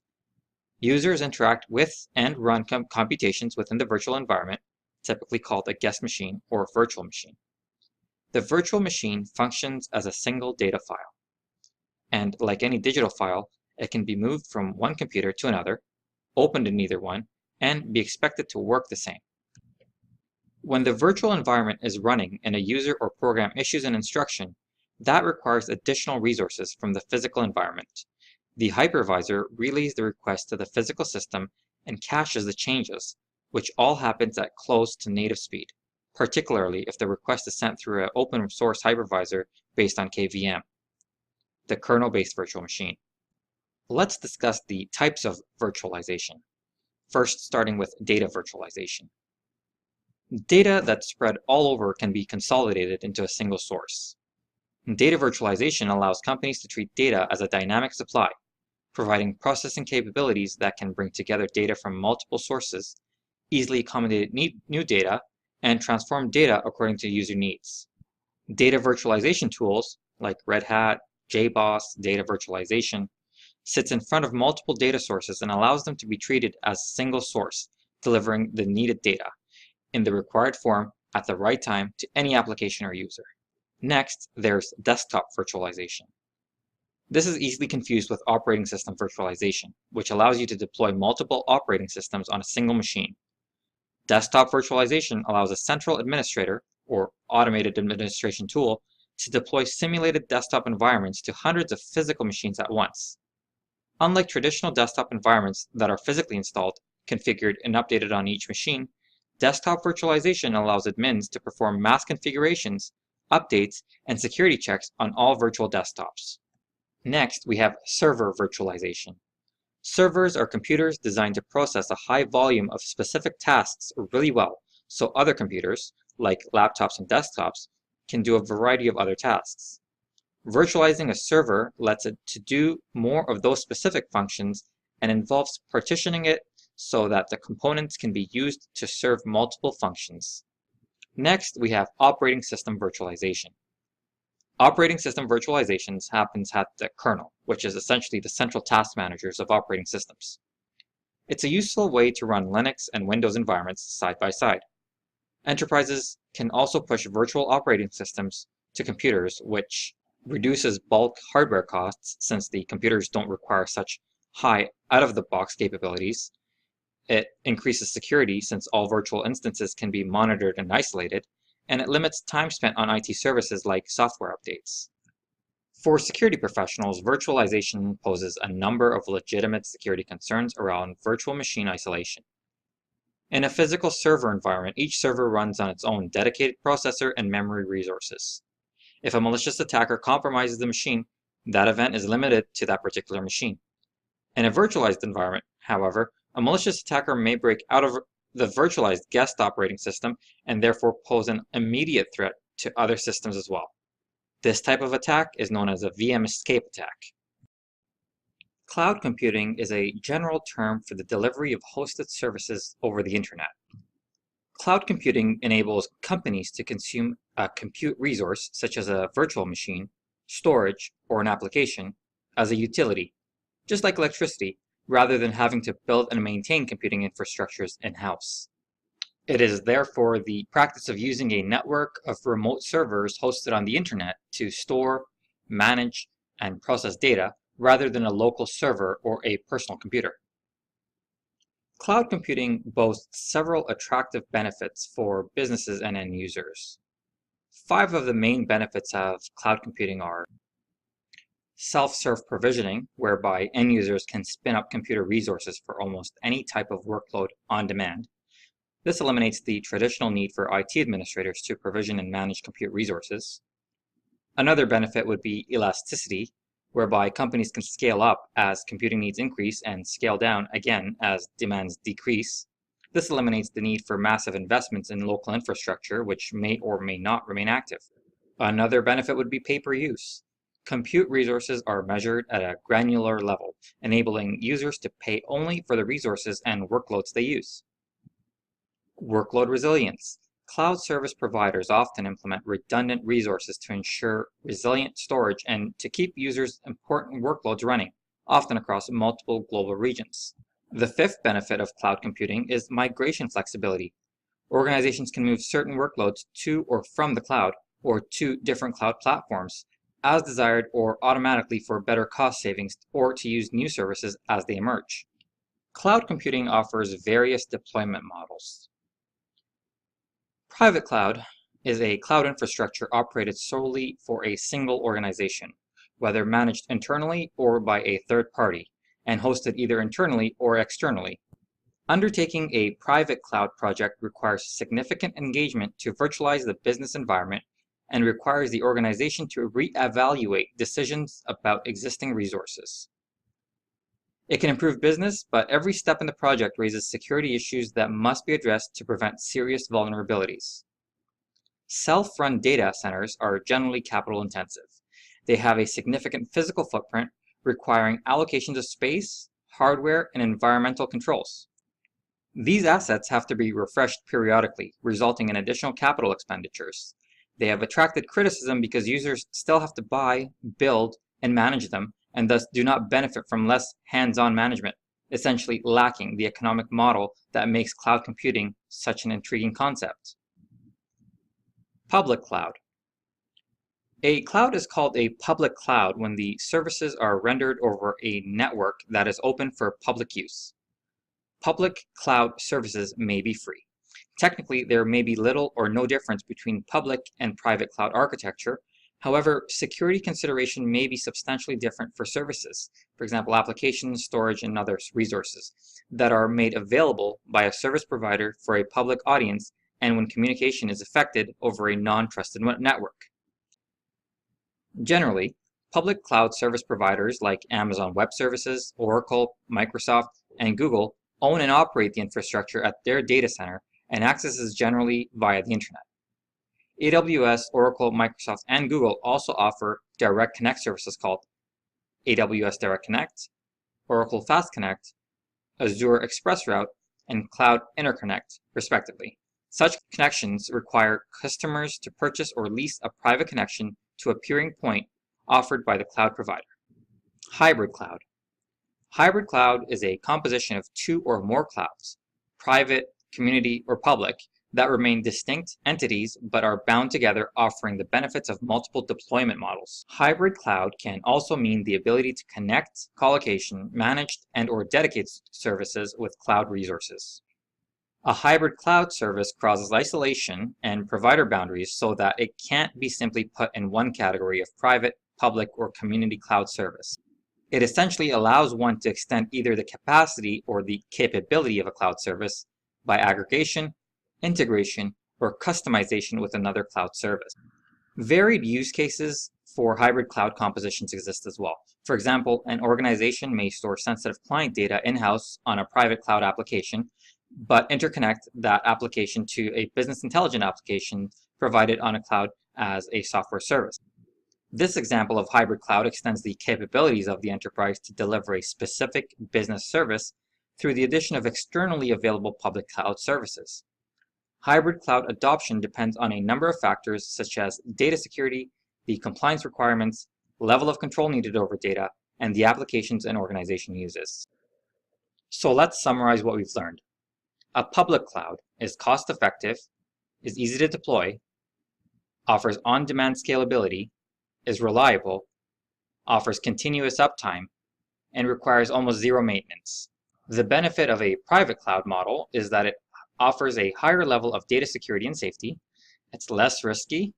Users interact with and run computations within the virtual environment, typically called a guest machine or virtual machine. The virtual machine functions as a single data file, and like any digital file, it can be moved from one computer to another, opened in either one, and be expected to work the same. When the virtual environment is running and a user or program issues an instruction, that requires additional resources from the physical environment. The hypervisor relays the request to the physical system and caches the changes, which all happens at close to native speed, particularly if the request is sent through an open source hypervisor based on KVM, the kernel-based virtual machine. Let's discuss the types of virtualization. First, starting with data virtualization. Data that's spread all over can be consolidated into a single source. Data virtualization allows companies to treat data as a dynamic supply, providing processing capabilities that can bring together data from multiple sources, easily accommodate new data, and transform data according to user needs. Data virtualization tools like Red Hat, JBoss, Data Virtualization sits in front of multiple data sources and allows them to be treated as a single source, delivering the needed data in the required form at the right time to any application or user. Next, there's desktop virtualization. This is easily confused with operating system virtualization, which allows you to deploy multiple operating systems on a single machine. Desktop virtualization allows a central administrator, or automated administration tool, to deploy simulated desktop environments to hundreds of physical machines at once. Unlike traditional desktop environments that are physically installed, configured, and updated on each machine, desktop virtualization allows admins to perform mass configurations, updates, and security checks on all virtual desktops. Next, we have server virtualization. Servers are computers designed to process a high volume of specific tasks really well, so other computers, like laptops and desktops, can do a variety of other tasks. Virtualizing a server lets it to do more of those specific functions and involves partitioning it so that the components can be used to serve multiple functions. Next, we have operating system virtualization. Operating system virtualizations happens at the kernel, which is essentially the central task managers of operating systems. It's a useful way to run Linux and Windows environments side by side. Enterprises can also push virtual operating systems to computers, which reduces bulk hardware costs since the computers don't require such high out-of-the-box capabilities. It increases security since all virtual instances can be monitored and isolated, and it limits time spent on IT services like software updates. For security professionals, virtualization poses a number of legitimate security concerns around virtual machine isolation. In a physical server environment, each server runs on its own dedicated processor and memory resources. If a malicious attacker compromises the machine, that event is limited to that particular machine. In a virtualized environment, however, a malicious attacker may break out of the virtualized guest operating system and therefore pose an immediate threat to other systems as well. This type of attack is known as a VM escape attack. Cloud computing is a general term for the delivery of hosted services over the internet. Cloud computing enables companies to consume a compute resource, such as a virtual machine, storage, or an application, as a utility, just like electricity, rather than having to build and maintain computing infrastructures in-house. It is therefore the practice of using a network of remote servers hosted on the internet to store, manage, and process data, rather than a local server or a personal computer. Cloud computing boasts several attractive benefits for businesses and end users. 5 of the main benefits of cloud computing are self-serve provisioning, whereby end users can spin up computer resources for almost any type of workload on demand. This eliminates the traditional need for IT administrators to provision and manage compute resources. Another benefit would be elasticity, whereby companies can scale up as computing needs increase and scale down again as demands decrease. This eliminates the need for massive investments in local infrastructure, which may or may not remain active. Another benefit would be pay-per-use. Compute resources are measured at a granular level, enabling users to pay only for the resources and workloads they use. Workload resilience. Cloud service providers often implement redundant resources to ensure resilient storage and to keep users' important workloads running, often across multiple global regions. The 5th benefit of cloud computing is migration flexibility. Organizations can move certain workloads to or from the cloud or to different cloud platforms as desired or automatically for better cost savings or to use new services as they emerge. Cloud computing offers various deployment models. Private cloud is a cloud infrastructure operated solely for a single organization, whether managed internally or by a third party, and hosted either internally or externally. Undertaking a private cloud project requires significant engagement to virtualize the business environment and requires the organization to reevaluate decisions about existing resources. It can improve business, but every step in the project raises security issues that must be addressed to prevent serious vulnerabilities. Self-run data centers are generally capital intensive. They have a significant physical footprint requiring allocations of space, hardware, and environmental controls. These assets have to be refreshed periodically, resulting in additional capital expenditures. They have attracted criticism because users still have to buy, build, and manage them, and thus do not benefit from less hands-on management, essentially lacking the economic model that makes cloud computing such an intriguing concept. Public cloud. A cloud is called a public cloud when the services are rendered over a network that is open for public use. Public cloud services may be free. Technically, there may be little or no difference between public and private cloud architecture. However, security consideration may be substantially different for services, for example, applications, storage, and other resources that are made available by a service provider for a public audience and when communication is effected over a non-trusted network. Generally, public cloud service providers like Amazon Web Services, Oracle, Microsoft, and Google own and operate the infrastructure at their data center, and access is generally via the internet. AWS, Oracle, Microsoft, and Google also offer Direct Connect services called AWS Direct Connect, Oracle Fast Connect, Azure ExpressRoute, and Cloud Interconnect, respectively. Such connections require customers to purchase or lease a private connection to a peering point offered by the cloud provider. Hybrid cloud. Hybrid cloud is a composition of two or more clouds, private, community, or public, that remain distinct entities but are bound together, offering the benefits of multiple deployment models. Hybrid cloud can also mean the ability to connect, colocation, manage, and/or dedicate services with cloud resources. A hybrid cloud service crosses isolation and provider boundaries so that it can't be simply put in one category of private, public, or community cloud service. It essentially allows one to extend either the capacity or the capability of a cloud service by aggregation, integration, or customization with another cloud service. Varied use cases for hybrid cloud compositions exist as well. For example, an organization may store sensitive client data in-house on a private cloud application, but interconnect that application to a business intelligence application provided on a cloud as a software service. This example of hybrid cloud extends the capabilities of the enterprise to deliver a specific business service through the addition of externally available public cloud services. Hybrid cloud adoption depends on a number of factors such as data security, the compliance requirements, level of control needed over data, and the applications an organization uses. So let's summarize what we've learned. A public cloud is cost-effective, is easy to deploy, offers on-demand scalability, is reliable, offers continuous uptime, and requires almost zero maintenance. The benefit of a private cloud model is that it offers a higher level of data security and safety, it's less risky,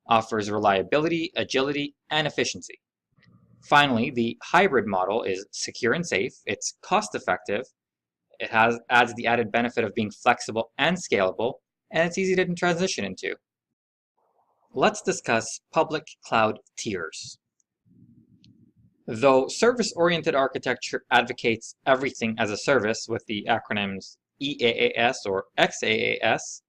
offers reliability, agility, and efficiency. Finally, the hybrid model is secure and safe, it's cost-effective, it adds the added benefit of being flexible and scalable, and it's easy to transition into. Let's discuss public cloud tiers. Though service-oriented architecture advocates everything as a service with the acronyms EAAS or XAAS,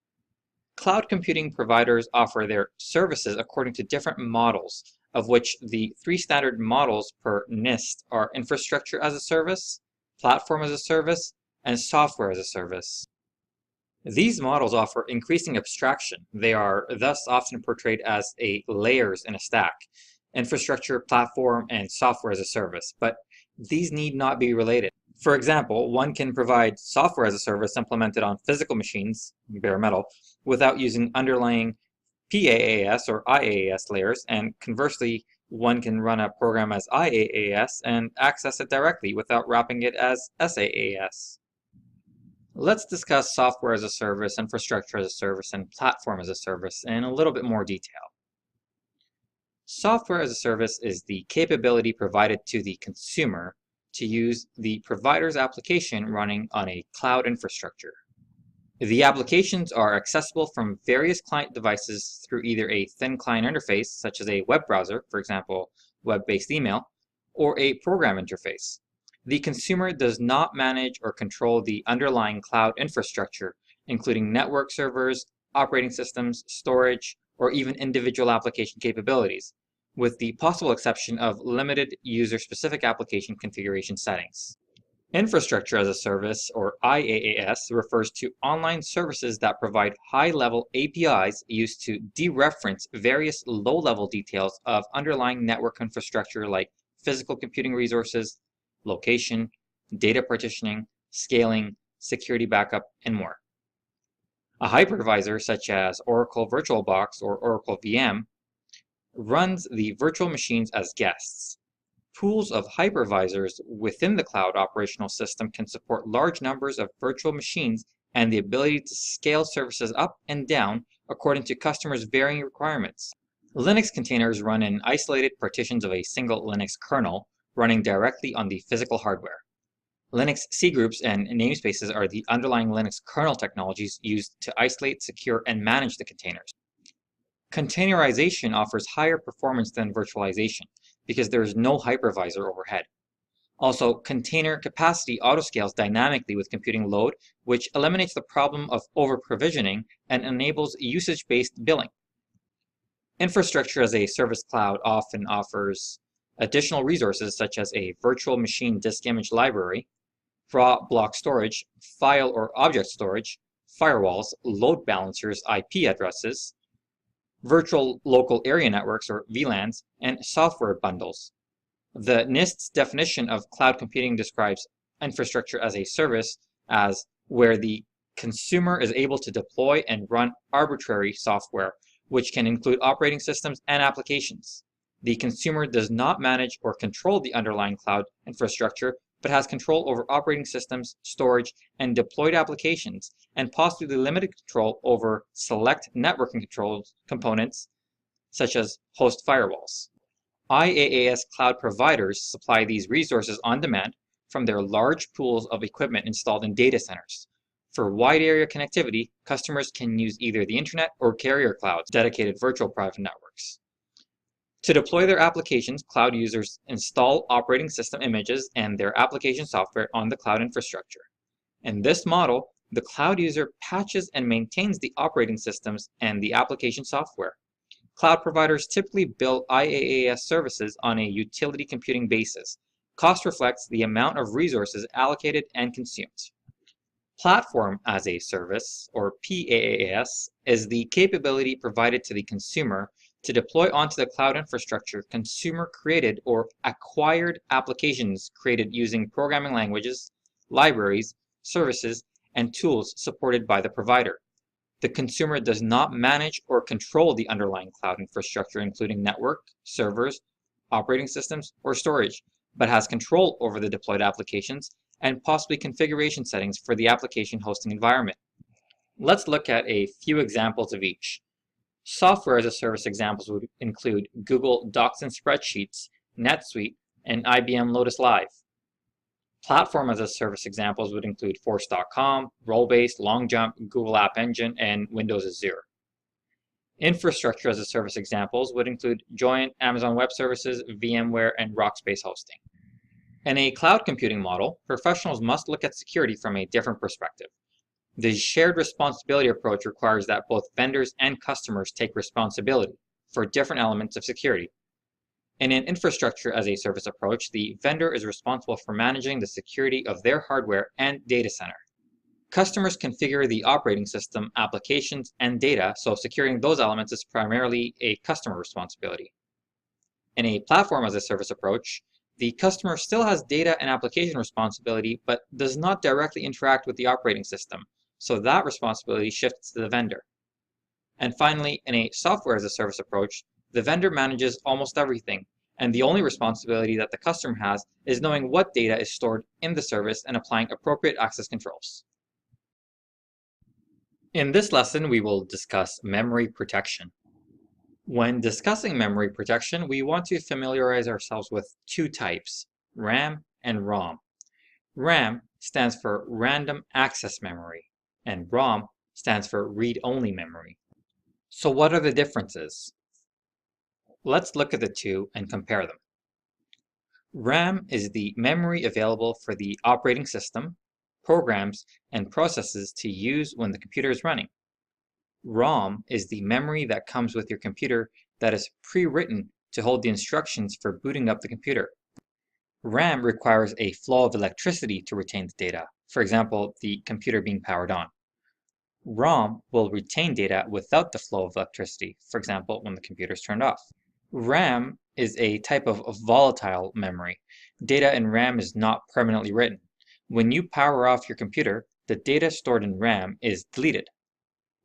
cloud computing providers offer their services according to different models, of which the three standard models per NIST are infrastructure as a service, platform as a service, and software as a service. These models offer increasing abstraction. They are thus often portrayed as layers in a stack, infrastructure, platform, and software as a service, but these need not be related. For example, one can provide software as a service implemented on physical machines, bare metal, without using underlying PAAS or IaaS layers, and conversely, one can run a program as IaaS and access it directly without wrapping it as SaaS. Let's discuss software as a service, infrastructure as a service, and platform as a service in a little bit more detail. Software as a service is the capability provided to the consumer to use the provider's application running on a cloud infrastructure. The applications are accessible from various client devices through either a thin client interface, such as a web browser, for example, web-based email, or a program interface. The consumer does not manage or control the underlying cloud infrastructure, including network servers, operating systems, storage, or even individual application capabilities, with the possible exception of limited user-specific application configuration settings. Infrastructure as a service, or IaaS, refers to online services that provide high-level APIs used to dereference various low-level details of underlying network infrastructure like physical computing resources, location, data partitioning, scaling, security backup, and more. A hypervisor such as Oracle VirtualBox or Oracle VM runs the virtual machines as guests. Pools of hypervisors within the cloud operational system can support large numbers of virtual machines and the ability to scale services up and down according to customers' varying requirements. Linux containers run in isolated partitions of a single Linux kernel running directly on the physical hardware. Linux cgroups and namespaces are the underlying Linux kernel technologies used to isolate, secure, and manage the containers. Containerization offers higher performance than virtualization because there is no hypervisor overhead. Also, container capacity autoscales dynamically with computing load, which eliminates the problem of over-provisioning and enables usage-based billing. Infrastructure as a service cloud often offers additional resources such as a virtual machine disk image library, raw block storage, file or object storage, firewalls, load balancers, IP addresses, virtual local area networks or VLANs, and software bundles. The NIST's definition of cloud computing describes infrastructure as a service as where the consumer is able to deploy and run arbitrary software, which can include operating systems and applications. The consumer does not manage or control the underlying cloud infrastructure, but has control over operating systems, storage, and deployed applications, and possibly limited control over select networking controls components, such as host firewalls. IaaS cloud providers supply these resources on demand from their large pools of equipment installed in data centers. For wide area connectivity, customers can use either the internet or carrier clouds, dedicated virtual private networks. To deploy their applications, cloud users install operating system images and their application software on the cloud infrastructure. In this model, the cloud user patches and maintains the operating systems and the application software. Cloud providers typically bill IaaS services on a utility computing basis. Cost reflects the amount of resources allocated and consumed. Platform as a service, or PaaS, is the capability provided to the consumer to deploy onto the cloud infrastructure consumer-created or acquired applications created using programming languages, libraries, services, and tools supported by the provider. The consumer does not manage or control the underlying cloud infrastructure, including network, servers, operating systems, or storage, but has control over the deployed applications and possibly configuration settings for the application hosting environment. Let's look at a few examples of each. Software as a service examples would include Google Docs and Spreadsheets, NetSuite, and IBM Lotus Live. Platform as a service examples would include Force.com, Rollbase, Longjump, Google App Engine, and Windows Azure. Infrastructure as a service examples would include Joint, Amazon Web Services, VMware, and Rockspace Hosting. In a cloud computing model, professionals must look at security from a different perspective. The shared responsibility approach requires that both vendors and customers take responsibility for different elements of security. In an infrastructure as a service approach, the vendor is responsible for managing the security of their hardware and data center. Customers configure the operating system, applications, and data, so securing those elements is primarily a customer responsibility. In a platform as a service approach, the customer still has data and application responsibility, but does not directly interact with the operating system, so that responsibility shifts to the vendor. And finally, in a software as a service approach, the vendor manages almost everything, and the only responsibility that the customer has is knowing what data is stored in the service and applying appropriate access controls. In this lesson, we will discuss memory protection. When discussing memory protection, we want to familiarize ourselves with two types, RAM and ROM. RAM stands for Random Access Memory, and ROM stands for Read-Only Memory. So what are the differences? Let's look at the two and compare them. RAM is the memory available for the operating system, programs, and processes to use when the computer is running. ROM is the memory that comes with your computer that is pre-written to hold the instructions for booting up the computer. RAM requires a flow of electricity to retain the data, for example, the computer being powered on. ROM will retain data without the flow of electricity, for example, when the computer is turned off. RAM is a type of volatile memory. Data in RAM is not permanently written. When you power off your computer, the data stored in RAM is deleted.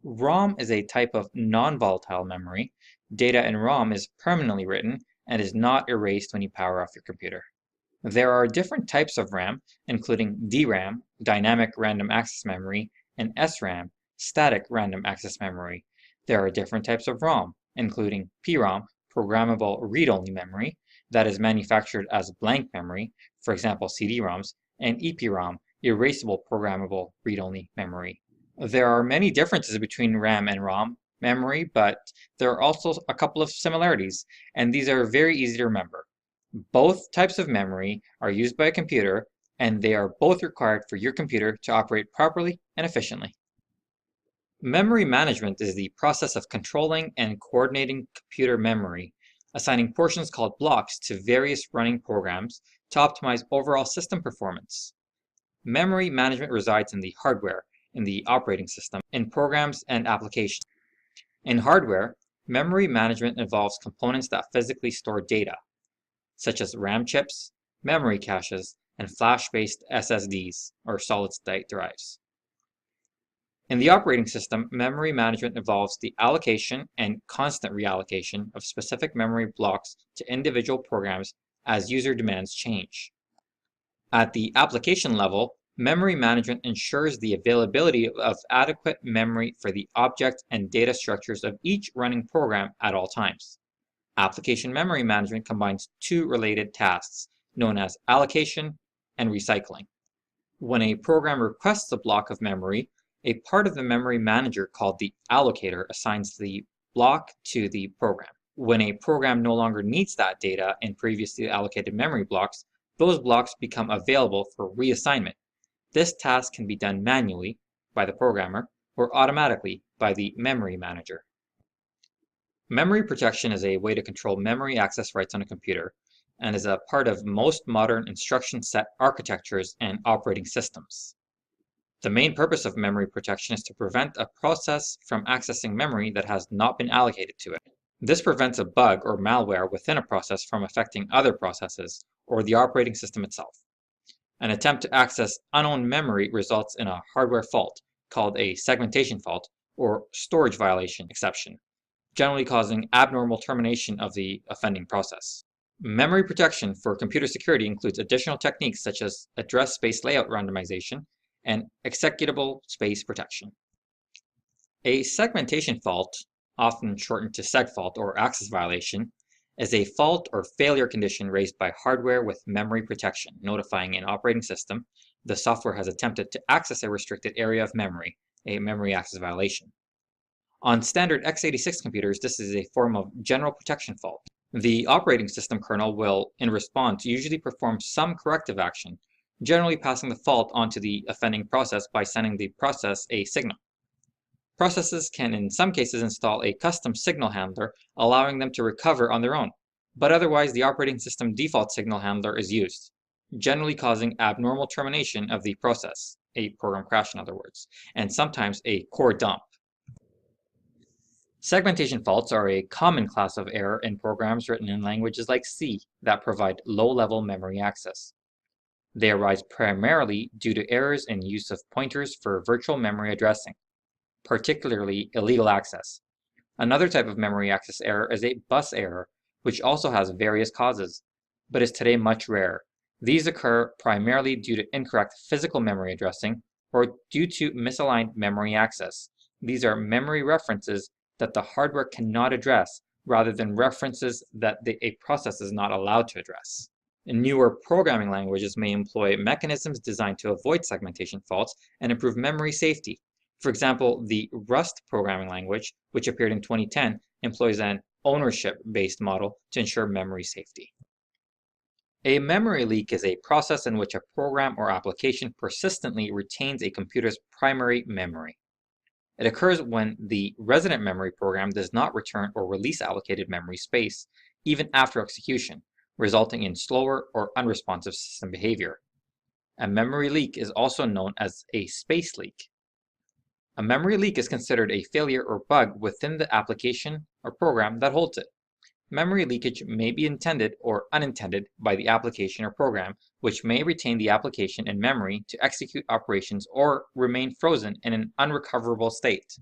ROM is a type of non-volatile memory. Data in ROM is permanently written and is not erased when you power off your computer. There are different types of RAM, including DRAM, Dynamic Random Access Memory, and SRAM, Static Random Access Memory. There are different types of ROM, including PROM, Programmable Read-Only Memory, that is manufactured as blank memory, for example CD-ROMs, and EPROM, Erasable Programmable Read-Only Memory. There are many differences between RAM and ROM memory, but there are also a couple of similarities, and these are very easy to remember. Both types of memory are used by a computer, and they are both required for your computer to operate properly and efficiently. Memory management is the process of controlling and coordinating computer memory, assigning portions called blocks to various running programs to optimize overall system performance. Memory management resides in the hardware, in the operating system, in programs and applications. In hardware, memory management involves components that physically store data, such as RAM chips, memory caches, and flash-based SSDs, or solid-state drives. In the operating system, memory management involves the allocation and constant reallocation of specific memory blocks to individual programs as user demands change. At the application level, memory management ensures the availability of adequate memory for the object and data structures of each running program at all times. Application memory management combines two related tasks, known as allocation and recycling. When a program requests a block of memory, a part of the memory manager called the allocator assigns the block to the program. When a program no longer needs that data in previously allocated memory blocks, those blocks become available for reassignment. This task can be done manually by the programmer or automatically by the memory manager. Memory protection is a way to control memory access rights on a computer and is a part of most modern instruction set architectures and operating systems. The main purpose of memory protection is to prevent a process from accessing memory that has not been allocated to it. This prevents a bug or malware within a process from affecting other processes or the operating system itself. An attempt to access unowned memory results in a hardware fault called a segmentation fault or storage violation exception, generally causing abnormal termination of the offending process. Memory protection for computer security includes additional techniques such as address space layout randomization and executable space protection. A segmentation fault, often shortened to segfault or access violation, is a fault or failure condition raised by hardware with memory protection, notifying an operating system the software has attempted to access a restricted area of memory, a memory access violation. On standard x86 computers, this is a form of general protection fault. The operating system kernel will, in response, usually perform some corrective action, generally passing the fault onto the offending process by sending the process a signal. Processes can in some cases install a custom signal handler, allowing them to recover on their own, but otherwise the operating system default signal handler is used, generally causing abnormal termination of the process, a program crash in other words, and sometimes a core dump. Segmentation faults are a common class of error in programs written in languages like C that provide low-level memory access. They arise primarily due to errors in use of pointers for virtual memory addressing, particularly illegal access. Another type of memory access error is a bus error, which also has various causes, but is today much rarer. These occur primarily due to incorrect physical memory addressing or due to misaligned memory access. These are memory references that the hardware cannot address rather than references that a process is not allowed to address. Newer programming languages may employ mechanisms designed to avoid segmentation faults and improve memory safety. For example, the Rust programming language, which appeared in 2010, employs an ownership-based model to ensure memory safety. A memory leak is a process in which a program or application persistently retains a computer's primary memory. It occurs when the resident memory program does not return or release allocated memory space, even after execution, resulting in slower or unresponsive system behavior. A memory leak is also known as a space leak. A memory leak is considered a failure or bug within the application or program that holds it. Memory leakage may be intended or unintended by the application or program, which may retain the application in memory to execute operations or remain frozen in an unrecoverable state.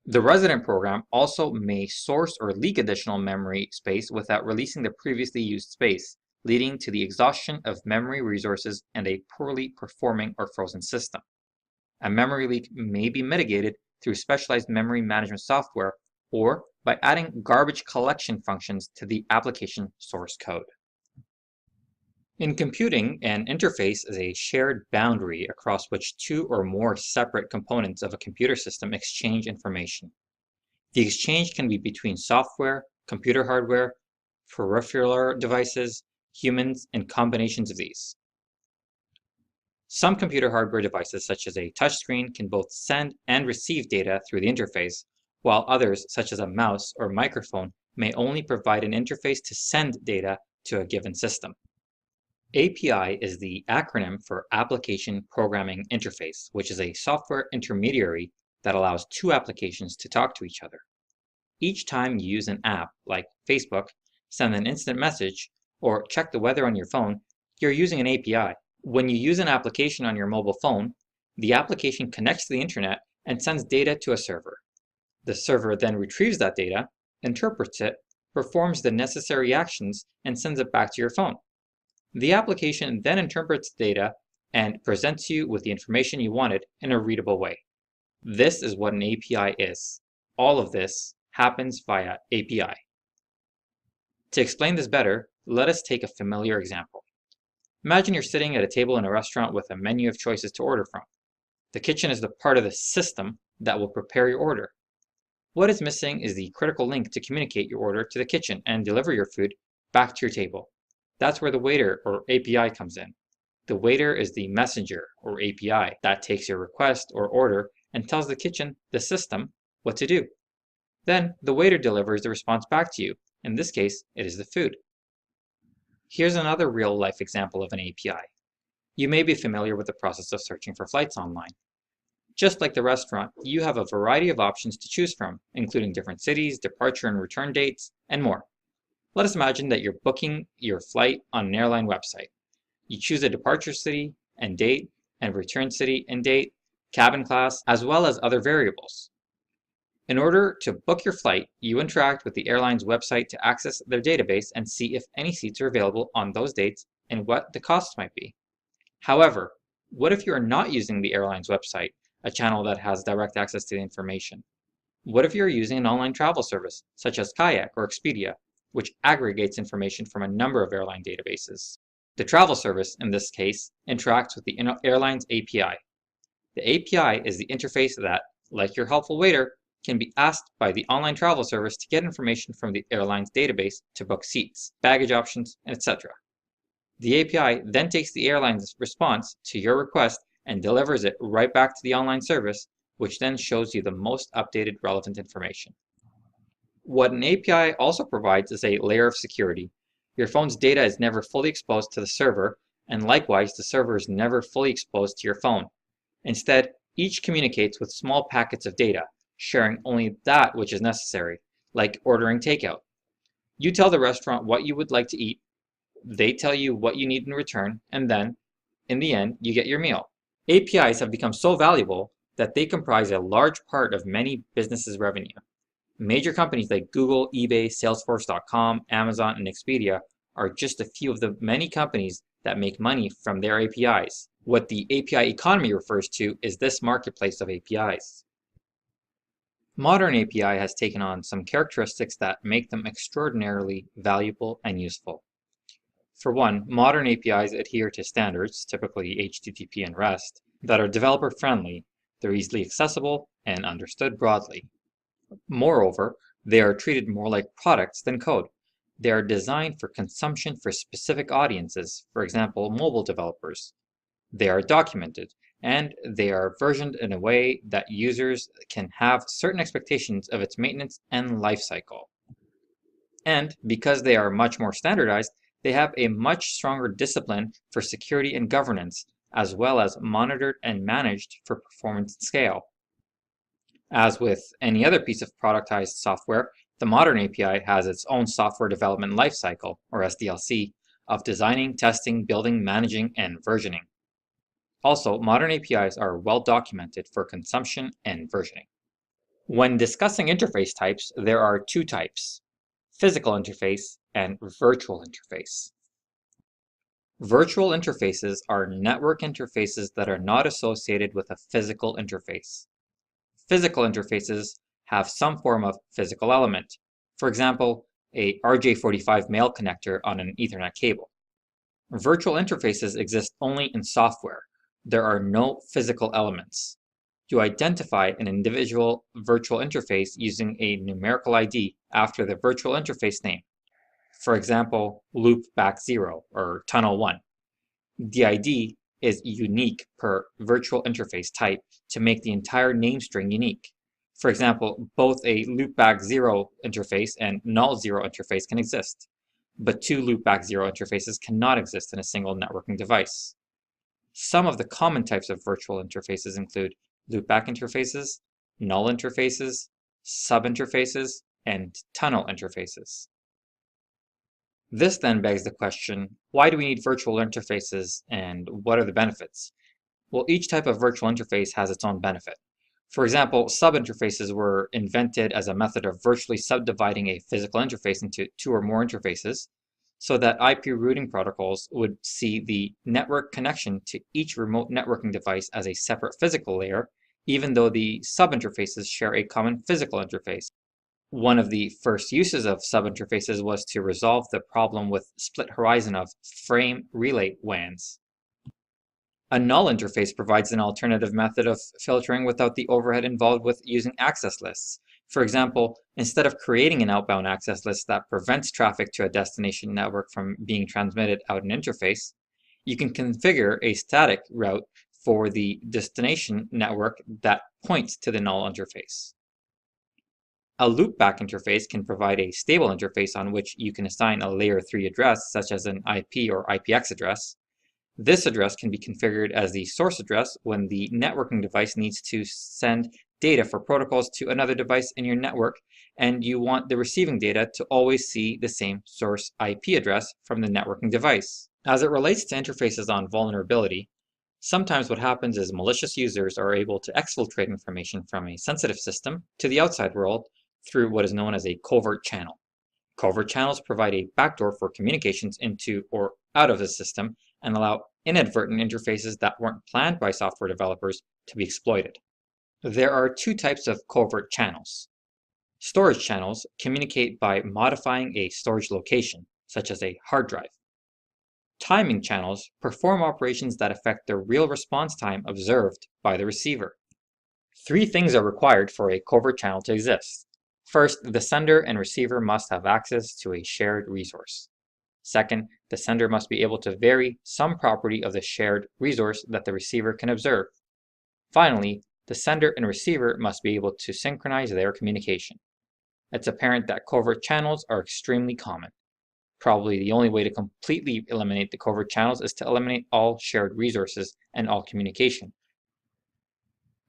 The resident program also may source or leak additional memory space without releasing the previously used space, leading to the exhaustion of memory resources and a poorly performing or frozen system. A memory leak may be mitigated through specialized memory management software or by adding garbage collection functions to the application source code. In computing, an interface is a shared boundary across which two or more separate components of a computer system exchange information. The exchange can be between software, computer hardware, peripheral devices, humans, and combinations of these. Some computer hardware devices, such as a touchscreen, can both send and receive data through the interface, while others, such as a mouse or microphone, may only provide an interface to send data to a given system. API is the acronym for Application Programming Interface, which is a software intermediary that allows two applications to talk to each other. Each time you use an app, like Facebook, send an instant message, or check the weather on your phone, you're using an API. When you use an application on your mobile phone, the application connects to the internet and sends data to a server. The server then retrieves that data, interprets it, performs the necessary actions, and sends it back to your phone. The application then interprets the data and presents you with the information you wanted in a readable way. This is what an API is. All of this happens via API. To explain this better, let us take a familiar example. Imagine you're sitting at a table in a restaurant with a menu of choices to order from. The kitchen is the part of the system that will prepare your order. What is missing is the critical link to communicate your order to the kitchen and deliver your food back to your table. That's where the waiter or API comes in. The waiter is the messenger or API that takes your request or order and tells the kitchen, the system, what to do. Then the waiter delivers the response back to you. In this case, it is the food. Here's another real-life example of an API. You may be familiar with the process of searching for flights online. Just like the restaurant, you have a variety of options to choose from, including different cities, departure and return dates, and more. Let us imagine that you're booking your flight on an airline website. You choose a departure city and date, and return city and date, cabin class, as well as other variables. In order to book your flight, you interact with the airline's website to access their database and see if any seats are available on those dates and what the costs might be. However, what if you are not using the airline's website, a channel that has direct access to the information? What if you're using an online travel service, such as Kayak or Expedia, which aggregates information from a number of airline databases? The travel service, in this case, interacts with the airline's API. The API is the interface that, like your helpful waiter, can be asked by the online travel service to get information from the airline's database to book seats, baggage options, etc. The API then takes the airline's response to your request and delivers it right back to the online service, which then shows you the most updated relevant information. What an API also provides is a layer of security. Your phone's data is never fully exposed to the server, and likewise, the server is never fully exposed to your phone. Instead, each communicates with small packets of data, sharing only that which is necessary, like ordering takeout. You tell the restaurant what you would like to eat, they tell you what you need in return, and then, in the end, you get your meal. APIs have become so valuable that they comprise a large part of many businesses' revenue. Major companies like Google, eBay, Salesforce.com, Amazon, and Expedia are just a few of the many companies that make money from their APIs. What the API economy refers to is this marketplace of APIs. Modern API has taken on some characteristics that make them extraordinarily valuable and useful. For one, modern APIs adhere to standards, typically HTTP and REST, that are developer-friendly, they're easily accessible, and understood broadly. Moreover, they are treated more like products than code. They are designed for consumption for specific audiences, for example, mobile developers. They are documented, and they are versioned in a way that users can have certain expectations of its maintenance and lifecycle. And because they are much more standardized, they have a much stronger discipline for security and governance, as well as monitored and managed for performance and scale. As with any other piece of productized software, the modern API has its own software development lifecycle, or SDLC, of designing, testing, building, managing, and versioning. Also, modern APIs are well documented for consumption and versioning. When discussing interface types, there are two types: physical interface and virtual interface. Virtual interfaces are network interfaces that are not associated with a physical interface. Physical interfaces have some form of physical element, for example, a RJ45 mail connector on an Ethernet cable. Virtual interfaces exist only in software. There are no physical elements. You identify an individual virtual interface using a numerical ID after the virtual interface name. For example, loopback0 or tunnel1. The ID is unique per virtual interface type to make the entire name string unique. For example, both a loopback0 interface and null0 interface can exist. but two loopback zero interfaces cannot exist in a single networking device. Some of the common types of virtual interfaces include loopback interfaces, null interfaces, subinterfaces, and tunnel interfaces. This then begs the question, why do we need virtual interfaces and what are the benefits? Well, each type of virtual interface has its own benefit. For example, subinterfaces were invented as a method of virtually subdividing a physical interface into two or more interfaces, so that IP routing protocols would see the network connection to each remote networking device as a separate physical layer, even though the subinterfaces share a common physical interface. One of the first uses of subinterfaces was to resolve the problem with split horizon of frame relay WANs. A null interface provides an alternative method of filtering without the overhead involved with using access lists. For example, instead of creating an outbound access list that prevents traffic to a destination network from being transmitted out an interface, you can configure a static route for the destination network that points to the null interface. A loopback interface can provide a stable interface on which you can assign a layer 3 address, such as an IP or IPX address. This address can be configured as the source address when the networking device needs to send data for protocols to another device in your network, and you want the receiving data to always see the same source IP address from the networking device. As it relates to interfaces on vulnerability, sometimes what happens is malicious users are able to exfiltrate information from a sensitive system to the outside world through what is known as a covert channel. Covert channels provide a backdoor for communications into or out of the system and allow inadvertent interfaces that weren't planned by software developers to be exploited. There are two types of covert channels. Storage channels communicate by modifying a storage location, such as a hard drive. Timing channels perform operations that affect the real response time observed by the receiver. Three things are required for a covert channel to exist. First, the sender and receiver must have access to a shared resource. Second, the sender must be able to vary some property of the shared resource that the receiver can observe. Finally, the sender and receiver must be able to synchronize their communication. It's apparent that covert channels are extremely common. Probably the only way to completely eliminate the covert channels is to eliminate all shared resources and all communication.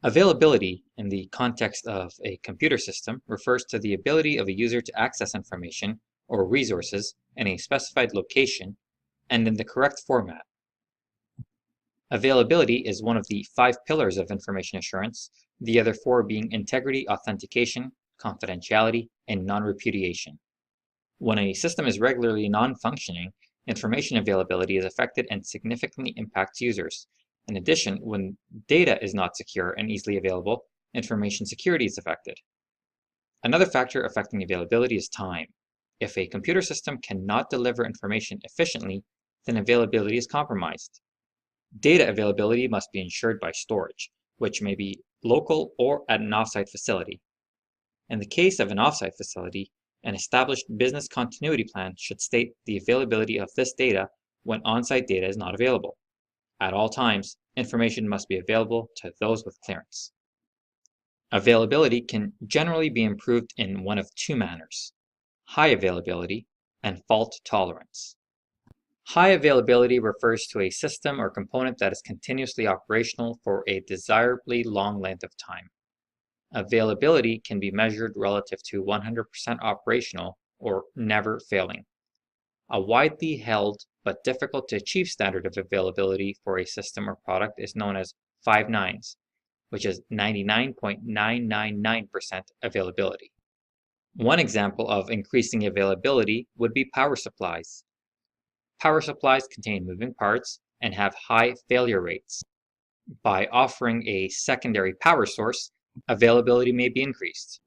Availability, in the context of a computer system, refers to the ability of a user to access information or resources in a specified location and in the correct format. Availability is one of the 5 pillars of information assurance, the other 4 being integrity, authentication, confidentiality, and non-repudiation. When a system is regularly non-functioning, information availability is affected and significantly impacts users. In addition, when data is not secure and easily available, information security is affected. Another factor affecting availability is time. If a computer system cannot deliver information efficiently, then availability is compromised. Data availability must be ensured by storage, which may be local or at an offsite facility. In the case of an offsite facility, an established business continuity plan should state the availability of this data when on-site data is not available. At all times, information must be available to those with clearance. Availability can generally be improved in one of 2 manners: high availability and fault tolerance. High availability refers to a system or component that is continuously operational for a desirably long length of time. Availability can be measured relative to 100% operational or never failing. A widely held but difficult to achieve standard of availability for a system or product is known as 5 nines, which is 99.999% availability. One example of increasing availability would be power supplies. Power supplies contain moving parts and have high failure rates. By offering a secondary power source, availability may be increased.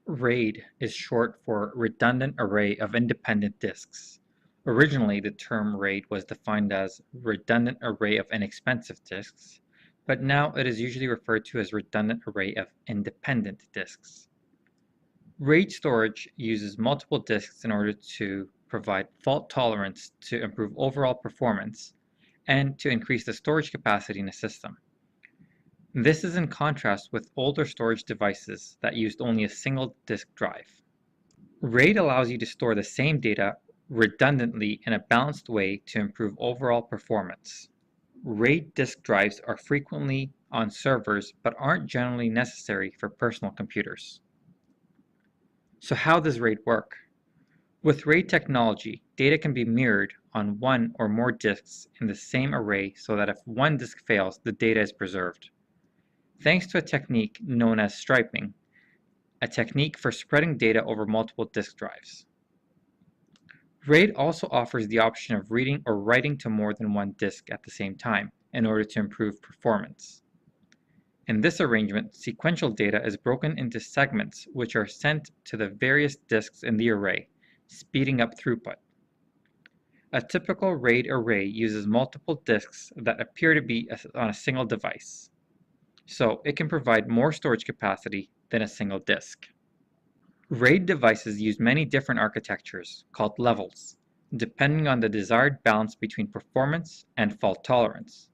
RAID is short for Redundant Array of Independent Disks. Originally, the term RAID was defined as Redundant Array of Inexpensive Disks, but now it is usually referred to as Redundant Array of Independent Disks. RAID storage uses multiple disks in order to provide fault tolerance to improve overall performance and to increase the storage capacity in a system. This is in contrast with older storage devices that used only a single disk drive. RAID allows you to store the same data redundantly in a balanced way to improve overall performance. RAID disk drives are frequently on servers but aren't generally necessary for personal computers. So how does RAID work? With RAID technology, data can be mirrored on one or more disks in the same array so that if one disk fails, the data is preserved. Thanks to a technique known as striping, a technique for spreading data over multiple disk drives. RAID also offers the option of reading or writing to more than one disk at the same time in order to improve performance. In this arrangement, sequential data is broken into segments which are sent to the various disks in the array, speeding up throughput. A typical RAID array uses multiple disks that appear to be on a single device, so it can provide more storage capacity than a single disk. RAID devices use many different architectures, called levels, depending on the desired balance between performance and fault tolerance.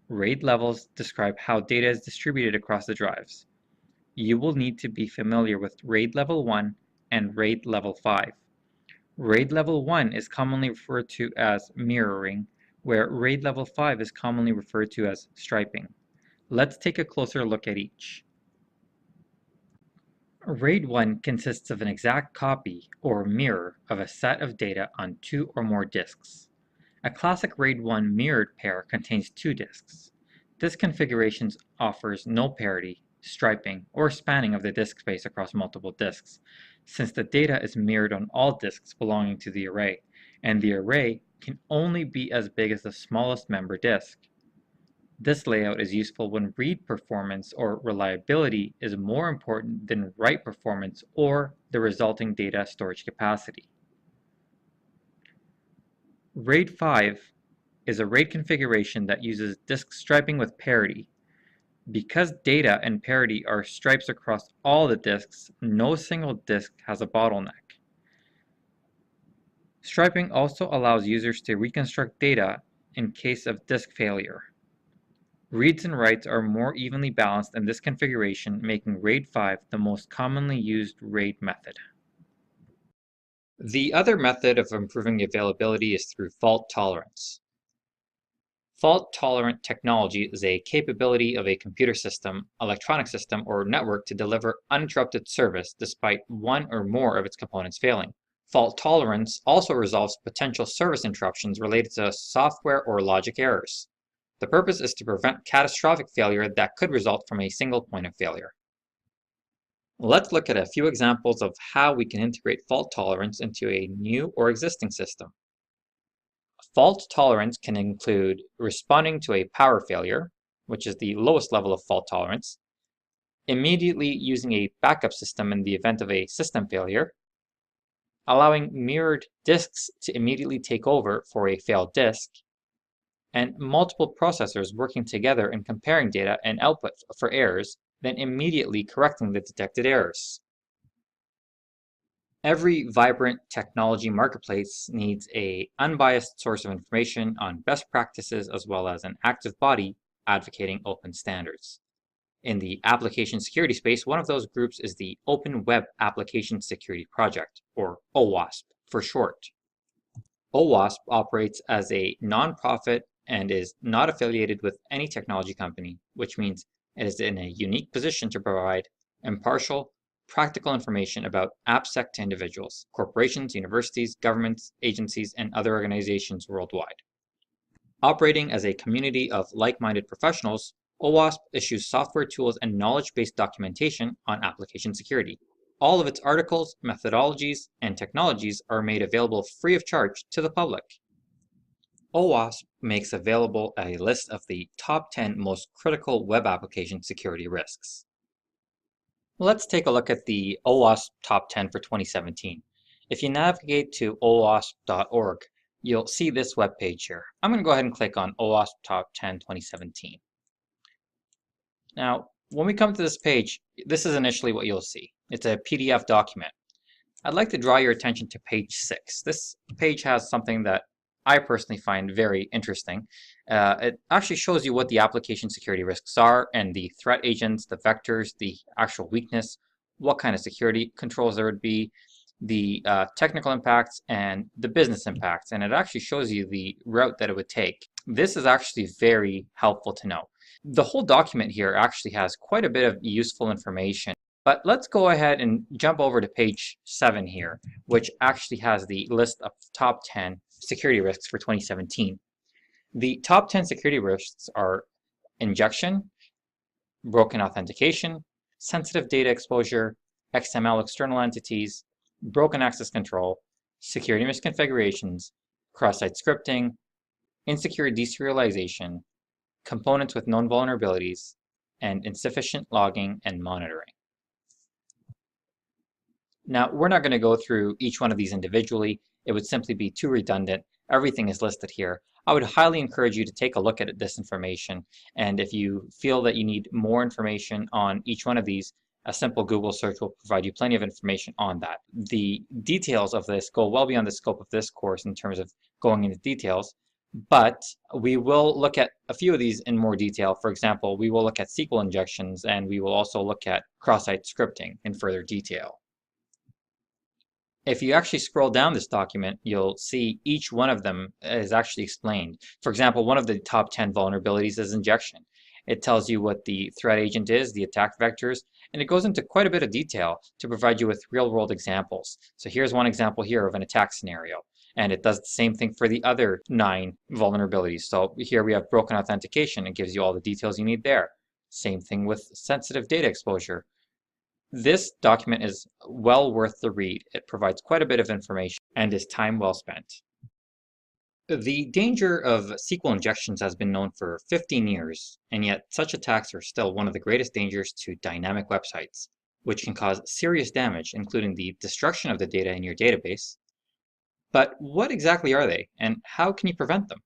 RAID levels describe how data is distributed across the drives. You will need to be familiar with RAID Level 1 and RAID Level 5. RAID Level 1 is commonly referred to as mirroring, where RAID Level 5 is commonly referred to as striping. Let's take a closer look at each. RAID 1 consists of an exact copy, or mirror, of a set of data on two or more disks. A classic RAID 1 mirrored pair contains two disks. This configuration offers no parity, striping, or spanning of the disk space across multiple disks, since the data is mirrored on all disks belonging to the array, and the array can only be as big as the smallest member disk. This layout is useful when read performance or reliability is more important than write performance or the resulting data storage capacity. RAID 5 is a RAID configuration that uses disk striping with parity. Because data and parity are stripes across all the disks, no single disk has a bottleneck. Striping also allows users to reconstruct data in case of disk failure. Reads and writes are more evenly balanced in this configuration, making RAID 5 the most commonly used RAID method. The other method of improving availability is through fault tolerance. Fault-tolerant technology is a capability of a computer system, electronic system, or network to deliver uninterrupted service despite one or more of its components failing. Fault tolerance also resolves potential service interruptions related to software or logic errors. The purpose is to prevent catastrophic failure that could result from a single point of failure. Let's look at a few examples of how we can integrate fault tolerance into a new or existing system. Fault tolerance can include responding to a power failure, which is the lowest level of fault tolerance, immediately using a backup system in the event of a system failure, allowing mirrored disks to immediately take over for a failed disk, and multiple processors working together and comparing data and output for errors, then immediately correcting the detected errors. Every vibrant technology marketplace needs an unbiased source of information on best practices as well as an active body advocating open standards. In the application security space, one of those groups is the Open Web Application Security Project, or OWASP for short. OWASP operates as a nonprofit and is not affiliated with any technology company, which means it is in a unique position to provide impartial, practical information about AppSec to individuals, corporations, universities, governments, agencies, and other organizations worldwide. Operating as a community of like-minded professionals, OWASP issues software tools and knowledge-based documentation on application security. All of its articles, methodologies, and technologies are made available free of charge to the public. OWASP makes available a list of the top 10 most critical web application security risks. Let's take a look at the OWASP Top 10 for 2017. If you navigate to owasp.org, you'll see this webpage here. I'm going to go ahead and click on OWASP Top 10 2017. Now, when we come to this page, this is initially what you'll see. It's a PDF document. I'd like to draw your attention to page 6. This page has something that I personally find very interesting. It actually shows you what the application security risks are and the threat agents, the vectors, the actual weakness, what kind of security controls there would be, the technical impacts and the business impacts, and it actually shows you the route that it would take. This is actually very helpful to know. The whole document here actually has quite a bit of useful information, but let's go ahead and jump over to page 7 here, which actually has the list of top 10 security risks for 2017. The top 10 security risks are injection, broken authentication, sensitive data exposure, XML external entities, broken access control, security misconfigurations, cross-site scripting, insecure deserialization, components with known vulnerabilities, and insufficient logging and monitoring. Now, we're not going to go through each one of these individually. It would simply be too redundant. Everything is listed here. I would highly encourage you to take a look at this information. And if you feel that you need more information on each one of these, a simple Google search will provide you plenty of information on that. The details of this go well beyond the scope of this course in terms of going into details, but we will look at a few of these in more detail. For example, we will look at SQL injections, and we will also look at cross-site scripting in further detail. If you actually scroll down this document, you'll see each one of them is actually explained. For example, one of the top 10 vulnerabilities is injection. It tells you what the threat agent is, the attack vectors, and it goes into quite a bit of detail to provide you with real-world examples. So here's one example here of an attack scenario, and it does the same thing for the other 9 vulnerabilities. So here we have broken authentication. It gives you all the details you need there. Same thing with sensitive data exposure. This document is well worth the read. It provides quite a bit of information and is time well spent. The danger of SQL injections has been known for 15 years, and yet such attacks are still one of the greatest dangers to dynamic websites, which can cause serious damage, including the destruction of the data in your database. But what exactly are they, and how can you prevent them?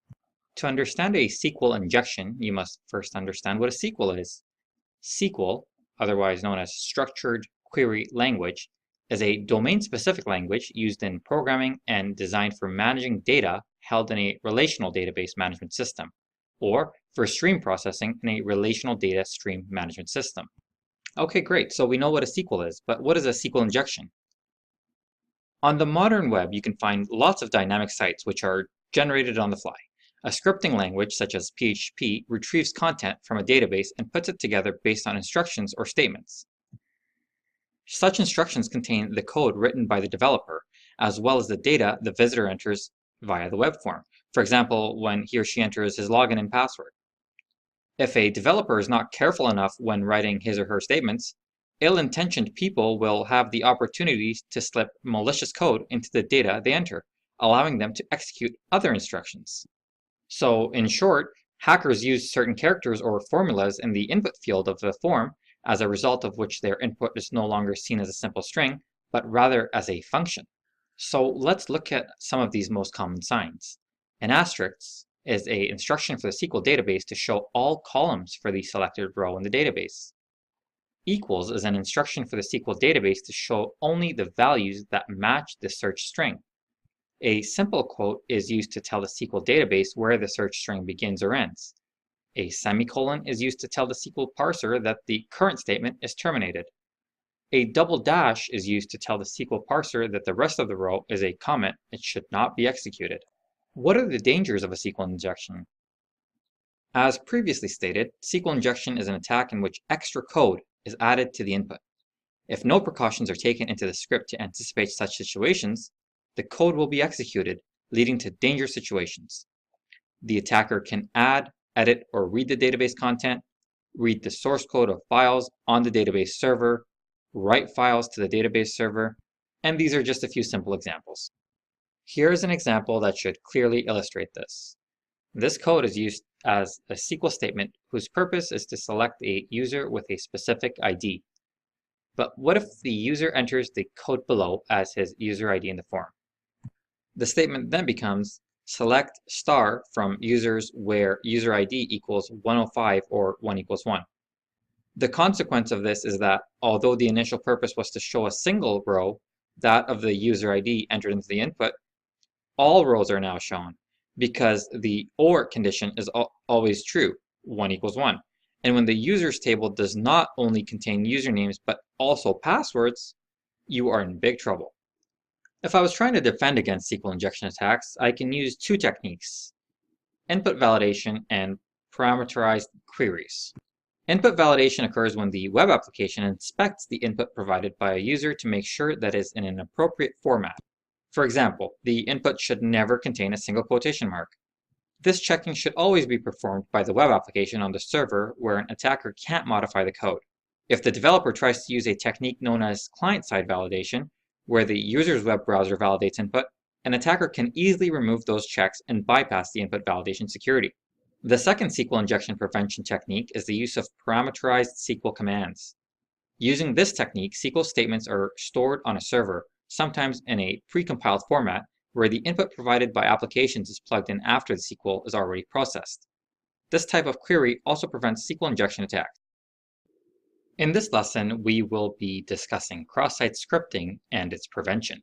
To understand a SQL injection, you must first understand what a SQL is. SQL, otherwise known as Structured Query Language, is a domain-specific language used in programming and designed for managing data held in a relational database management system, or for stream processing in a relational data stream management system. Okay, great. So we know what a SQL is, but what is a SQL injection? On the modern web, you can find lots of dynamic sites which are generated on the fly. A scripting language, such as PHP, retrieves content from a database and puts it together based on instructions or statements. Such instructions contain the code written by the developer, as well as the data the visitor enters via the web form. For example, when he or she enters his login and password. If a developer is not careful enough when writing his or her statements, ill-intentioned people will have the opportunity to slip malicious code into the data they enter, allowing them to execute other instructions. So, in short, hackers use certain characters or formulas in the input field of the form, as a result of which their input is no longer seen as a simple string, but rather as a function. So let's look at some of these most common signs. An asterisk is an instruction for the SQL database to show all columns for the selected row in the database. Equals is an instruction for the SQL database to show only the values that match the search string. A simple quote is used to tell the SQL database where the search string begins or ends. A semicolon is used to tell the SQL parser that the current statement is terminated. A double dash is used to tell the SQL parser that the rest of the row is a comment. It should not be executed. What are the dangers of a SQL injection? As previously stated, SQL injection is an attack in which extra code is added to the input. If no precautions are taken into the script to anticipate such situations, the code will be executed, leading to dangerous situations. The attacker can add, edit, or read the database content, read the source code of files on the database server, write files to the database server, and these are just a few simple examples. Here is an example that should clearly illustrate this. This code is used as a SQL statement whose purpose is to select a user with a specific ID. But what if the user enters the code below as his user ID in the form? The statement then becomes select star from users where user ID equals 105 or 1 equals 1. The consequence of this is that although the initial purpose was to show a single row, that of the user ID entered into the input, all rows are now shown because the OR condition is always true, 1 equals 1. And when the users table does not only contain usernames but also passwords, you are in big trouble. If I was trying to defend against SQL injection attacks, I can use two techniques: input validation and parameterized queries. Input validation occurs when the web application inspects the input provided by a user to make sure that it is in an appropriate format. For example, the input should never contain a single quotation mark. This checking should always be performed by the web application on the server where an attacker can't modify the code. If the developer tries to use a technique known as client-side validation, where the user's web browser validates input, an attacker can easily remove those checks and bypass the input validation security. The second SQL injection prevention technique is the use of parameterized SQL commands. Using this technique, SQL statements are stored on a server, sometimes in a precompiled format, where the input provided by applications is plugged in after the SQL is already processed. This type of query also prevents SQL injection attacks. In this lesson, we will be discussing cross-site scripting and its prevention.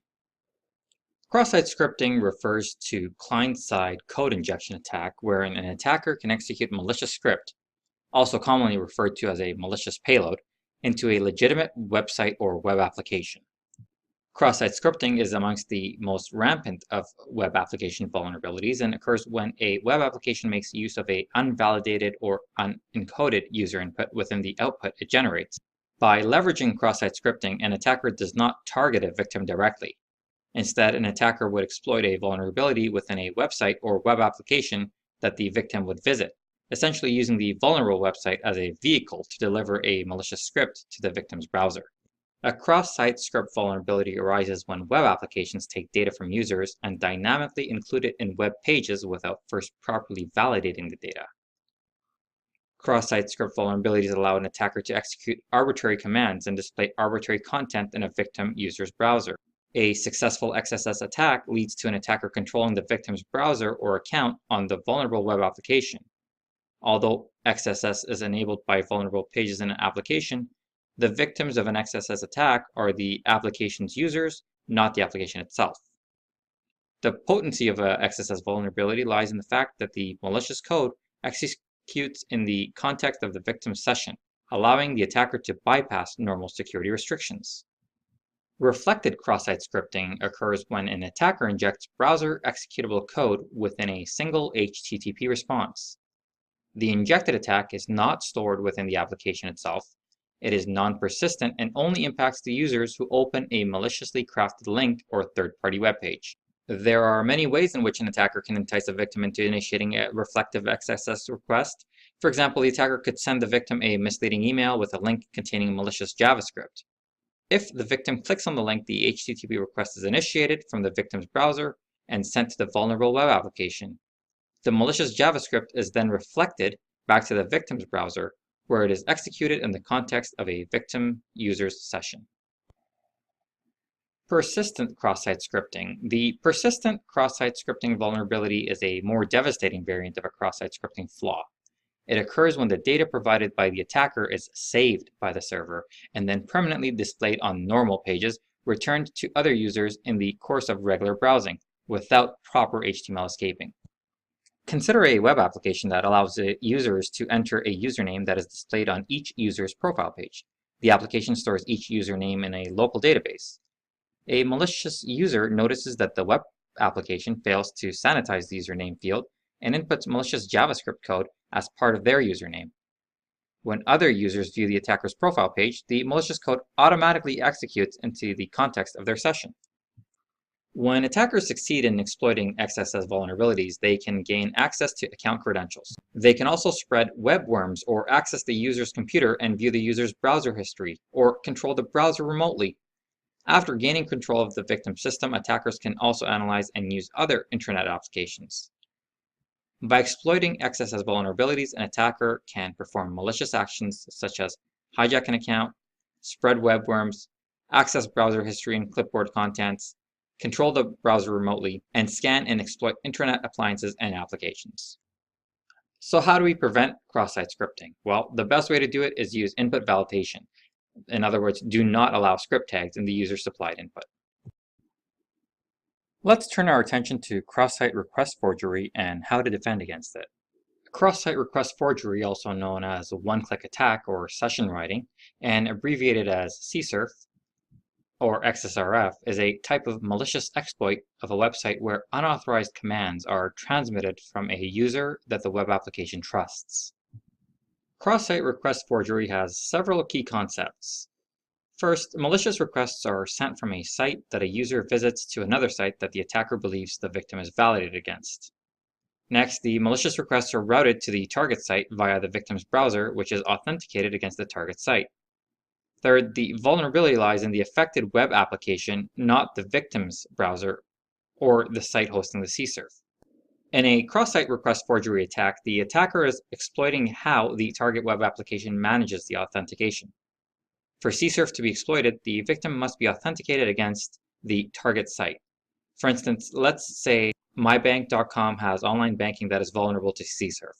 Cross-site scripting refers to client-side code injection attack, wherein an attacker can execute malicious script, also commonly referred to as a malicious payload, into a legitimate website or web application. Cross-site scripting is amongst the most rampant of web application vulnerabilities and occurs when a web application makes use of an unvalidated or unencoded user input within the output it generates. By leveraging cross-site scripting, an attacker does not target a victim directly. Instead, an attacker would exploit a vulnerability within a website or web application that the victim would visit, essentially using the vulnerable website as a vehicle to deliver a malicious script to the victim's browser. A cross-site script vulnerability arises when web applications take data from users and dynamically include it in web pages without first properly validating the data. Cross-site script vulnerabilities allow an attacker to execute arbitrary commands and display arbitrary content in a victim user's browser. A successful XSS attack leads to an attacker controlling the victim's browser or account on the vulnerable web application. Although XSS is enabled by vulnerable pages in an application, the victims of an XSS attack are the application's users, not the application itself. The potency of a XSS vulnerability lies in the fact that the malicious code executes in the context of the victim's session, allowing the attacker to bypass normal security restrictions. Reflected cross-site scripting occurs when an attacker injects browser executable code within a single HTTP response. The injected attack is not stored within the application itself. It is non-persistent and only impacts the users who open a maliciously crafted link or third-party web page. There are many ways in which an attacker can entice a victim into initiating a reflective XSS request. For example, the attacker could send the victim a misleading email with a link containing malicious JavaScript. If the victim clicks on the link, the HTTP request is initiated from the victim's browser and sent to the vulnerable web application. The malicious JavaScript is then reflected back to the victim's browser, where it is executed in the context of a victim user's session. Persistent cross-site scripting. The persistent cross-site scripting vulnerability is a more devastating variant of a cross-site scripting flaw. It occurs when the data provided by the attacker is saved by the server and then permanently displayed on normal pages, returned to other users in the course of regular browsing, without proper HTML escaping. Consider a web application that allows users to enter a username that is displayed on each user's profile page. The application stores each username in a local database. A malicious user notices that the web application fails to sanitize the username field and inputs malicious JavaScript code as part of their username. When other users view the attacker's profile page, the malicious code automatically executes into the context of their session. When attackers succeed in exploiting XSS vulnerabilities, they can gain access to account credentials. They can also spread web worms or access the user's computer and view the user's browser history, or control the browser remotely. After gaining control of the victim's system, attackers can also analyze and use other intranet applications. By exploiting XSS vulnerabilities, an attacker can perform malicious actions such as hijack an account, spread web worms, access browser history and clipboard contents, control the browser remotely, and scan and exploit intranet appliances and applications. So how do we prevent cross-site scripting? Well, the best way to do it is use input validation. In other words, do not allow script tags in the user-supplied input. Let's turn our attention to cross-site request forgery and how to defend against it. Cross-site request forgery, also known as a one-click attack or session writing, and abbreviated as CSRF, or XSRF, is a type of malicious exploit of a website where unauthorized commands are transmitted from a user that the web application trusts. Cross-site request forgery has several key concepts. First, malicious requests are sent from a site that a user visits to another site that the attacker believes the victim is validated against. Next, the malicious requests are routed to the target site via the victim's browser, which is authenticated against the target site. Third, the vulnerability lies in the affected web application, not the victim's browser or the site hosting the CSRF. In a cross-site request forgery attack, the attacker is exploiting how the target web application manages the authentication. For CSRF to be exploited, the victim must be authenticated against the target site. For instance, let's say mybank.com has online banking that is vulnerable to CSRF.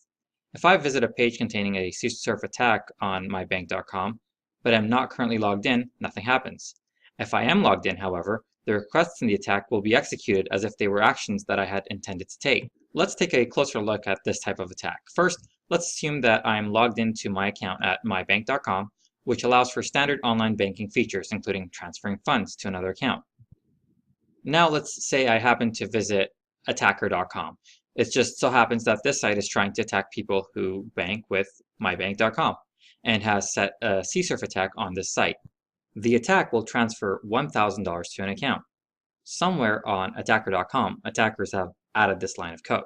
If I visit a page containing a CSRF attack on mybank.com, but am not currently logged in, nothing happens. If I am logged in, however, the requests in the attack will be executed as if they were actions that I had intended to take. Let's take a closer look at this type of attack. First, let's assume that I am logged into my account at mybank.com, which allows for standard online banking features, including transferring funds to another account. Now let's say I happen to visit attacker.com. It just so happens that this site is trying to attack people who bank with mybank.com and has set a CSRF attack on this site. The attack will transfer $1,000 to an account. Somewhere on attacker.com, attackers have added this line of code.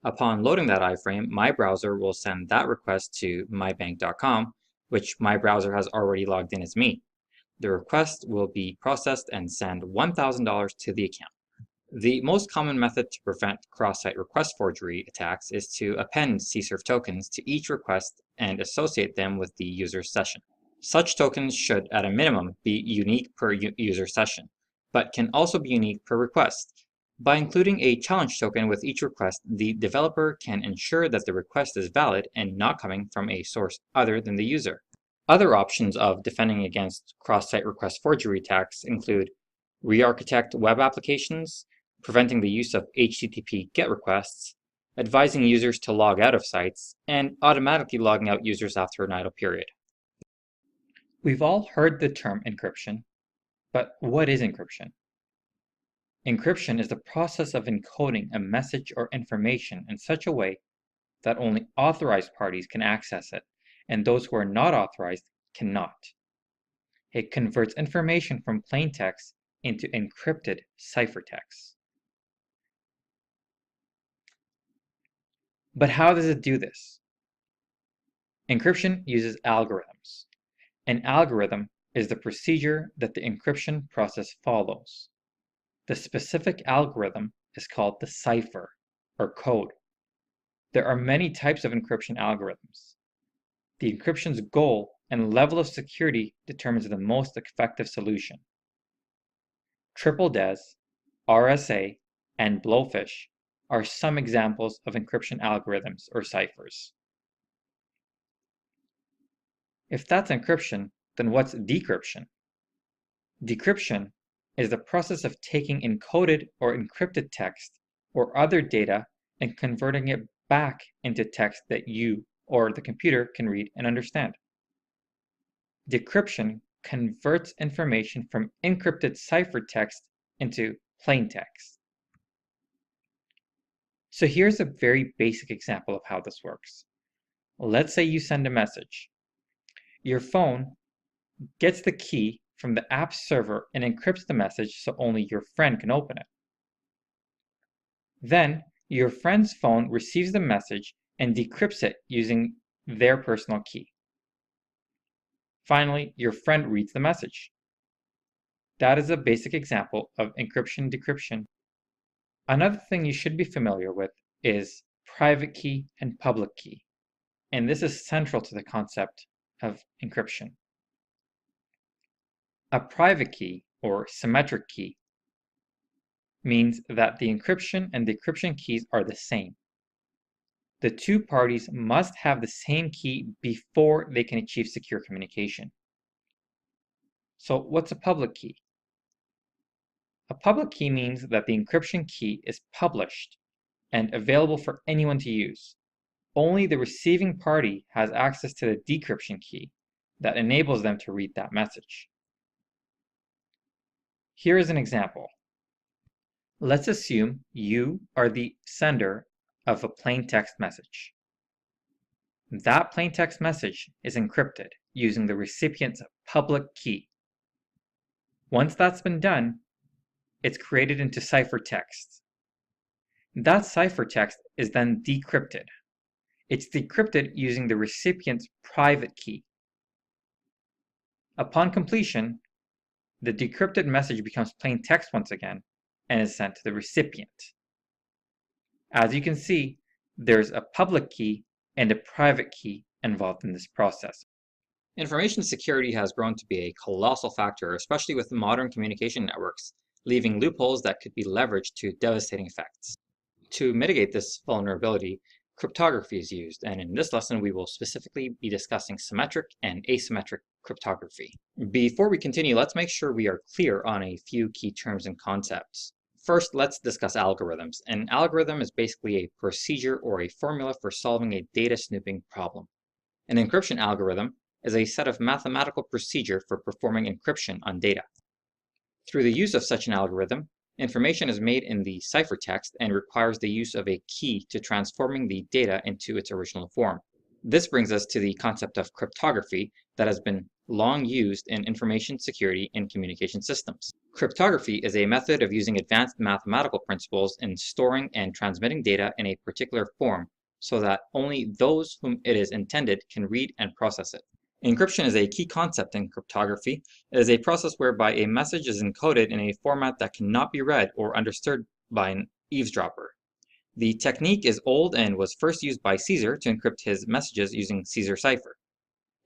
Upon loading that iframe, my browser will send that request to mybank.com, which my browser has already logged in as me. The request will be processed and send $1,000 to the account. The most common method to prevent cross-site request forgery attacks is to append CSRF tokens to each request and associate them with the user's session. Such tokens should, at a minimum, be unique per user session, but can also be unique per request. By including a challenge token with each request, the developer can ensure that the request is valid and not coming from a source other than the user. Other options of defending against cross-site request forgery attacks include re-architect web applications, preventing the use of HTTP GET requests, advising users to log out of sites, and automatically logging out users after an idle period. We've all heard the term encryption, but what is encryption? Encryption is the process of encoding a message or information in such a way that only authorized parties can access it, and those who are not authorized cannot. It converts information from plain text into encrypted ciphertext. But how does it do this? Encryption uses algorithms. An algorithm is the procedure that the encryption process follows. The specific algorithm is called the cipher, or code. There are many types of encryption algorithms. The encryption's goal and level of security determines the most effective solution. Triple DES, RSA, and Blowfish are some examples of encryption algorithms or ciphers. If that's encryption, then what's decryption? Decryption is the process of taking encoded or encrypted text or other data and converting it back into text that you or the computer can read and understand. Decryption converts information from encrypted ciphertext into plain text. So here's a very basic example of how this works. Let's say you send a message. Your phone gets the key from the app server and encrypts the message so only your friend can open it. Then, your friend's phone receives the message and decrypts it using their personal key. Finally, your friend reads the message. That is a basic example of encryption-decryption. Another thing you should be familiar with is private key and public key, and this is central to the concept of encryption. A private key, or symmetric key, means that the encryption and decryption keys are the same. The two parties must have the same key before they can achieve secure communication. So what's a public key? A public key means that the encryption key is published and available for anyone to use. Only the receiving party has access to the decryption key that enables them to read that message. Here is an example. Let's assume you are the sender of a plain text message. That plain text message is encrypted using the recipient's public key. Once that's been done, it's created into ciphertext. That ciphertext is then decrypted. It's decrypted using the recipient's private key. Upon completion, the decrypted message becomes plain text once again and is sent to the recipient. As you can see, there's a public key and a private key involved in this process. Information security has grown to be a colossal factor, especially with modern communication networks, leaving loopholes that could be leveraged to devastating effects. To mitigate this vulnerability, cryptography is used, and in this lesson we will specifically be discussing symmetric and asymmetric cryptography. Before we continue, let's make sure we are clear on a few key terms and concepts. First, let's discuss algorithms. An algorithm is basically a procedure or a formula for solving a data snooping problem. An encryption algorithm is a set of mathematical procedure for performing encryption on data. Through the use of such an algorithm, information is made in the ciphertext and requires the use of a key to transforming the data into its original form. This brings us to the concept of cryptography that has been long used in information security in communication systems. Cryptography is a method of using advanced mathematical principles in storing and transmitting data in a particular form so that only those whom it is intended can read and process it. Encryption is a key concept in cryptography. It is a process whereby a message is encoded in a format that cannot be read or understood by an eavesdropper. The technique is old and was first used by Caesar to encrypt his messages using Caesar cipher.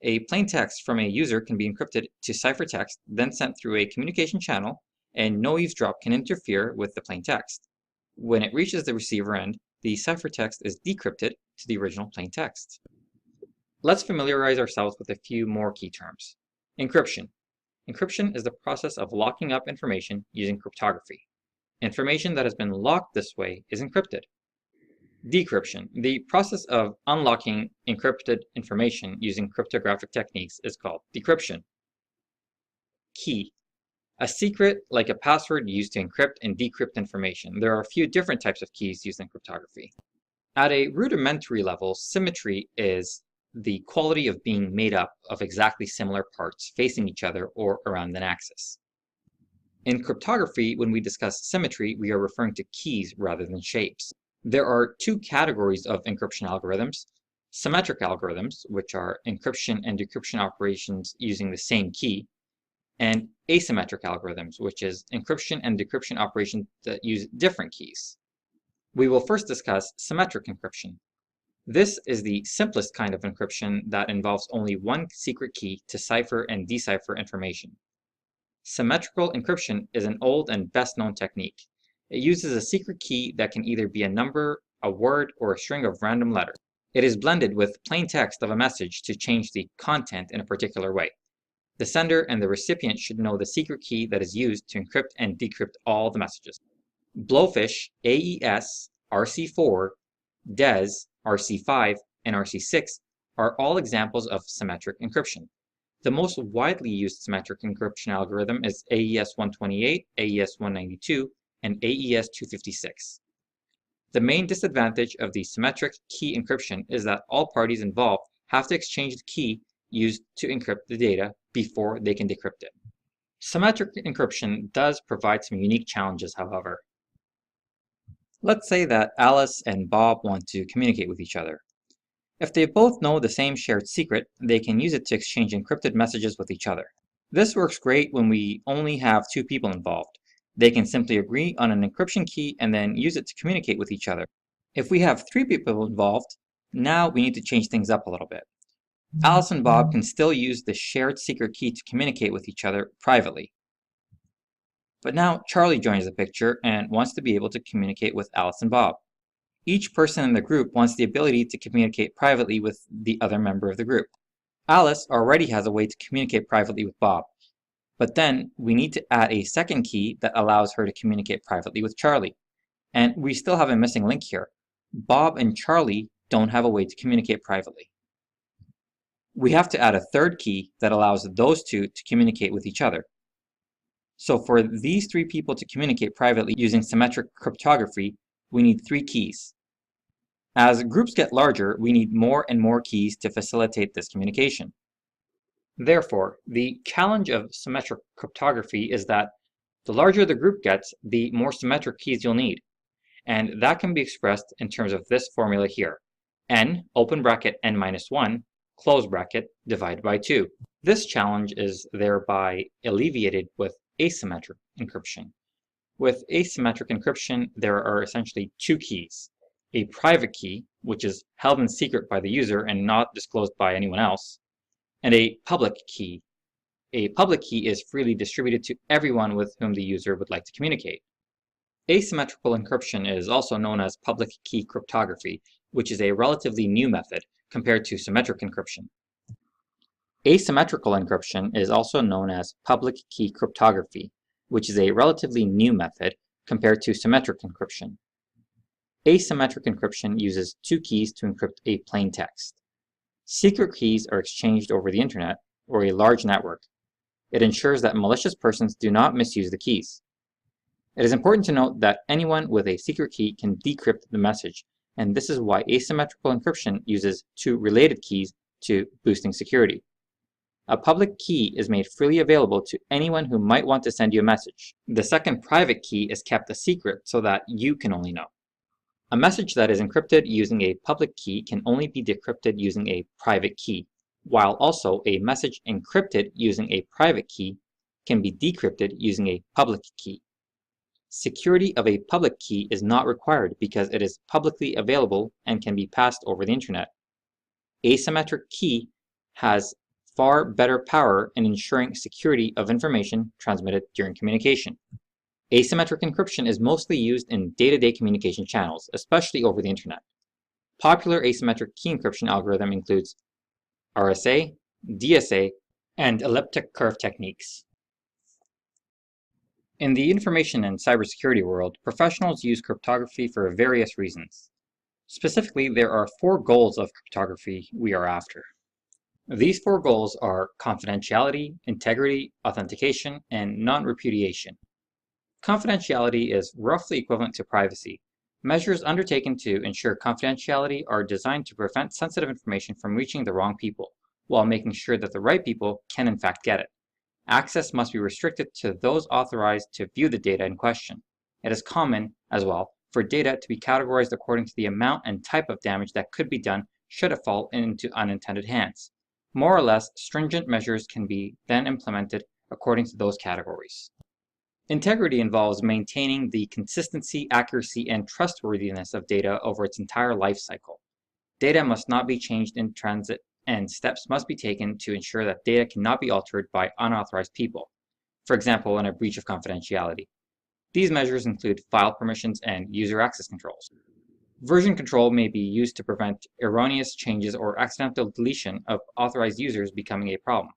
A plain text from a user can be encrypted to ciphertext, then sent through a communication channel, and no eavesdrop can interfere with the plain text. When it reaches the receiver end, the ciphertext is decrypted to the original plain text. Let's familiarize ourselves with a few more key terms. Encryption. Encryption is the process of locking up information using cryptography. Information that has been locked this way is encrypted. Decryption. The process of unlocking encrypted information using cryptographic techniques is called decryption. Key. A secret, like a password, used to encrypt and decrypt information. There are a few different types of keys used in cryptography. At a rudimentary level, symmetry is the quality of being made up of exactly similar parts facing each other or around an axis. In cryptography, when we discuss symmetry, we are referring to keys rather than shapes. There are two categories of encryption algorithms: symmetric algorithms, which are encryption and decryption operations using the same key, and asymmetric algorithms, which is encryption and decryption operations that use different keys. We will first discuss symmetric encryption. This is the simplest kind of encryption that involves only one secret key to cipher and decipher information. Symmetrical encryption is an old and best-known technique. It uses a secret key that can either be a number, a word, or a string of random letters. It is blended with plain text of a message to change the content in a particular way. The sender and the recipient should know the secret key that is used to encrypt and decrypt all the messages. Blowfish, AES, RC4, DES, RC5, and RC6 are all examples of symmetric encryption. The most widely used symmetric encryption algorithm is AES-128, AES-192, and AES-256. The main disadvantage of the symmetric key encryption is that all parties involved have to exchange the key used to encrypt the data before they can decrypt it. Symmetric encryption does provide some unique challenges, however. Let's say that Alice and Bob want to communicate with each other. If they both know the same shared secret, they can use it to exchange encrypted messages with each other. This works great when we only have two people involved. They can simply agree on an encryption key and then use it to communicate with each other. If we have three people involved, now we need to change things up a little bit. Alice and Bob can still use the shared secret key to communicate with each other privately. But now Charlie joins the picture and wants to be able to communicate with Alice and Bob. Each person in the group wants the ability to communicate privately with the other member of the group. Alice already has a way to communicate privately with Bob, but then we need to add a second key that allows her to communicate privately with Charlie. And we still have a missing link here. Bob and Charlie don't have a way to communicate privately. We have to add a third key that allows those two to communicate with each other. So for these three people to communicate privately using symmetric cryptography, we need 3 keys. As groups get larger, we need more and more keys to facilitate this communication. Therefore, the challenge of symmetric cryptography is that the larger the group gets, the more symmetric keys you'll need. And that can be expressed in terms of this formula here. N, open bracket, n minus 1, close bracket, divided by 2. This challenge is thereby alleviated with asymmetric encryption. With asymmetric encryption, there are essentially 2 keys. A private key, which is held in secret by the user and not disclosed by anyone else, and a public key. A public key is freely distributed to everyone with whom the user would like to communicate. Asymmetrical encryption is also known as public key cryptography, which is a relatively new method compared to symmetric encryption. Asymmetrical encryption is also known as public key cryptography, which is a relatively new method compared to symmetric encryption. Asymmetric encryption uses 2 keys to encrypt a plain text. Secret keys are exchanged over the internet or a large network. It ensures that malicious persons do not misuse the keys. It is important to note that anyone with a secret key can decrypt the message, and this is why asymmetrical encryption uses 2 related keys to boosting security. A public key is made freely available to anyone who might want to send you a message. The second private key is kept a secret so that you can only know. A message that is encrypted using a public key can only be decrypted using a private key, while also a message encrypted using a private key can be decrypted using a public key. Security of a public key is not required because it is publicly available and can be passed over the internet. Asymmetric key has far better power in ensuring security of information transmitted during communication. Asymmetric encryption is mostly used in day-to-day communication channels, especially over the internet. Popular asymmetric key encryption algorithm includes RSA, DSA, and elliptic curve techniques. In the information and cybersecurity world, professionals use cryptography for various reasons. Specifically, there are 4 goals of cryptography we are after. These 4 goals are confidentiality, integrity, authentication, and non-repudiation. Confidentiality is roughly equivalent to privacy. Measures undertaken to ensure confidentiality are designed to prevent sensitive information from reaching the wrong people, while making sure that the right people can in fact get it. Access must be restricted to those authorized to view the data in question. It is common, as well, for data to be categorized according to the amount and type of damage that could be done should it fall into unintended hands. More or less stringent measures can be then implemented according to those categories. Integrity involves maintaining the consistency, accuracy, and trustworthiness of data over its entire life cycle. Data must not be changed in transit, and steps must be taken to ensure that data cannot be altered by unauthorized people, for example, in a breach of confidentiality. These measures include file permissions and user access controls. Version control may be used to prevent erroneous changes or accidental deletion of authorized users becoming a problem.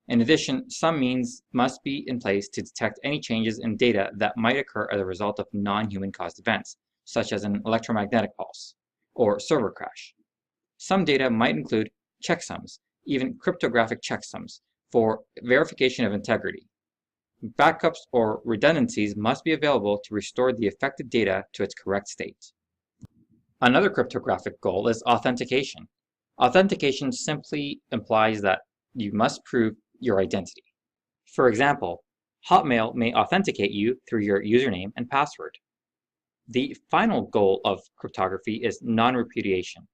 In addition, some means must be in place to detect any changes in data that might occur as a result of non-human caused events, such as an electromagnetic pulse or server crash. Some data might include checksums, even cryptographic checksums, for verification of integrity. Backups or redundancies must be available to restore the affected data to its correct state. Another cryptographic goal is authentication. Authentication simply implies that you must prove your identity. For example, Hotmail may authenticate you through your username and password. The final goal of cryptography is non-repudiation.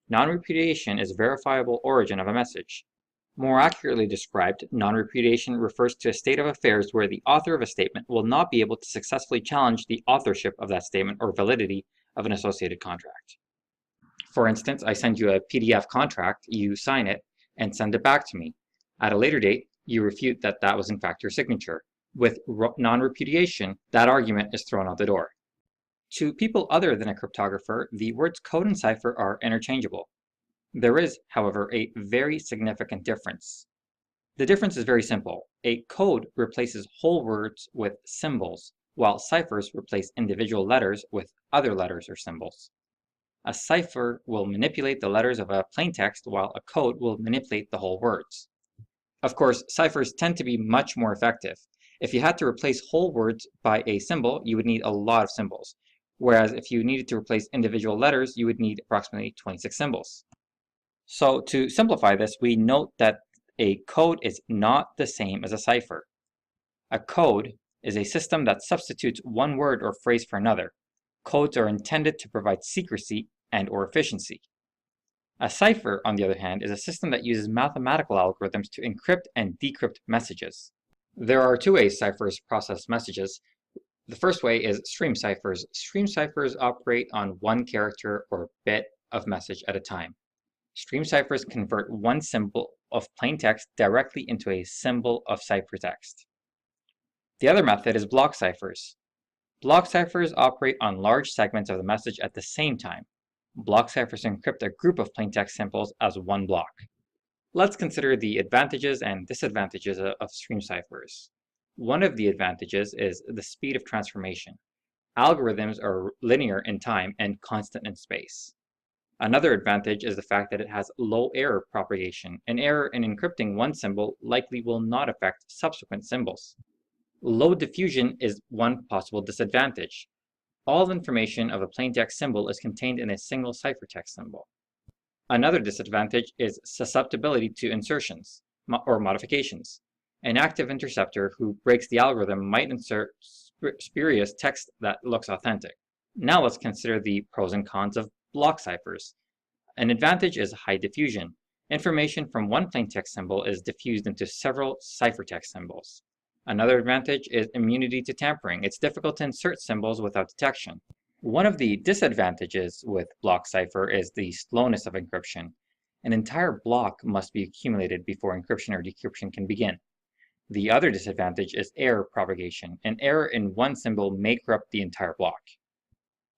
Non-repudiation is verifiable origin of a message. More accurately described, non-repudiation refers to a state of affairs where the author of a statement will not be able to successfully challenge the authorship of that statement or validity of an associated contract. For instance, I send you a PDF contract, you sign it, and send it back to me. At a later date, you refute that that was in fact your signature. With non-repudiation, that argument is thrown out the door. To people other than a cryptographer, the words code and cipher are interchangeable. There is, however, a very significant difference. The difference is very simple. A code replaces whole words with symbols, while ciphers replace individual letters with other letters or symbols. A cipher will manipulate the letters of a plain text, while a code will manipulate the whole words. Of course, ciphers tend to be much more effective, If you had to replace whole words by a symbol, you would need a lot of symbols. Whereas if you needed to replace individual letters, you would need approximately 26 symbols. So to simplify this, we note that a code is not the same as a cipher. A code is a system that substitutes one word or phrase for another. Codes are intended to provide secrecy and/or efficiency. A cipher, on the other hand, is a system that uses mathematical algorithms to encrypt and decrypt messages. There are two ways ciphers process messages. The first way is stream ciphers. Stream ciphers operate on one character or bit of message at a time. Stream ciphers convert one symbol of plain text directly into a symbol of ciphertext. The other method is block ciphers. Block ciphers operate on large segments of the message at the same time. Block ciphers encrypt a group of plaintext symbols as one block. Let's consider the advantages and disadvantages of stream ciphers. One of the advantages is the speed of transformation. Algorithms are linear in time and constant in space. Another advantage is the fact that it has low error propagation. An error in encrypting one symbol likely will not affect subsequent symbols. Low diffusion is one possible disadvantage. All information of a plaintext symbol is contained in a single ciphertext symbol. Another disadvantage is susceptibility to insertions or modifications. An active interceptor who breaks the algorithm might insert spurious text that looks authentic. Now let's consider the pros and cons of block ciphers. An advantage is high diffusion. Information from one plaintext symbol is diffused into several ciphertext symbols. Another advantage is immunity to tampering. It's difficult to insert symbols without detection. One of the disadvantages with block cipher is the slowness of encryption. An entire block must be accumulated before encryption or decryption can begin. The other disadvantage is error propagation. An error in one symbol may corrupt the entire block.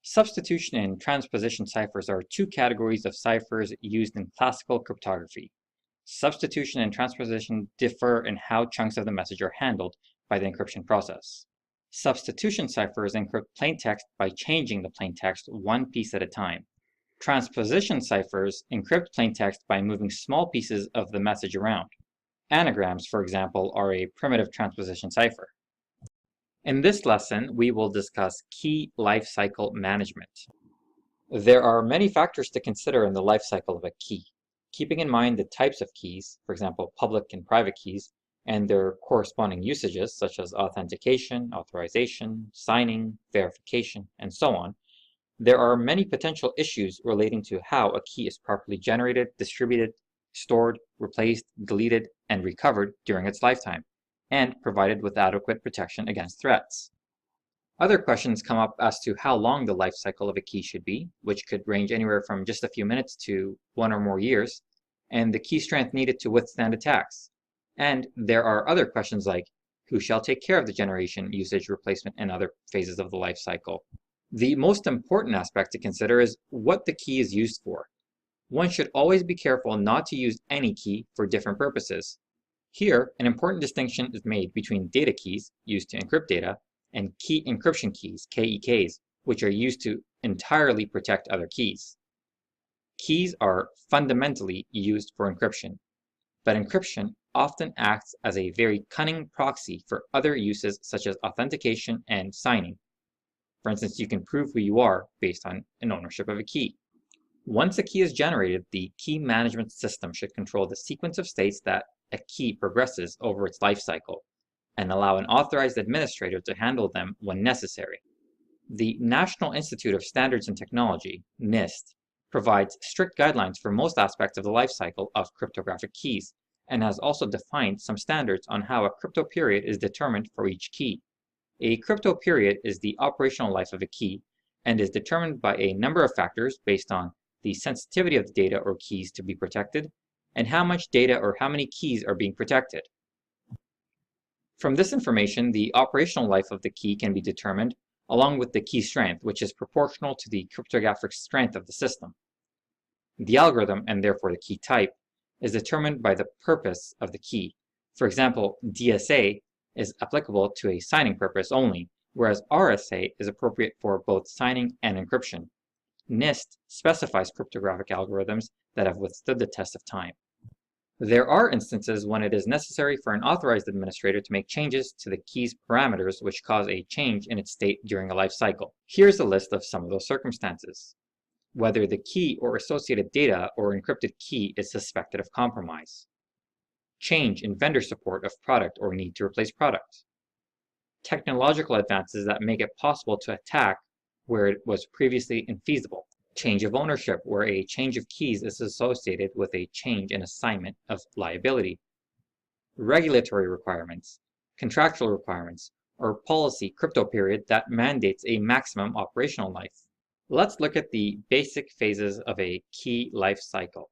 Substitution and transposition ciphers are two categories of ciphers used in classical cryptography. Substitution and transposition differ in how chunks of the message are handled by the encryption process. Substitution ciphers encrypt plaintext by changing the plaintext one piece at a time. Transposition ciphers encrypt plaintext by moving small pieces of the message around. Anagrams, for example, are a primitive transposition cipher. In this lesson, we will discuss key lifecycle management. There are many factors to consider in the lifecycle of a key. Keeping in mind the types of keys, for example, public and private keys, and their corresponding usages such as authentication, authorization, signing, verification, and so on, there are many potential issues relating to how a key is properly generated, distributed, stored, replaced, deleted, and recovered during its lifetime, and provided with adequate protection against threats. Other questions come up as to how long the life cycle of a key should be, which could range anywhere from just a few minutes to 1 or more years, and the key strength needed to withstand attacks. And there are other questions like, who shall take care of the generation, usage, replacement, and other phases of the life cycle? The most important aspect to consider is what the key is used for. One should always be careful not to use any key for different purposes. Here, an important distinction is made between data keys, used to encrypt data, and key encryption keys, KEKs, which are used to entirely protect other keys. Keys are fundamentally used for encryption, but encryption often acts as a very cunning proxy for other uses such as authentication and signing. For instance, you can prove who you are based on an ownership of a key. Once a key is generated, the key management system should control the sequence of states that a key progresses over its life cycle, and allow an authorized administrator to handle them when necessary. The National Institute of Standards and Technology, NIST, provides strict guidelines for most aspects of the life cycle of cryptographic keys, and has also defined some standards on how a crypto period is determined for each key. A crypto period is the operational life of a key, and is determined by a number of factors based on the sensitivity of the data or keys to be protected, and how much data or how many keys are being protected. From this information, the operational life of the key can be determined, along with the key strength, which is proportional to the cryptographic strength of the system. The algorithm, and therefore the key type, is determined by the purpose of the key. For example, DSA is applicable to a signing purpose only, whereas RSA is appropriate for both signing and encryption. NIST specifies cryptographic algorithms that have withstood the test of time. There are instances when it is necessary for an authorized administrator to make changes to the key's parameters which cause a change in its state during a life cycle. Here's a list of some of those circumstances. Whether the key or associated data or encrypted key is suspected of compromise. Change in vendor support of product or need to replace product. Technological advances that make it possible to attack where it was previously infeasible. Change of ownership, where a change of keys is associated with a change in assignment of liability. Regulatory requirements, contractual requirements, or policy crypto period that mandates a maximum operational life. Let's look at the basic phases of a key life cycle.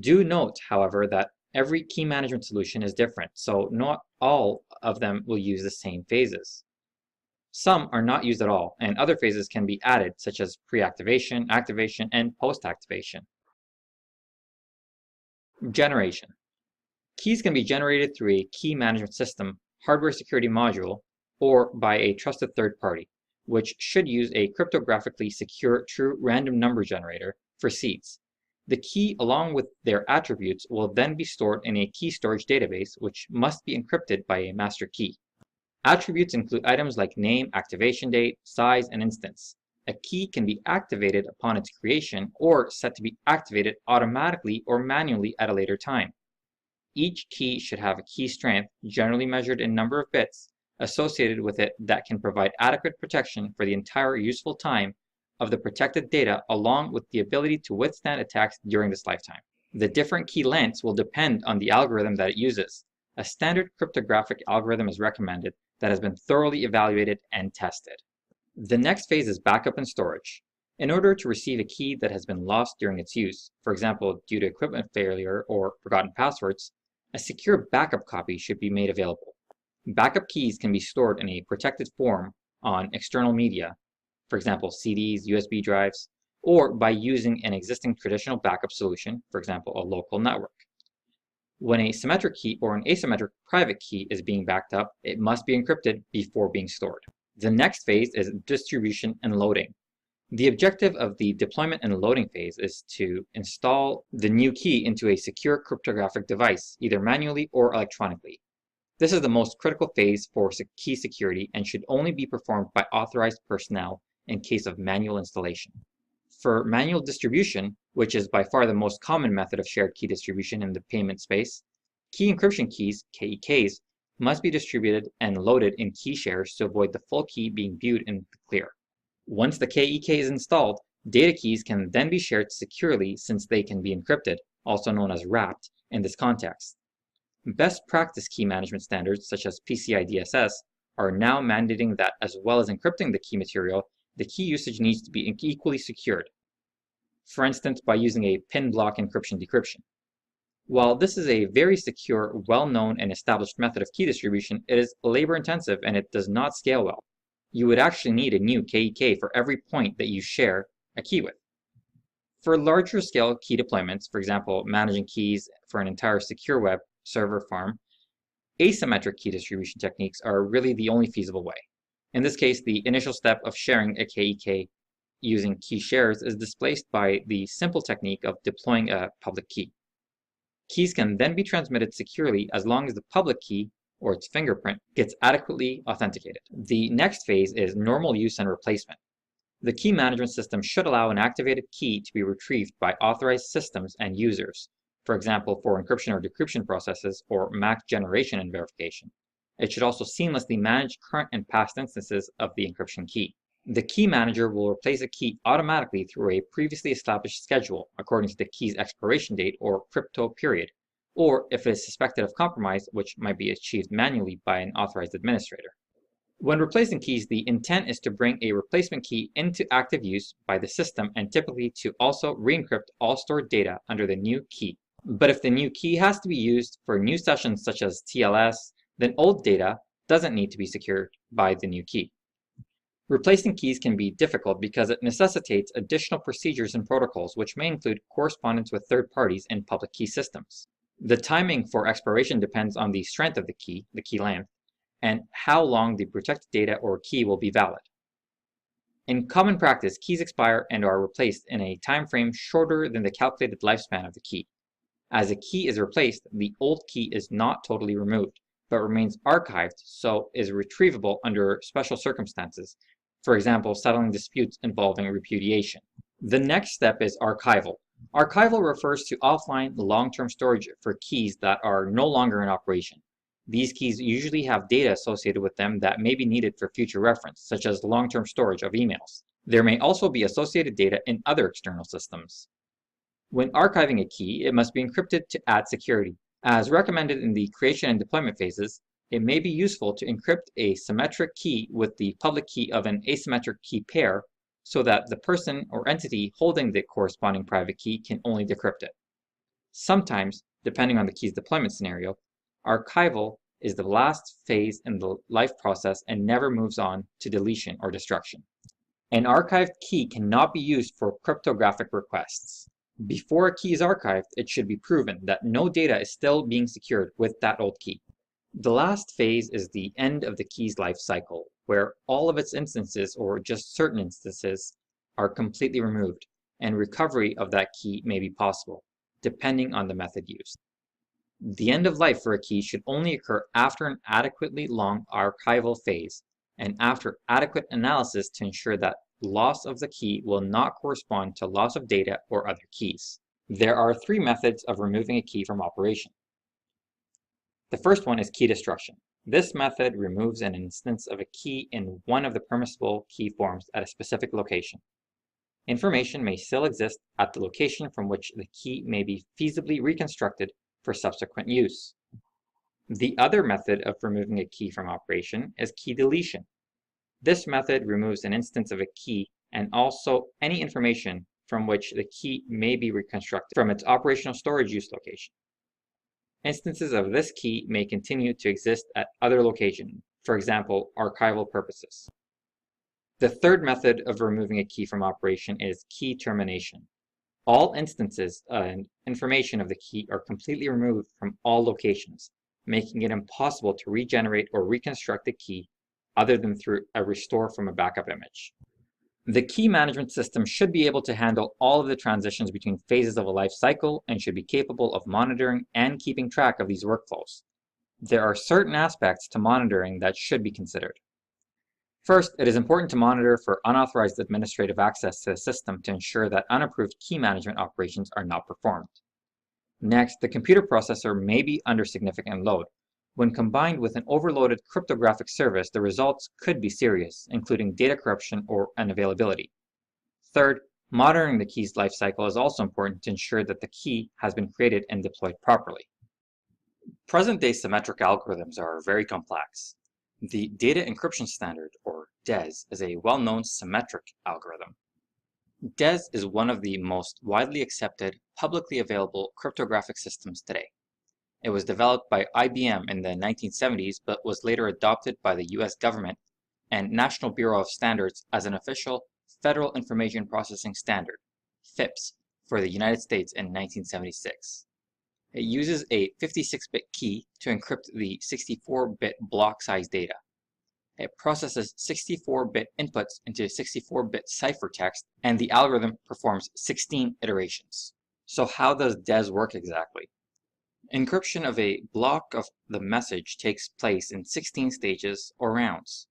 Do note, however, that every key management solution is different, so not all of them will use the same phases. Some are not used at all, and other phases can be added, such as pre-activation, activation, and post-activation. Generation. Keys can be generated through a key management system, hardware security module, or by a trusted third party, which should use a cryptographically secure true random number generator for seeds. The key, along with their attributes, will then be stored in a key storage database, which must be encrypted by a master key. Attributes include items like name, activation date, size, and instance. A key can be activated upon its creation or set to be activated automatically or manually at a later time. Each key should have a key strength, generally measured in number of bits, associated with it that can provide adequate protection for the entire useful time of the protected data, along with the ability to withstand attacks during this lifetime. The different key lengths will depend on the algorithm that it uses. A standard cryptographic algorithm is recommended that has been thoroughly evaluated and tested. The next phase is backup and storage. In order to receive a key that has been lost during its use, for example, due to equipment failure or forgotten passwords, a secure backup copy should be made available. Backup keys can be stored in a protected form on external media, for example, CDs, USB drives, or by using an existing traditional backup solution, for example, a local network. When a symmetric key or an asymmetric private key is being backed up, it must be encrypted before being stored. The next phase is distribution and loading. The objective of the deployment and loading phase is to install the new key into a secure cryptographic device, either manually or electronically. This is the most critical phase for key security and should only be performed by authorized personnel in case of manual installation. For manual distribution, which is by far the most common method of shared key distribution in the payment space, key encryption keys, KEKs, must be distributed and loaded in key shares to avoid the full key being viewed in the clear. Once the KEK is installed, data keys can then be shared securely since they can be encrypted, also known as wrapped, in this context. Best practice key management standards, such as PCI DSS, are now mandating that, as well as encrypting the key material, the key usage needs to be equally secured, for instance by using a pin block encryption-decryption. While this is a very secure, well-known, and established method of key distribution, it is labor-intensive and it does not scale well. You would actually need a new KEK for every point that you share a key with. For larger scale key deployments, for example, managing keys for an entire secure web server farm, asymmetric key distribution techniques are really the only feasible way. In this case, the initial step of sharing a KEK using key shares is displaced by the simple technique of deploying a public key. Keys can then be transmitted securely as long as the public key, or its fingerprint, gets adequately authenticated. The next phase is normal use and replacement. The key management system should allow an activated key to be retrieved by authorized systems and users, for example, for encryption or decryption processes or MAC generation and verification. It should also seamlessly manage current and past instances of the encryption key. The key manager will replace a key automatically through a previously established schedule according to the key's expiration date or crypto period, or if it is suspected of compromise, which might be achieved manually by an authorized administrator. When replacing keys, the intent is to bring a replacement key into active use by the system and typically to also re-encrypt all stored data under the new key. But if the new key has to be used for new sessions such as TLS, then old data doesn't need to be secured by the new key. Replacing keys can be difficult because it necessitates additional procedures and protocols, which may include correspondence with third parties and public key systems. The timing for expiration depends on the strength of the key length, and how long the protected data or key will be valid. In common practice, keys expire and are replaced in a time frame shorter than the calculated lifespan of the key. As a key is replaced, the old key is not totally removed, but remains archived, so is retrievable under special circumstances, for example, settling disputes involving repudiation. The next step is archival. Archival refers to offline long-term storage for keys that are no longer in operation. These keys usually have data associated with them that may be needed for future reference, such as long-term storage of emails. There may also be associated data in other external systems. When archiving a key, it must be encrypted to add security. As recommended in the creation and deployment phases, it may be useful to encrypt a symmetric key with the public key of an asymmetric key pair so that the person or entity holding the corresponding private key can only decrypt it. Sometimes, depending on the key's deployment scenario, archival is the last phase in the life process and never moves on to deletion or destruction. An archived key cannot be used for cryptographic requests. Before a key is archived, it should be proven that no data is still being secured with that old key. The last phase is the end of the key's life cycle, where all of its instances, or just certain instances, are completely removed, and recovery of that key may be possible, depending on the method used. The end of life for a key should only occur after an adequately long archival phase, and after adequate analysis to ensure that loss of the key will not correspond to loss of data or other keys. There are three methods of removing a key from operation. The first one is key destruction. This method removes an instance of a key in one of the permissible key forms at a specific location. Information may still exist at the location from which the key may be feasibly reconstructed for subsequent use. The other method of removing a key from operation is key deletion. This method removes an instance of a key and also any information from which the key may be reconstructed from its operational storage use location. Instances of this key may continue to exist at other locations, for example, archival purposes. The third method of removing a key from operation is key termination. All instances and information of the key are completely removed from all locations, making it impossible to regenerate or reconstruct the key other than through a restore from a backup image. The key management system should be able to handle all of the transitions between phases of a life cycle and should be capable of monitoring and keeping track of these workflows. There are certain aspects to monitoring that should be considered. First, it is important to monitor for unauthorized administrative access to the system to ensure that unapproved key management operations are not performed. Next, the computer processor may be under significant load. When combined with an overloaded cryptographic service, the results could be serious, including data corruption or unavailability. Third, monitoring the key's life cycle is also important to ensure that the key has been created and deployed properly. Present-day symmetric algorithms are very complex. The Data Encryption Standard, or DES, is a well-known symmetric algorithm. DES is one of the most widely accepted, publicly available cryptographic systems today. It was developed by IBM in the 1970s, but was later adopted by the US government and National Bureau of Standards as an official Federal Information Processing Standard, FIPS, for the United States in 1976. It uses a 56-bit key to encrypt the 64-bit block size data. It processes 64-bit inputs into 64-bit ciphertext, and the algorithm performs 16 iterations. So how does DES work exactly? Encryption of a block of the message takes place in 16 stages or rounds.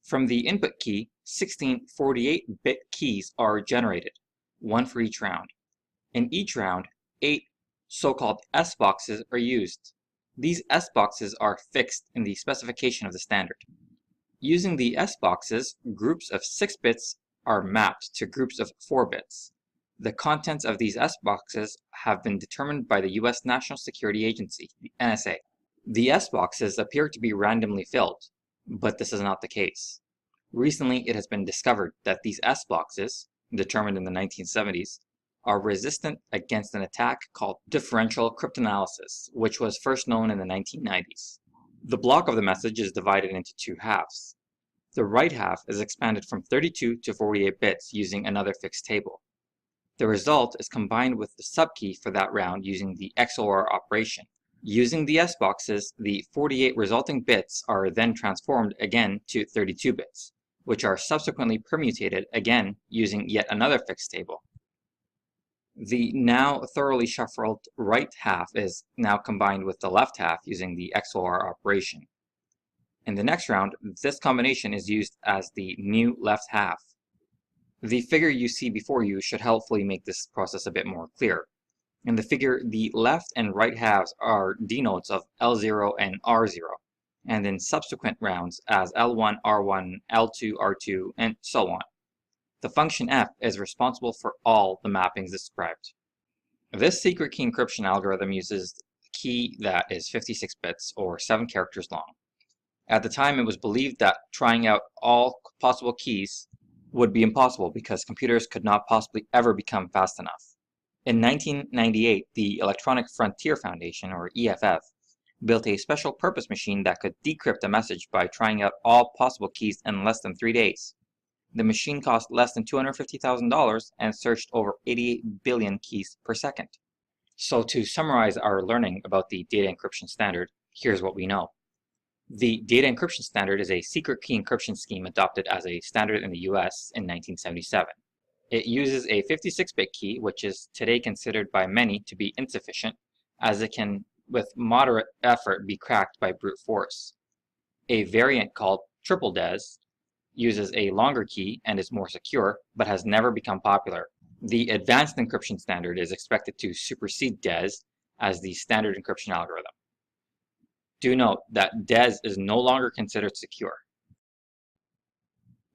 From the input key, 16 48-bit keys are generated, one for each round. In each round, 8 so-called S boxes are used. These S boxes are fixed in the specification of the standard. Using the S boxes, groups of 6 bits are mapped to groups of 4 bits. The contents of these S boxes have been determined by the US National Security Agency, the NSA. The S boxes appear to be randomly filled, but this is not the case. Recently, it has been discovered that these S boxes, determined in the 1970s, are resistant against an attack called differential cryptanalysis, which was first known in the 1990s. The block of the message is divided into two halves. The right half is expanded from 32 to 48 bits using another fixed table. The result is combined with the subkey for that round using the XOR operation. Using the S boxes, the 48 resulting bits are then transformed again to 32 bits, which are subsequently permutated again using yet another fixed table. The now thoroughly shuffled right half is now combined with the left half using the XOR operation. In the next round, this combination is used as the new left half. The figure you see before you should helpfully make this process a bit more clear. In the figure, the left and right halves are denotes of L0 and R0, and in subsequent rounds as L1, R1, L2, R2, and so on. The function f is responsible for all the mappings described. This secret key encryption algorithm uses a key that is 56 bits or 7 characters long. At the time, it was believed that trying out all possible keys would be impossible because computers could not possibly ever become fast enough. In 1998, the Electronic Frontier Foundation, or EFF, built a special purpose machine that could decrypt a message by trying out all possible keys in less than 3 days. The machine cost less than $250,000 and searched over 88 billion keys per second. So to summarize our learning about the data encryption standard, here's what we know. The data encryption standard is a secret key encryption scheme adopted as a standard in the US in 1977. It uses a 56-bit key, which is today considered by many to be insufficient, as it can, with moderate effort, be cracked by brute force. A variant called triple DES uses a longer key and is more secure, but has never become popular. The advanced encryption standard is expected to supersede DES as the standard encryption algorithm. Do note that DES is no longer considered secure.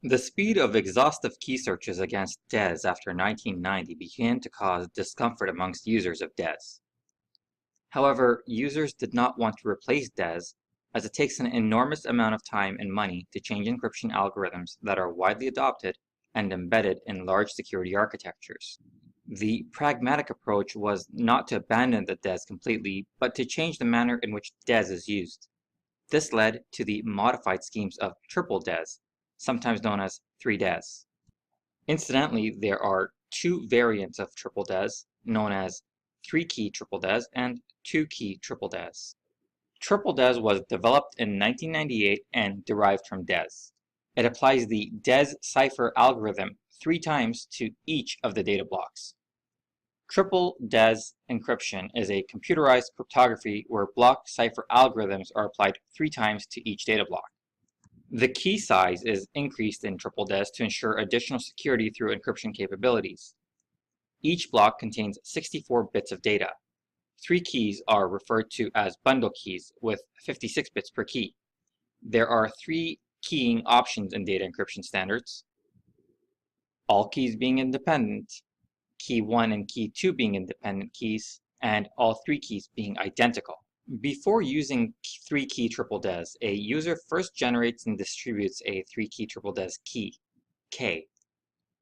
The speed of exhaustive key searches against DES after 1990 began to cause discomfort amongst users of DES. However, users did not want to replace DES, as it takes an enormous amount of time and money to change encryption algorithms that are widely adopted and embedded in large security architectures. The pragmatic approach was not to abandon the DES completely, but to change the manner in which DES is used. This led to the modified schemes of triple DES, sometimes known as 3DES. Incidentally, there are 2 variants of triple DES, known as 3-key triple DES and 2-key triple DES. Triple DES was developed in 1998 and derived from DES. It applies the DES cipher algorithm 3 times to each of the data blocks. Triple DES encryption is a computerized cryptography where block cipher algorithms are applied 3 times to each data block. The key size is increased in triple DES to ensure additional security through encryption capabilities. Each block contains 64 bits of data. 3 keys are referred to as bundle keys with 56 bits per key. There are 3 keying options in data encryption standards: all keys being independent, key 1 and key 2 being independent keys, and all 3 keys being identical. Before using 3-key triple DES, a user first generates and distributes a 3-key triple DES key, K,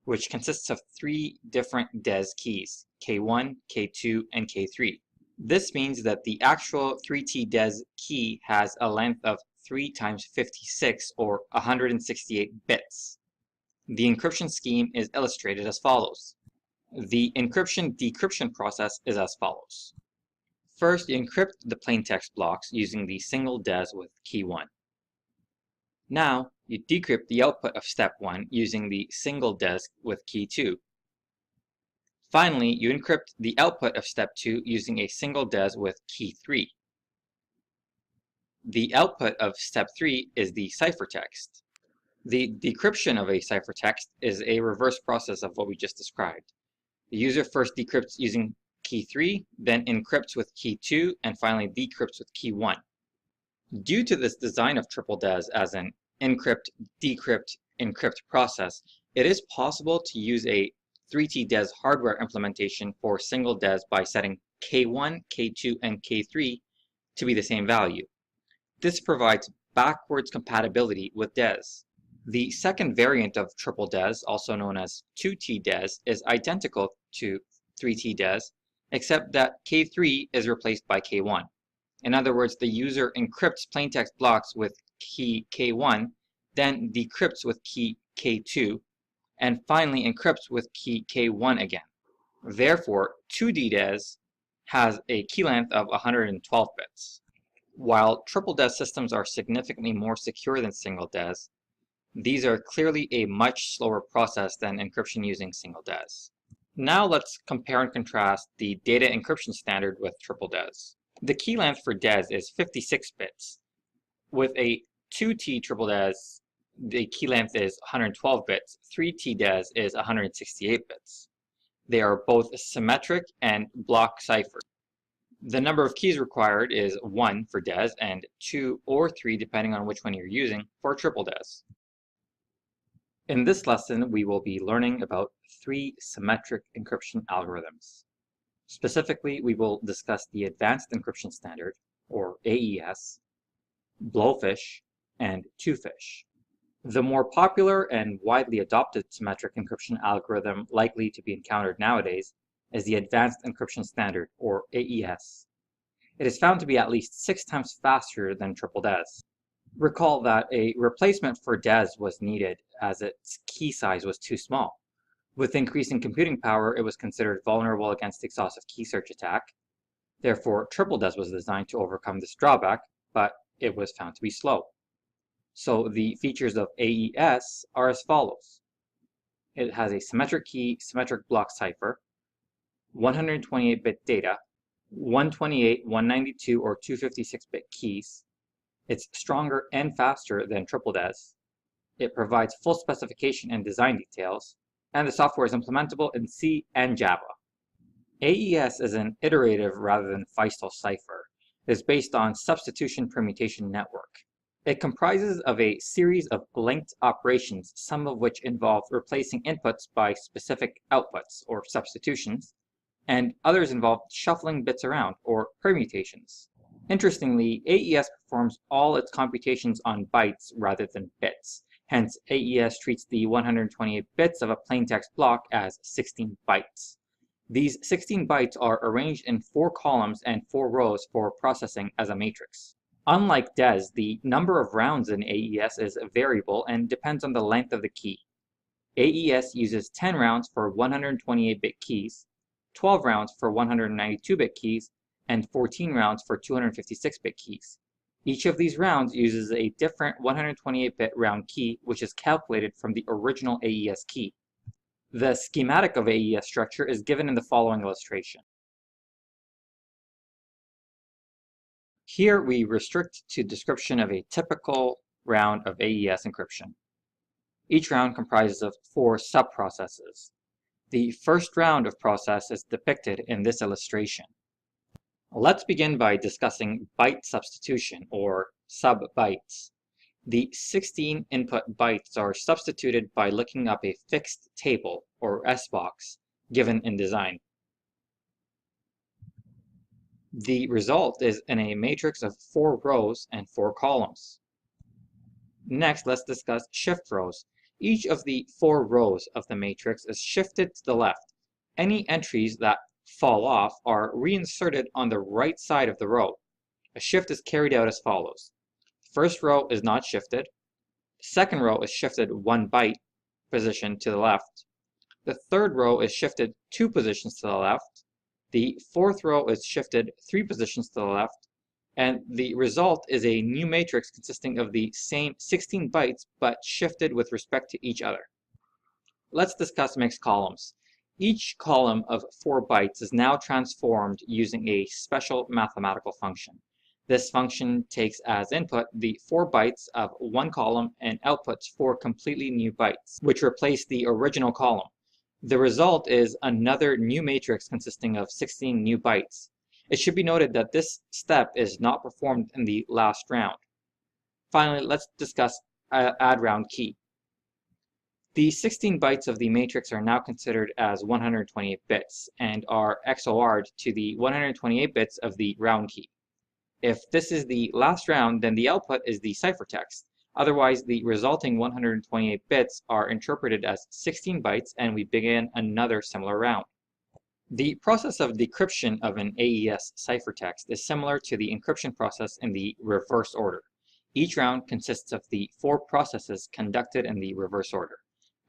which consists of 3 different DES keys, K1, K2, and K3. This means that the actual 3T DES key has a length of 3 times 56 or 168 bits. The encryption scheme is illustrated as follows. The encryption-decryption process is as follows. First, you encrypt the plaintext blocks using the single DES with key 1. Now, you decrypt the output of step 1 using the single DES with key 2. Finally, you encrypt the output of step 2 using a single DES with key 3. The output of step 3 is the ciphertext. The decryption of a ciphertext is a reverse process of what we just described. The user first decrypts using key 3, then encrypts with key 2, and finally decrypts with key 1. Due to this design of triple DES as an encrypt, decrypt, encrypt process, it is possible to use a 3T DES hardware implementation for single DES by setting K1, K2, and K3 to be the same value. This provides backwards compatibility with DES. The second variant of triple DES, also known as 2T DES, is identical to 3T DES, except that K3 is replaced by K1. In other words, the user encrypts plaintext blocks with key K1, then decrypts with key K2, and finally encrypts with key K1 again. Therefore, 2D DES has a key length of 112 bits. While triple DES systems are significantly more secure than single DES, these are clearly a much slower process than encryption using single DES. Now let's compare and contrast the data encryption standard with triple DES. The key length for DES is 56 bits. With a 2T triple DES, the key length is 112 bits. 3T DES is 168 bits. They are both symmetric and block cipher. The number of keys required is 1 for DES and 2 or 3 depending on which one you're using for triple DES. In this lesson, we will be learning about 3 symmetric encryption algorithms. Specifically, we will discuss the Advanced Encryption Standard, or AES, Blowfish, and Twofish. The more popular and widely adopted symmetric encryption algorithm likely to be encountered nowadays is the Advanced Encryption Standard, or AES. It is found to be at least 6 times faster than triple DES. Recall that a replacement for DES was needed as its key size was too small. With increasing computing power, it was considered vulnerable against exhaustive key search attack. Therefore, triple DES was designed to overcome this drawback, but it was found to be slow. So the features of AES are as follows. It has a symmetric key, symmetric block cipher, 128-bit data, 128, 192, or 256-bit keys. It's stronger and faster than triple DES. It provides full specification and design details, and the software is implementable in C and Java. AES is an iterative rather than Feistel cipher. It is based on substitution permutation network. It comprises of a series of linked operations, some of which involve replacing inputs by specific outputs, or substitutions, and others involve shuffling bits around, or permutations. Interestingly, AES performs all its computations on bytes rather than bits. Hence, AES treats the 128 bits of a plaintext block as 16 bytes. These 16 bytes are arranged in 4 columns and 4 rows for processing as a matrix. Unlike DES, the number of rounds in AES is variable and depends on the length of the key. AES uses 10 rounds for 128-bit keys, 12 rounds for 192-bit keys, and 14 rounds for 256-bit keys. Each of these rounds uses a different 128-bit round key, which is calculated from the original AES key. The schematic of AES structure is given in the following illustration. Here we restrict to description of a typical round of AES encryption. Each round comprises of 4 sub-processes. The first round of process is depicted in this illustration. Let's begin by discussing byte substitution, or sub-bytes. The 16 input bytes are substituted by looking up a fixed table, or SBox, given in design. The result is in a matrix of 4 rows and 4 columns. Next, let's discuss shift rows. Each of the 4 rows of the matrix is shifted to the left. Any entries that fall off are reinserted on the right side of the row. A shift is carried out as follows. The first row is not shifted. The second row is shifted 1 byte position to the left. The third row is shifted 2 positions to the left. The fourth row is shifted 3 positions to the left. And the result is a new matrix consisting of the same 16 bytes but shifted with respect to each other. Let's discuss mixed columns. Each column of 4 bytes is now transformed using a special mathematical function. This function takes as input the 4 bytes of one column and outputs 4 completely new bytes, which replace the original column. The result is another new matrix consisting of 16 new bytes. It should be noted that this step is not performed in the last round. Finally, let's discuss add round key. The 16 bytes of the matrix are now considered as 128 bits and are XOR'd to the 128 bits of the round key. If this is the last round, then the output is the ciphertext. Otherwise, the resulting 128 bits are interpreted as 16 bytes and we begin another similar round. The process of decryption of an AES ciphertext is similar to the encryption process in the reverse order. Each round consists of the 4 processes conducted in the reverse order: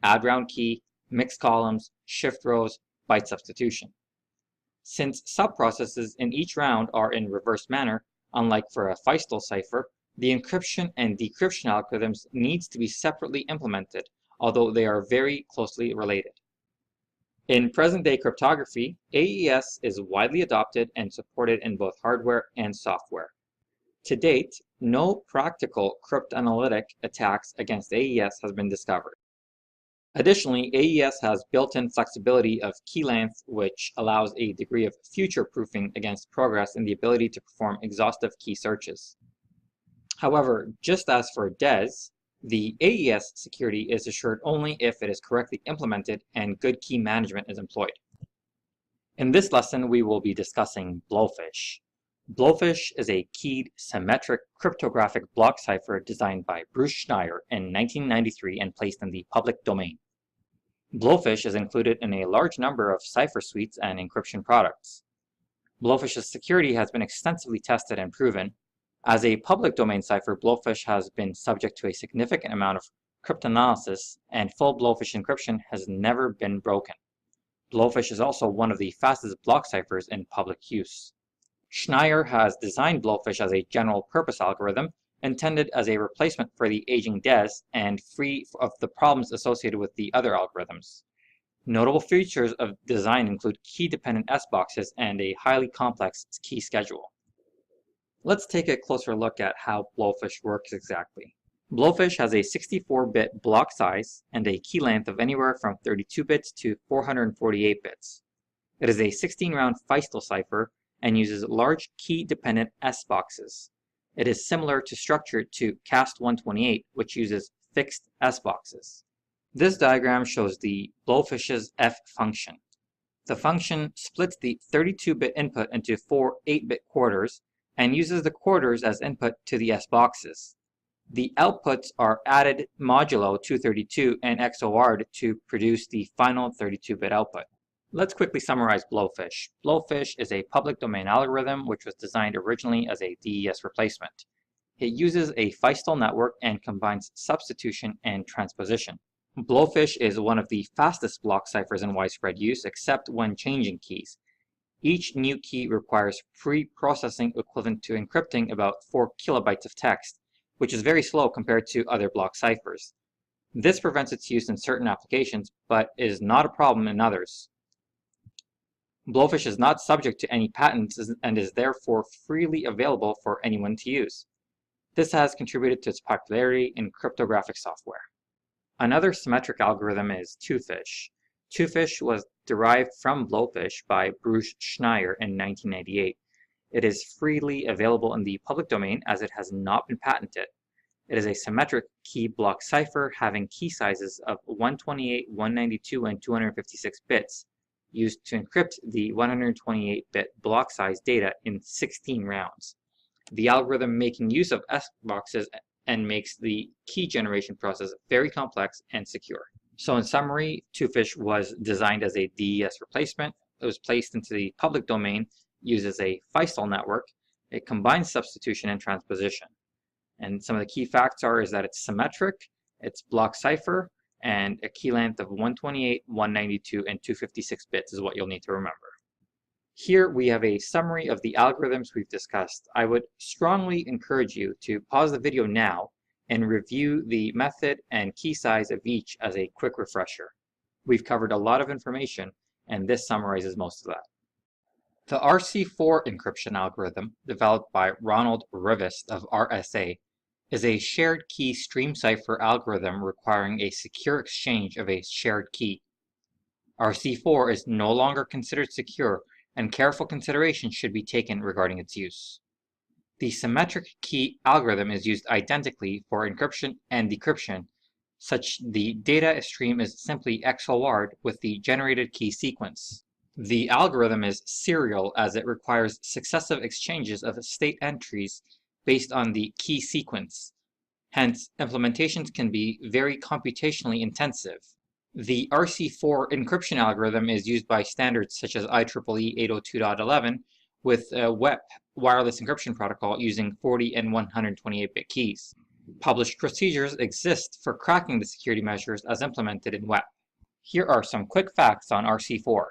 add round key, mixed columns, shift rows, byte substitution. Since subprocesses in each round are in reverse manner, unlike for a Feistel cipher, the encryption and decryption algorithms needs to be separately implemented, although they are very closely related. In present-day cryptography, AES is widely adopted and supported in both hardware and software. To date, no practical cryptanalytic attacks against AES has been discovered. Additionally, AES has built-in flexibility of key length, which allows a degree of future-proofing against progress in the ability to perform exhaustive key searches. However, just as for DES, the AES security is assured only if it is correctly implemented and good key management is employed. In this lesson, we will be discussing Blowfish. Blowfish is a keyed symmetric cryptographic block cipher designed by Bruce Schneier in 1993 and placed in the public domain. Blowfish is included in a large number of cipher suites and encryption products. Blowfish's security has been extensively tested and proven. As a public domain cipher, Blowfish has been subject to a significant amount of cryptanalysis, and full Blowfish encryption has never been broken. Blowfish is also one of the fastest block ciphers in public use. Schneier has designed Blowfish as a general-purpose algorithm intended as a replacement for the aging DES and free of the problems associated with the other algorithms. Notable features of design include key-dependent S-boxes and a highly complex key schedule. Let's take a closer look at how Blowfish works exactly. Blowfish has a 64-bit block size and a key length of anywhere from 32 bits to 448 bits. It is a 16-round Feistel cipher and uses large key-dependent S-boxes. It is similar to structure to CAST128, which uses fixed S-boxes. This diagram shows the Blowfish's F function. The function splits the 32-bit input into 4 8-bit quarters and uses the quarters as input to the S-boxes. The outputs are added modulo 232 and XOR'd to produce the final 32-bit output. Let's quickly summarize Blowfish. Blowfish is a public domain algorithm which was designed originally as a DES replacement. It uses a Feistel network and combines substitution and transposition. Blowfish is one of the fastest block ciphers in widespread use, except when changing keys. Each new key requires pre-processing equivalent to encrypting about 4 kilobytes of text, which is very slow compared to other block ciphers. This prevents its use in certain applications, but is not a problem in others. Blowfish is not subject to any patents and is therefore freely available for anyone to use. This has contributed to its popularity in cryptographic software. Another symmetric algorithm is Twofish. Twofish was derived from Blowfish by Bruce Schneier in 1998. It is freely available in the public domain as it has not been patented. It is a symmetric key block cipher having key sizes of 128, 192, and 256 bits, used to encrypt the 128-bit block size data in 16 rounds. The algorithm making use of S-boxes and makes the key generation process very complex and secure. So in summary, Twofish was designed as a DES replacement. It was placed into the public domain, uses a Feistel network. It combines substitution and transposition. And some of the key facts is that it's symmetric, it's block cipher, and a key length of 128, 192, and 256 bits is what you'll need to remember. Here we have a summary of the algorithms we've discussed. I would strongly encourage you to pause the video now and review the method and key size of each as a quick refresher. We've covered a lot of information, and this summarizes most of that. The RC4 encryption algorithm, developed by Ronald Rivest of RSA, is a shared key stream cipher algorithm requiring a secure exchange of a shared key. RC4 is no longer considered secure, and careful consideration should be taken regarding its use. The symmetric key algorithm is used identically for encryption and decryption, such the data stream is simply XOR'd with the generated key sequence. The algorithm is serial as it requires successive exchanges of state entries based on the key sequence. Hence, implementations can be very computationally intensive. The RC4 encryption algorithm is used by standards such as IEEE 802.11 with WEP, wireless encryption protocol, using 40 and 128-bit keys. Published procedures exist for cracking the security measures as implemented in WEP. Here are some quick facts on RC4.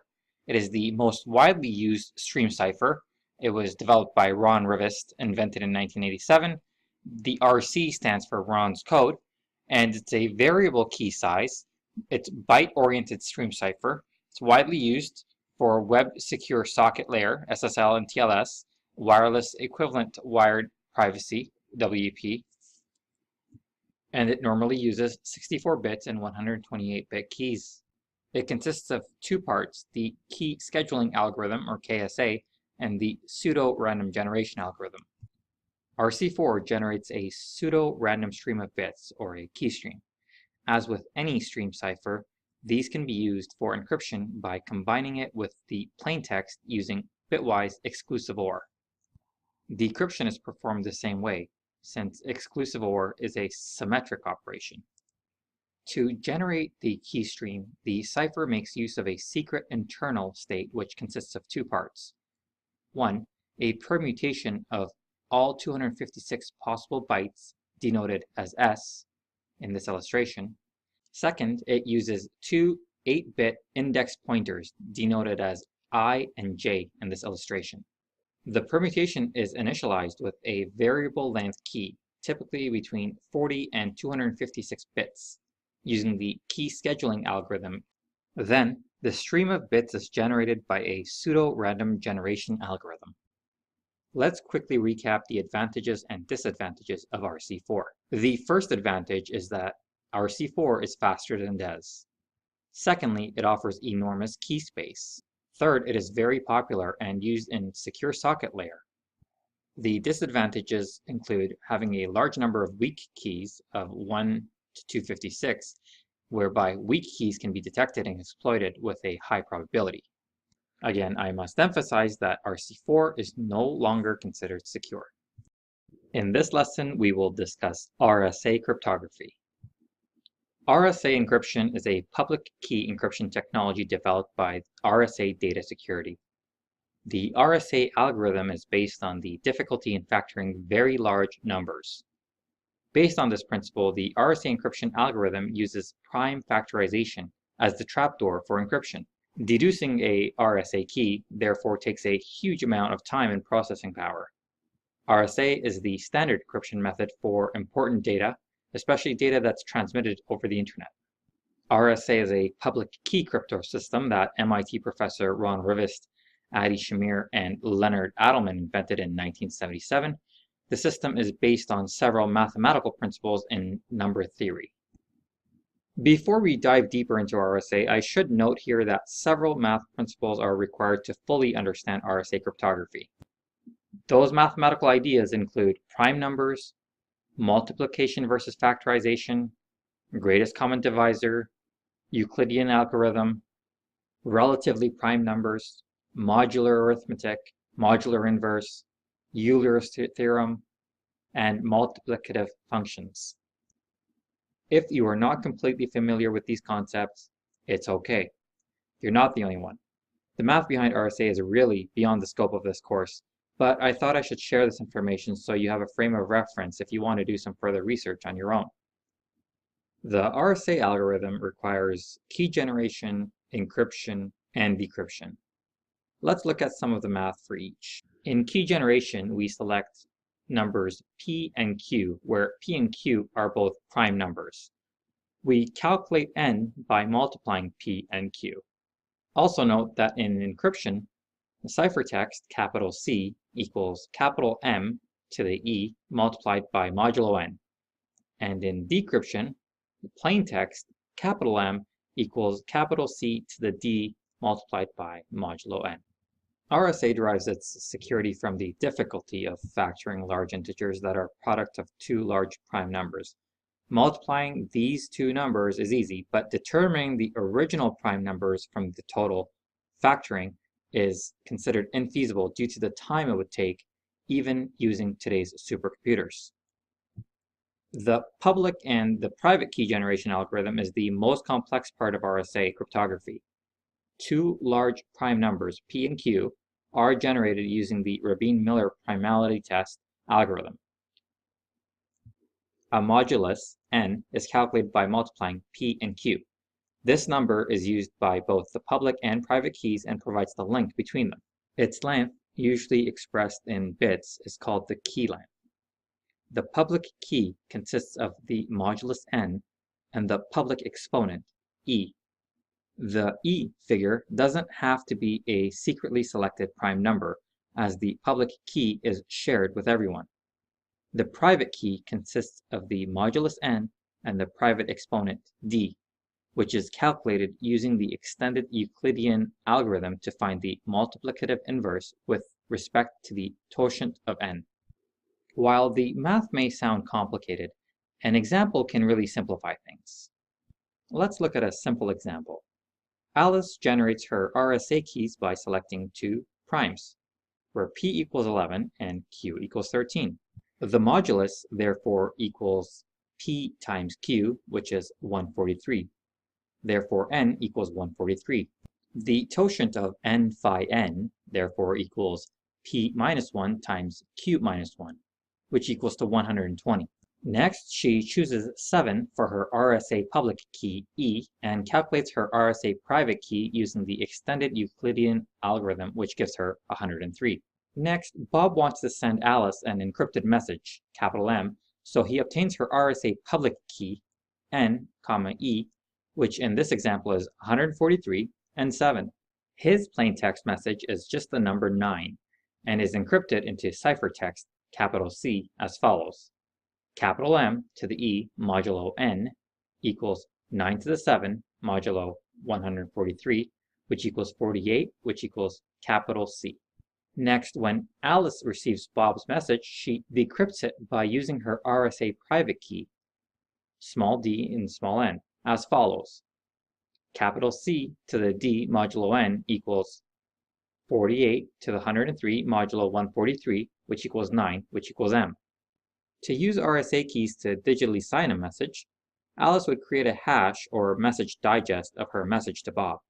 It is the most widely used stream cipher. It was developed by Ron Rivest, invented in 1987. The RC stands for Ron's code, and it's a variable key size. It's byte-oriented stream cipher, It's widely used for Web Secure Socket Layer, SSL and TLS, Wireless Equivalent Wired Privacy, WEP, and it normally uses 64 bits and 128-bit keys. It consists of two parts, the key scheduling algorithm, or KSA, and the pseudo-random generation algorithm. RC4 generates a pseudo-random stream of bits, or a key stream. As with any stream cipher, these can be used for encryption by combining it with the plaintext using bitwise exclusive OR. Decryption is performed the same way, since exclusive OR is a symmetric operation. To generate the key stream, the cipher makes use of a secret internal state which consists of two parts. One, a permutation of all 256 possible bytes denoted as S in this illustration. Second, it uses two 8-bit index pointers denoted as I and J in this illustration. The permutation is initialized with a variable length key, typically between 40 and 256 bits, using the key scheduling algorithm. Then, the stream of bits is generated by a pseudo-random generation algorithm. Let's quickly recap the advantages and disadvantages of RC4. The first advantage is that RC4 is faster than DES. Secondly, it offers enormous key space. Third, it is very popular and used in secure socket layer. The disadvantages include having a large number of weak keys of 1 to 256, whereby weak keys can be detected and exploited with a high probability. Again, I must emphasize that RC4 is no longer considered secure. In this lesson, we will discuss RSA cryptography. RSA encryption is a public key encryption technology developed by RSA Data Security. The RSA algorithm is based on the difficulty in factoring very large numbers. Based on this principle, the RSA encryption algorithm uses prime factorization as the trapdoor for encryption. Deducing a RSA key, therefore, takes a huge amount of time and processing power. RSA is the standard encryption method for important data, especially data that's transmitted over the internet. RSA is a public key crypto system that MIT professor Ron Rivest, Adi Shamir, and Leonard Adelman invented in 1977. The system is based on several mathematical principles in number theory. Before we dive deeper into RSA, I should note here that several math principles are required to fully understand RSA cryptography. Those mathematical ideas include prime numbers, multiplication versus factorization, greatest common divisor, Euclidean algorithm, relatively prime numbers, modular arithmetic, modular inverse, Euler's theorem, and multiplicative functions. If you are not completely familiar with these concepts, it's okay. You're not the only one. The math behind RSA is really beyond the scope of this course, but I thought I should share this information so you have a frame of reference if you want to do some further research on your own. The RSA algorithm requires key generation, encryption, and decryption. Let's look at some of the math for each. In key generation, we select numbers P and Q, where P and Q are both prime numbers. We calculate n by multiplying P and Q. Also note that in encryption, the ciphertext capital C equals capital M to the E multiplied by modulo n. And in decryption, the plaintext capital M equals capital C to the D multiplied by modulo n. RSA derives its security from the difficulty of factoring large integers that are product of two large prime numbers. Multiplying these two numbers is easy, but determining the original prime numbers from the total factoring is considered infeasible due to the time it would take, even using today's supercomputers. The public and the private key generation algorithm is the most complex part of RSA cryptography. Two large prime numbers, P and Q, are generated using the Rabin-Miller primality test algorithm. A modulus, n, is calculated by multiplying P and Q. This number is used by both the public and private keys and provides the link between them. Its length, usually expressed in bits, is called the key length. The public key consists of the modulus n and the public exponent, e. The E figure doesn't have to be a secretly selected prime number, as the public key is shared with everyone. The private key consists of the modulus n and the private exponent d, which is calculated using the extended Euclidean algorithm to find the multiplicative inverse with respect to the totient of n. While the math may sound complicated, an example can really simplify things. Let's look at a simple example. Alice generates her RSA keys by selecting two primes, where p equals 11 and q equals 13. The modulus, therefore, equals p times q, which is 143. Therefore, n equals 143. The totient of n phi n, therefore, equals p minus 1 times q minus 1, which equals to 120. Next, she chooses 7 for her RSA public key E and calculates her RSA private key using the extended Euclidean algorithm, which gives her 103. Next, Bob wants to send Alice an encrypted message, capital M, so he obtains her RSA public key, N, E, which in this example is 143 and 7. His plaintext message is just the number 9 and is encrypted into ciphertext, capital C, as follows. Capital M to the E modulo N equals 9 to the 7 modulo 143, which equals 48, which equals capital C. Next, when Alice receives Bob's message, she decrypts it by using her RSA private key, small d and small n, as follows. Capital C to the D modulo N equals 48 to the 103 modulo 143, which equals 9, which equals M. To use RSA keys to digitally sign a message, Alice would create a hash or message digest of her message to Bob,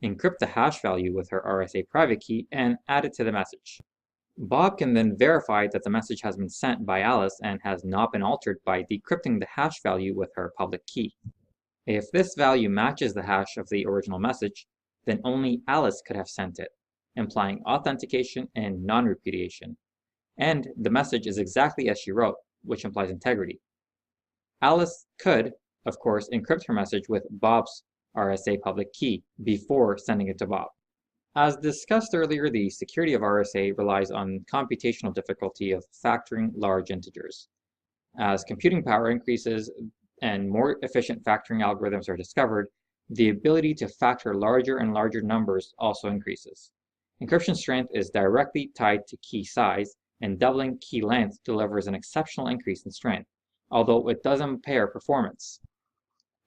encrypt the hash value with her RSA private key, and add it to the message. Bob can then verify that the message has been sent by Alice and has not been altered by decrypting the hash value with her public key. If this value matches the hash of the original message, then only Alice could have sent it, implying authentication and non-repudiation. And the message is exactly as she wrote, which implies integrity. Alice could, of course, encrypt her message with Bob's RSA public key before sending it to Bob. As discussed earlier, the security of RSA relies on computational difficulty of factoring large integers. As computing power increases and more efficient factoring algorithms are discovered, the ability to factor larger and larger numbers also increases. Encryption strength is directly tied to key size, and doubling key length delivers an exceptional increase in strength, although it does impair performance.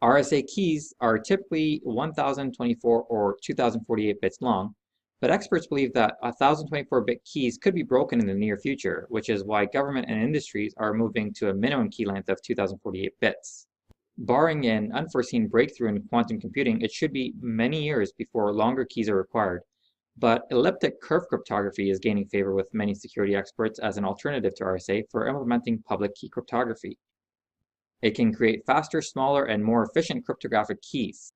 RSA keys are typically 1024 or 2048 bits long, but experts believe that 1024-bit keys could be broken in the near future, which is why government and industries are moving to a minimum key length of 2048 bits. Barring an unforeseen breakthrough in quantum computing, it should be many years before longer keys are required. But elliptic curve cryptography is gaining favor with many security experts as an alternative to RSA for implementing public key cryptography. It can create faster, smaller, and more efficient cryptographic keys.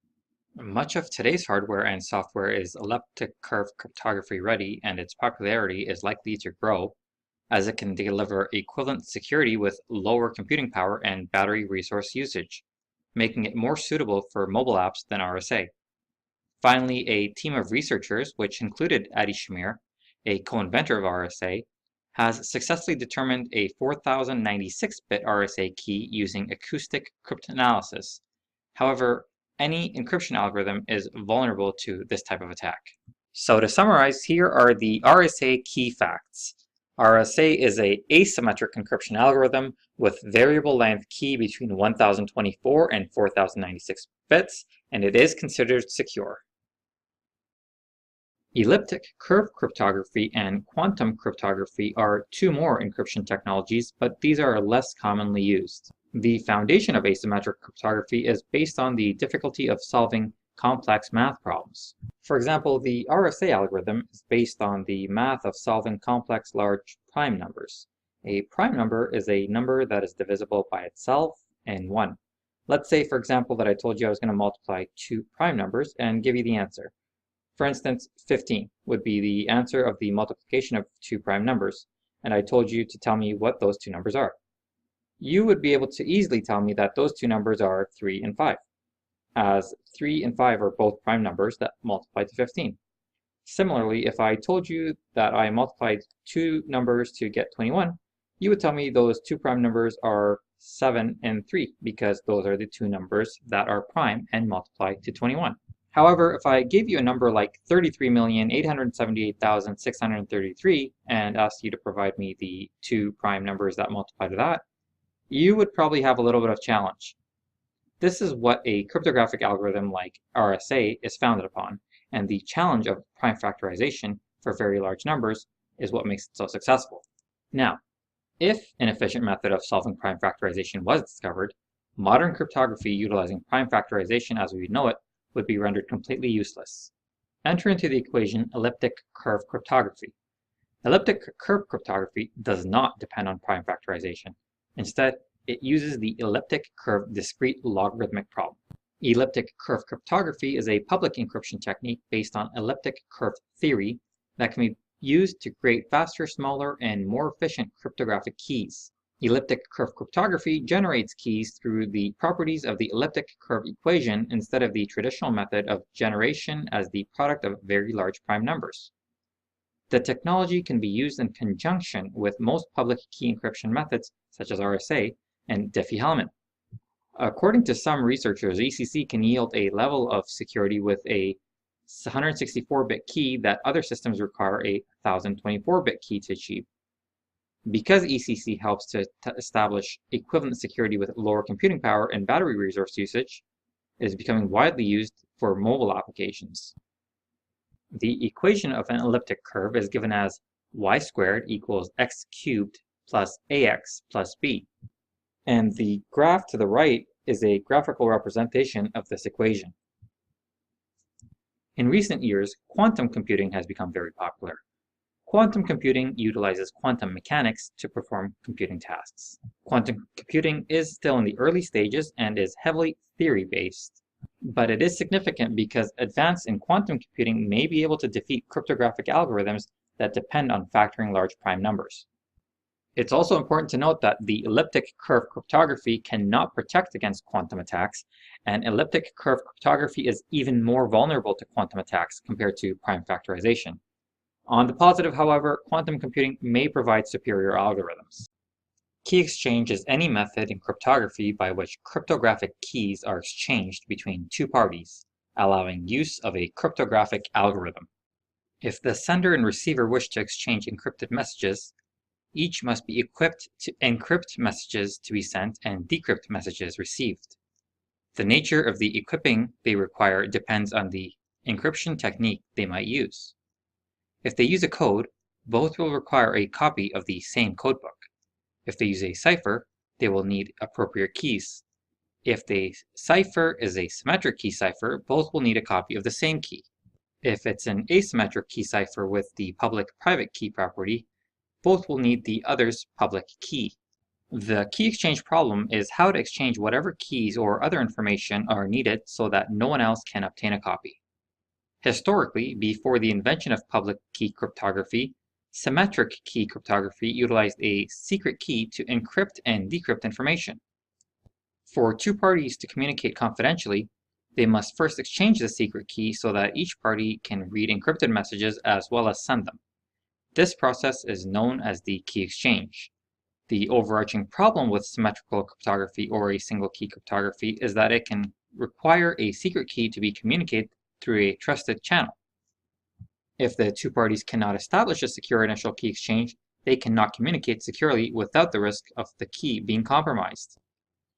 Much of today's hardware and software is elliptic curve cryptography ready, and its popularity is likely to grow as it can deliver equivalent security with lower computing power and battery resource usage, making it more suitable for mobile apps than RSA. Finally, a team of researchers, which included Adi Shamir, a co-inventor of RSA, has successfully determined a 4096-bit RSA key using acoustic cryptanalysis. However, any encryption algorithm is vulnerable to this type of attack. So to summarize, here are the RSA key facts. RSA is an asymmetric encryption algorithm with variable length key between 1024 and 4096 bits, and it is considered secure. Elliptic curve cryptography and quantum cryptography are two more encryption technologies, but these are less commonly used. The foundation of asymmetric cryptography is based on the difficulty of solving complex math problems. For example, the RSA algorithm is based on the math of solving complex large prime numbers. A prime number is a number that is divisible by itself and 1. Let's say, for example, that I told you I was going to multiply two prime numbers and give you the answer. For instance, 15 would be the answer of the multiplication of two prime numbers, and I told you to tell me what those two numbers are. You would be able to easily tell me that those two numbers are 3 and 5. as 3 and 5 are both prime numbers that multiply to 15. Similarly, if I told you that I multiplied two numbers to get 21, you would tell me those two prime numbers are 7 and 3 because those are the two numbers that are prime and multiply to 21. However, if I gave you a number like 33,878,633 and asked you to provide me the two prime numbers that multiply to that, you would probably have a little bit of challenge. This is what a cryptographic algorithm like RSA is founded upon, and the challenge of prime factorization for very large numbers is what makes it so successful. Now, if an efficient method of solving prime factorization was discovered, modern cryptography utilizing prime factorization as we know it would be rendered completely useless. Enter into the equation elliptic curve cryptography. Elliptic curve cryptography does not depend on prime factorization. Instead, it uses the elliptic curve discrete logarithmic problem. Elliptic curve cryptography is a public encryption technique based on elliptic curve theory that can be used to create faster, smaller, and more efficient cryptographic keys. Elliptic curve cryptography generates keys through the properties of the elliptic curve equation instead of the traditional method of generation as the product of very large prime numbers. The technology can be used in conjunction with most public key encryption methods such as RSA and Diffie-Hellman. According to some researchers, ECC can yield a level of security with a 164-bit key that other systems require a 1024-bit key to achieve. Because ECC helps to establish equivalent security with lower computing power and battery resource usage, it is becoming widely used for mobile applications. The equation of an elliptic curve is given as y squared equals x cubed plus ax plus b. And the graph to the right is a graphical representation of this equation. In recent years, quantum computing has become very popular. Quantum computing utilizes quantum mechanics to perform computing tasks. Quantum computing is still in the early stages and is heavily theory-based, but it is significant because advances in quantum computing may be able to defeat cryptographic algorithms that depend on factoring large prime numbers. It's also important to note that the elliptic curve cryptography cannot protect against quantum attacks, and elliptic curve cryptography is even more vulnerable to quantum attacks compared to prime factorization. On the positive, however, quantum computing may provide superior algorithms. Key exchange is any method in cryptography by which cryptographic keys are exchanged between two parties, allowing use of a cryptographic algorithm. If the sender and receiver wish to exchange encrypted messages, each must be equipped to encrypt messages to be sent and decrypt messages received. The nature of the equipping they require depends on the encryption technique they might use. If they use a code, both will require a copy of the same codebook. If they use a cipher, they will need appropriate keys. If the cipher is a symmetric key cipher, both will need a copy of the same key. If it's an asymmetric key cipher with the public-private key property, both will need the other's public key. The key exchange problem is how to exchange whatever keys or other information are needed so that no one else can obtain a copy. Historically, before the invention of public key cryptography, symmetric key cryptography utilized a secret key to encrypt and decrypt information. For two parties to communicate confidentially, they must first exchange the secret key so that each party can read encrypted messages as well as send them. This process is known as the key exchange. The overarching problem with symmetrical cryptography or a single key cryptography is that it can require a secret key to be communicated through a trusted channel. If the two parties cannot establish a secure initial key exchange, they cannot communicate securely without the risk of the key being compromised.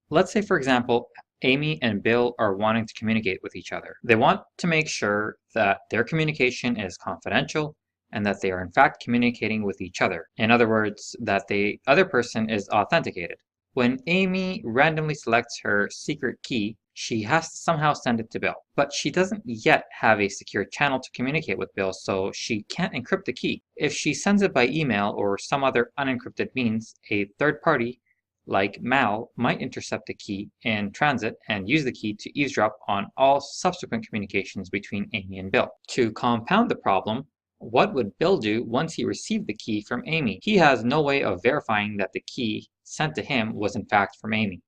Let's say, for example, Amy and Bill are wanting to communicate with each other. They want to make sure that their communication is confidential and that they are in fact communicating with each other. In other words, that the other person is authenticated. When Amy randomly selects her secret key, she has to somehow send it to Bill. But she doesn't yet have a secure channel to communicate with Bill, so she can't encrypt the key. If she sends it by email or some other unencrypted means, a third party, like Mal, might intercept the key in transit and use the key to eavesdrop on all subsequent communications between Amy and Bill. To compound the problem, what would Bill do once he received the key from Amy? He has no way of verifying that the key sent to him was in fact from Amy.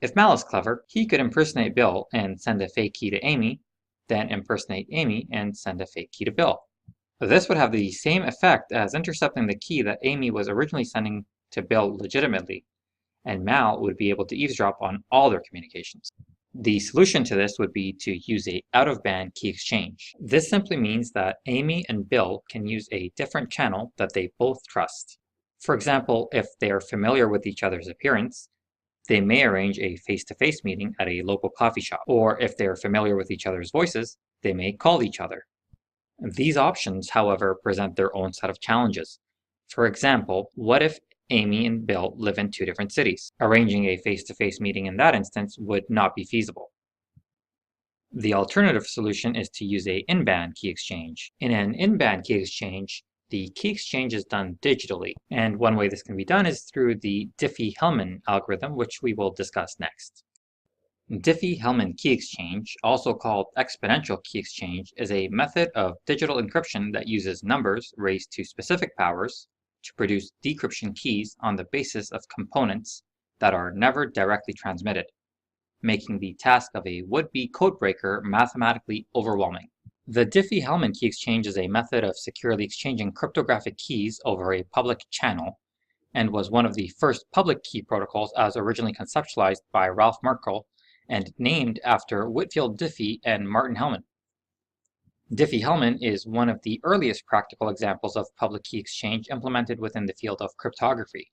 If Mal is clever, he could impersonate Bill and send a fake key to Amy, then impersonate Amy and send a fake key to Bill. This would have the same effect as intercepting the key that Amy was originally sending to Bill legitimately, and Mal would be able to eavesdrop on all their communications. The solution to this would be to use a out-of-band key exchange. This simply means that Amy and Bill can use a different channel that they both trust. For example, if they are familiar with each other's appearance, they may arrange a face-to-face meeting at a local coffee shop. Or if they are familiar with each other's voices, they may call each other. These options, however, present their own set of challenges. For example, what if Amy and Bill live in two different cities? Arranging a face-to-face meeting in that instance would not be feasible. The alternative solution is to use an in-band key exchange. In an in-band key exchange, the key exchange is done digitally, and one way this can be done is through the Diffie-Hellman algorithm, which we will discuss next. Diffie-Hellman key exchange, also called exponential key exchange, is a method of digital encryption that uses numbers raised to specific powers to produce decryption keys on the basis of components that are never directly transmitted, making the task of a would-be codebreaker mathematically overwhelming. The Diffie-Hellman key exchange is a method of securely exchanging cryptographic keys over a public channel, and was one of the first public key protocols as originally conceptualized by Ralph Merkle and named after Whitfield Diffie and Martin Hellman. Diffie-Hellman is one of the earliest practical examples of public key exchange implemented within the field of cryptography.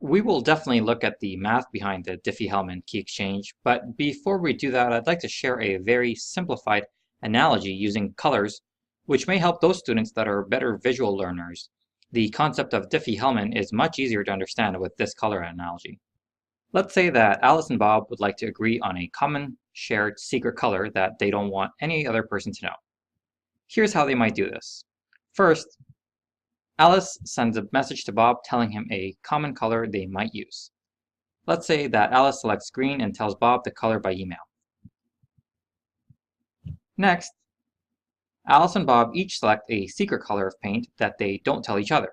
We will definitely look at the math behind the Diffie-Hellman key exchange, but before we do that, I'd like to share a very simplified analogy using colors, which may help those students that are better visual learners. The concept of Diffie-Hellman is much easier to understand with this color analogy. Let's say that Alice and Bob would like to agree on a common shared secret color that they don't want any other person to know. Here's how they might do this. First, Alice sends a message to Bob telling him a common color they might use. Let's say that Alice selects green and tells Bob the color by email. Next, Alice and Bob each select a secret color of paint that they don't tell each other.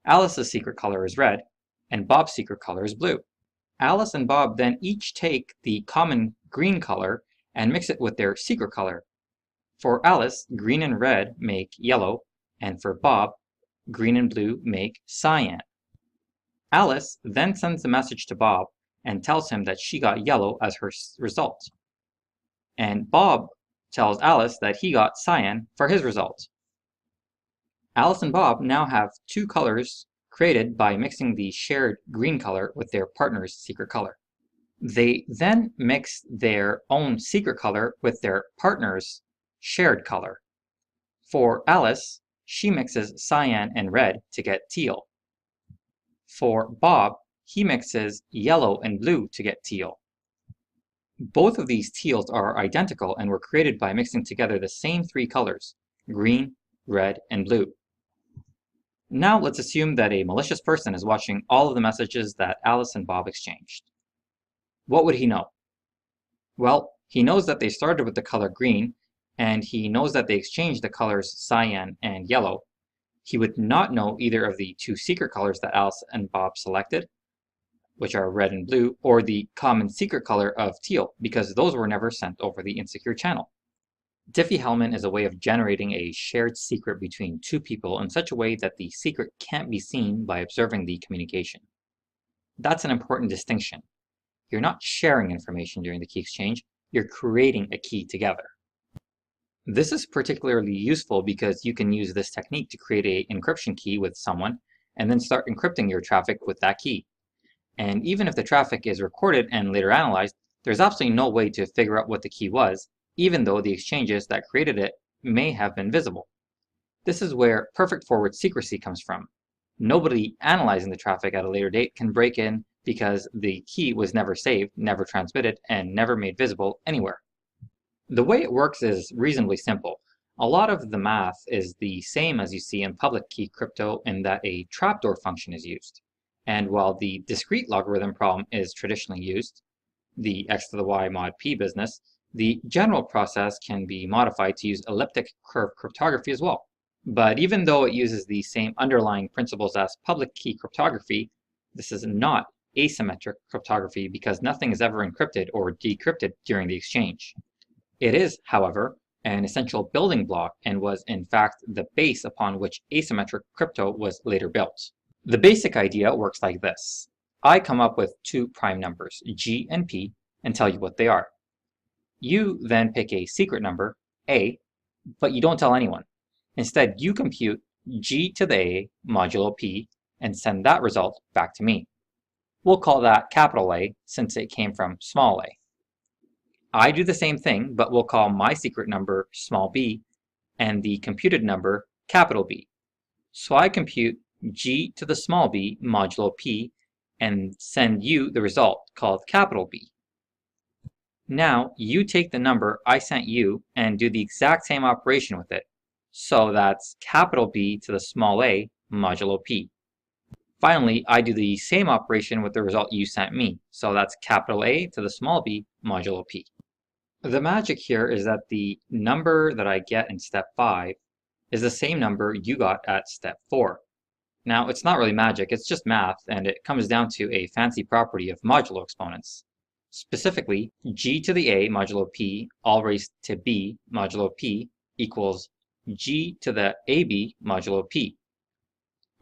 Alice's secret color is red, and Bob's secret color is blue. Alice and Bob then each take the common green color and mix it with their secret color. For Alice, green and red make yellow, and for Bob, green and blue make cyan. Alice then sends the message to Bob and tells him that she got yellow as her result. And Bob tells Alice that he got cyan for his result. Alice and Bob now have two colors created by mixing the shared green color with their partner's secret color. They then mix their own secret color with their partner's shared color. For Alice, she mixes cyan and red to get teal. For Bob, he mixes yellow and blue to get teal. Both of these teals are identical and were created by mixing together the same three colors, green, red, and blue. Now let's assume that a malicious person is watching all of the messages that Alice and Bob exchanged. What would he know? Well, he knows that they started with the color green, and he knows that they exchanged the colors cyan and yellow. He would not know either of the two secret colors that Alice and Bob selected, which are red and blue, or the common secret color of teal, because those were never sent over the insecure channel. Diffie-Hellman is a way of generating a shared secret between two people in such a way that the secret can't be seen by observing the communication. That's an important distinction. You're not sharing information during the key exchange, you're creating a key together. This is particularly useful because you can use this technique to create an encryption key with someone and then start encrypting your traffic with that key. And even if the traffic is recorded and later analyzed, there's absolutely no way to figure out what the key was, even though the exchanges that created it may have been visible. This is where perfect forward secrecy comes from. Nobody analyzing the traffic at a later date can break in because the key was never saved, never transmitted, and never made visible anywhere. The way it works is reasonably simple. A lot of the math is the same as you see in public key crypto in that a trapdoor function is used. And while the discrete logarithm problem is traditionally used, the x to the y mod p business, the general process can be modified to use elliptic curve cryptography as well. But even though it uses the same underlying principles as public key cryptography, this is not asymmetric cryptography because nothing is ever encrypted or decrypted during the exchange. It is, however, an essential building block and was in fact the base upon which asymmetric crypto was later built. The basic idea works like this. I come up with two prime numbers, G and P, and tell you what they are. You then pick a secret number, A, but you don't tell anyone. Instead, you compute G to the A modulo P and send that result back to me. We'll call that capital A since it came from small a. I do the same thing, but we'll call my secret number small b and the computed number capital B. So I compute G to the small b modulo P and send you the result called capital B. Now you take the number I sent you and do the exact same operation with it. So that's capital B to the small a modulo P. Finally, I do the same operation with the result you sent me. So that's capital A to the small b modulo P. The magic here is that the number that I get in step 5 is the same number you got at step 4. Now, it's not really magic, it's just math, and it comes down to a fancy property of modulo exponents. Specifically, G to the A modulo P all raised to B modulo P equals G to the AB modulo P.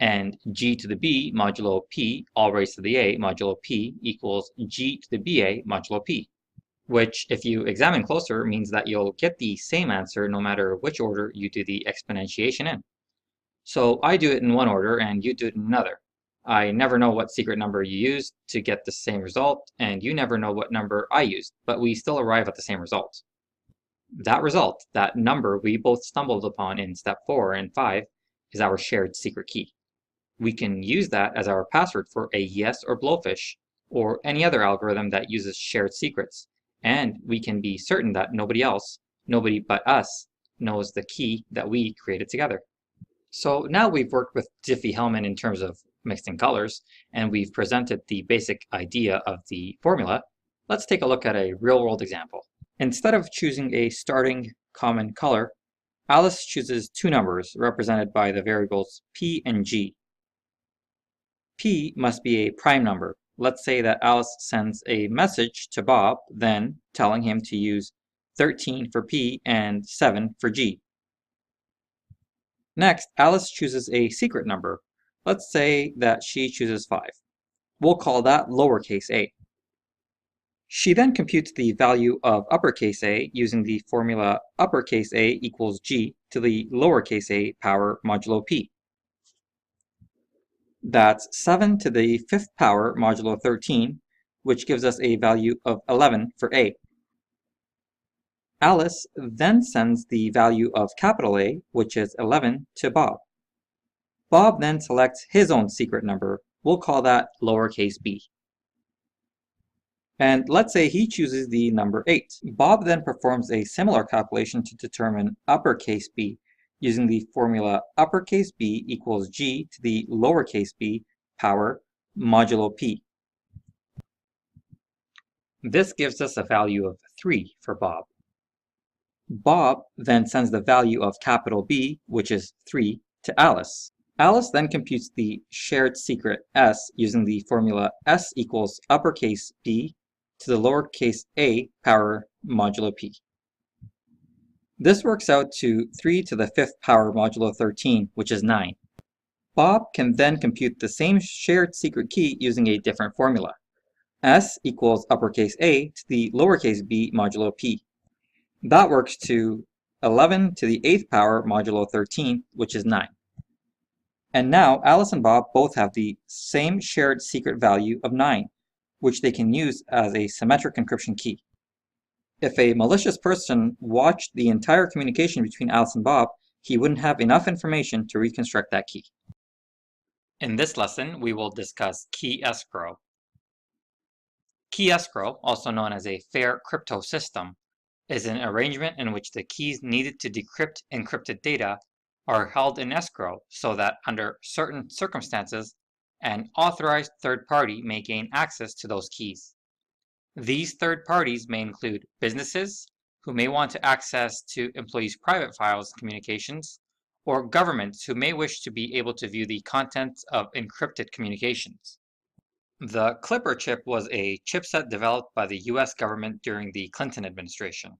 And G to the B modulo P all raised to the A modulo P equals G to the BA modulo P, which, if you examine closer, means that you'll get the same answer no matter which order you do the exponentiation in. So I do it in one order and you do it in another. I never know what secret number you used to get the same result, and you never know what number I used, but we still arrive at the same result. That result, that number we both stumbled upon in step 4 and 5, is our shared secret key. We can use that as our password for a yes or blowfish, or any other algorithm that uses shared secrets, and we can be certain that nobody else, nobody but us, knows the key that we created together. So now we've worked with Diffie-Hellman in terms of mixing colors, and we've presented the basic idea of the formula. Let's take a look at a real-world example. Instead of choosing a starting common color, Alice chooses two numbers represented by the variables P and G. P must be a prime number. Let's say that Alice sends a message to Bob, then telling him to use 13 for P and 7 for G. Next, Alice chooses a secret number. Let's say that she chooses 5. We'll call that lowercase a. She then computes the value of uppercase a using the formula uppercase A equals G to the lowercase a power modulo P. That's 7 to the 5th power modulo 13, which gives us a value of 11 for A. Alice then sends the value of capital A, which is 11, to Bob. Bob then selects his own secret number. We'll call that lowercase b. And let's say he chooses the number 8. Bob then performs a similar calculation to determine uppercase b, using the formula uppercase B equals G to the lowercase b power modulo P. This gives us a value of 3 for Bob. Bob then sends the value of capital B, which is 3, to Alice. Alice then computes the shared secret S using the formula S equals uppercase B to the lowercase a power modulo P. This works out to 3 to the 5th power modulo 13, which is 9. Bob can then compute the same shared secret key using a different formula. S equals uppercase A to the lowercase b modulo P. That works to 11 to the 8th power modulo 13, which is 9. And now Alice and Bob both have the same shared secret value of 9, which they can use as a symmetric encryption key. If a malicious person watched the entire communication between Alice and Bob, he wouldn't have enough information to reconstruct that key. In this lesson, we will discuss key escrow. Key escrow, also known as a fair crypto system, is an arrangement in which the keys needed to decrypt encrypted data are held in escrow so that under certain circumstances, an authorized third party may gain access to those keys. These third parties may include businesses who may want to access to employees' private files and communications, or governments who may wish to be able to view the contents of encrypted communications. The Clipper chip was a chipset developed by the US government during the Clinton administration.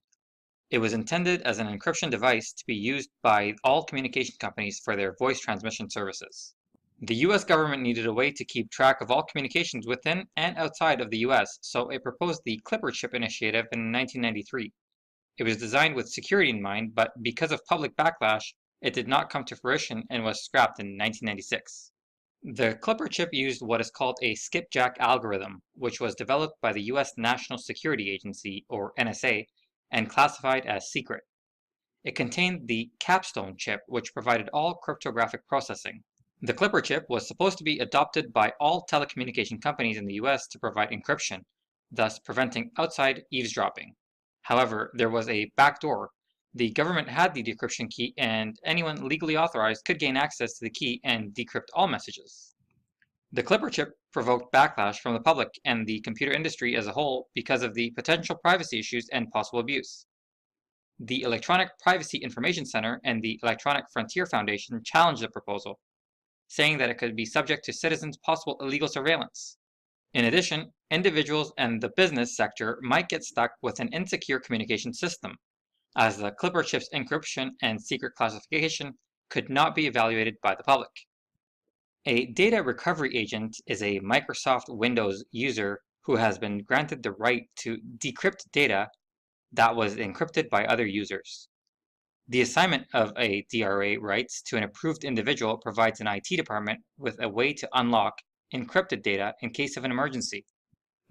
It was intended as an encryption device to be used by all communication companies for their voice transmission services. The US government needed a way to keep track of all communications within and outside of the US, so it proposed the Clipper chip initiative in 1993. It was designed with security in mind, but because of public backlash, it did not come to fruition and was scrapped in 1996. The Clipper chip used what is called a skipjack algorithm, which was developed by the US National Security Agency, or NSA, and classified as secret. It contained the capstone chip, which provided all cryptographic processing. The Clipper chip was supposed to be adopted by all telecommunication companies in the US to provide encryption, thus preventing outside eavesdropping. However, there was a backdoor. The government had the decryption key, and anyone legally authorized could gain access to the key and decrypt all messages. The Clipper chip provoked backlash from the public and the computer industry as a whole because of the potential privacy issues and possible abuse. The Electronic Privacy Information Center and the Electronic Frontier Foundation challenged the proposal, saying that it could be subject to citizens' possible illegal surveillance. In addition, individuals and the business sector might get stuck with an insecure communication system, as the Clipper chip's encryption and secret classification could not be evaluated by the public. A data recovery agent is a Microsoft Windows user who has been granted the right to decrypt data that was encrypted by other users. The assignment of a DRA rights to an approved individual provides an IT department with a way to unlock encrypted data in case of an emergency.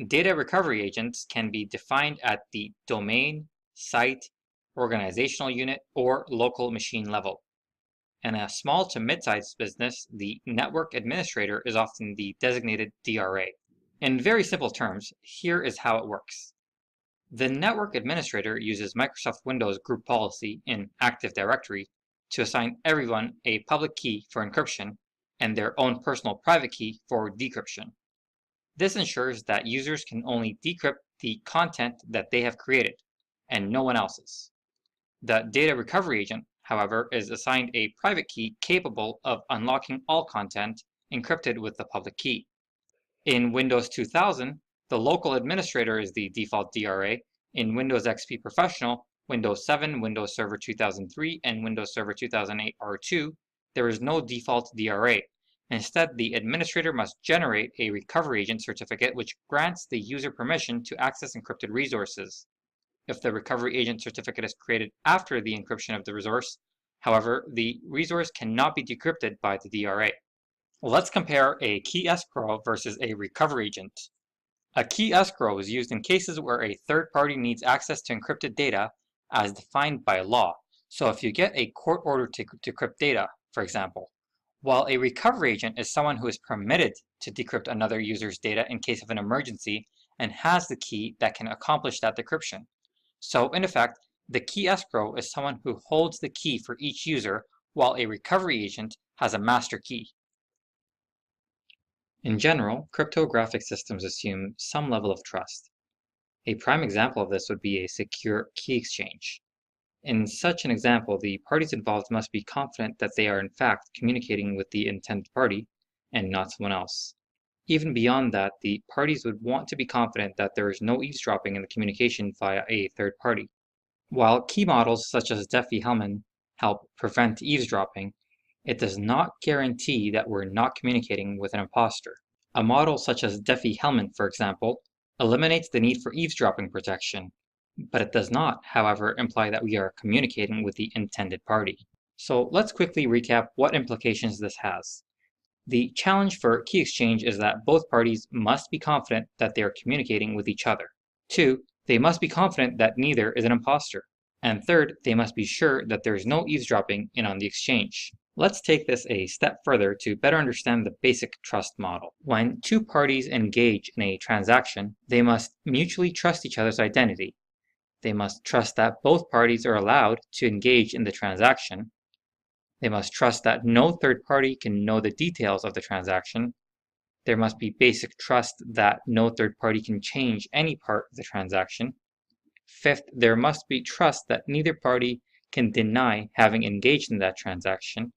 Data recovery agents can be defined at the domain, site, organizational unit, or local machine level. In a small to mid-sized business, the network administrator is often the designated DRA. In very simple terms, here is how it works. The network administrator uses Microsoft Windows group policy in Active Directory to assign everyone a public key for encryption and their own personal private key for decryption. This ensures that users can only decrypt the content that they have created, and no one else's. The data recovery agent, however, is assigned a private key capable of unlocking all content encrypted with the public key. In Windows 2000, the local administrator is the default DRA. In Windows XP Professional, Windows 7, Windows Server 2003, and Windows Server 2008 R2, there is no default DRA. Instead, the administrator must generate a recovery agent certificate which grants the user permission to access encrypted resources. If the recovery agent certificate is created after the encryption of the resource, however, the resource cannot be decrypted by the DRA. Let's compare a key escrow versus a recovery agent. A key escrow is used in cases where a third party needs access to encrypted data as defined by law. So if you get a court order to decrypt data, for example, while a recovery agent is someone who is permitted to decrypt another user's data in case of an emergency and has the key that can accomplish that decryption. So in effect, the key escrow is someone who holds the key for each user, while a recovery agent has a master key. In general, cryptographic systems assume some level of trust. A prime example of this would be a secure key exchange. In such an example, the parties involved must be confident that they are in fact communicating with the intended party and not someone else. Even beyond that, the parties would want to be confident that there is no eavesdropping in the communication via a third party. While key models such as Diffie-Hellman help prevent eavesdropping, it does not guarantee that we're not communicating with an imposter. A model such as Diffie-Hellman, for example, eliminates the need for eavesdropping protection, but it does not, however, imply that we are communicating with the intended party. So let's quickly recap what implications this has. The challenge for key exchange is that both parties must be confident that they are communicating with each other. 2, they must be confident that neither is an imposter. And 3rd, they must be sure that there is no eavesdropping in on the exchange. Let's take this a step further to better understand the basic trust model. When two parties engage in a transaction, they must mutually trust each other's identity. They must trust that both parties are allowed to engage in the transaction. They must trust that no third party can know the details of the transaction. There must be basic trust that no third party can change any part of the transaction. 5th, there must be trust that neither party can deny having engaged in that transaction.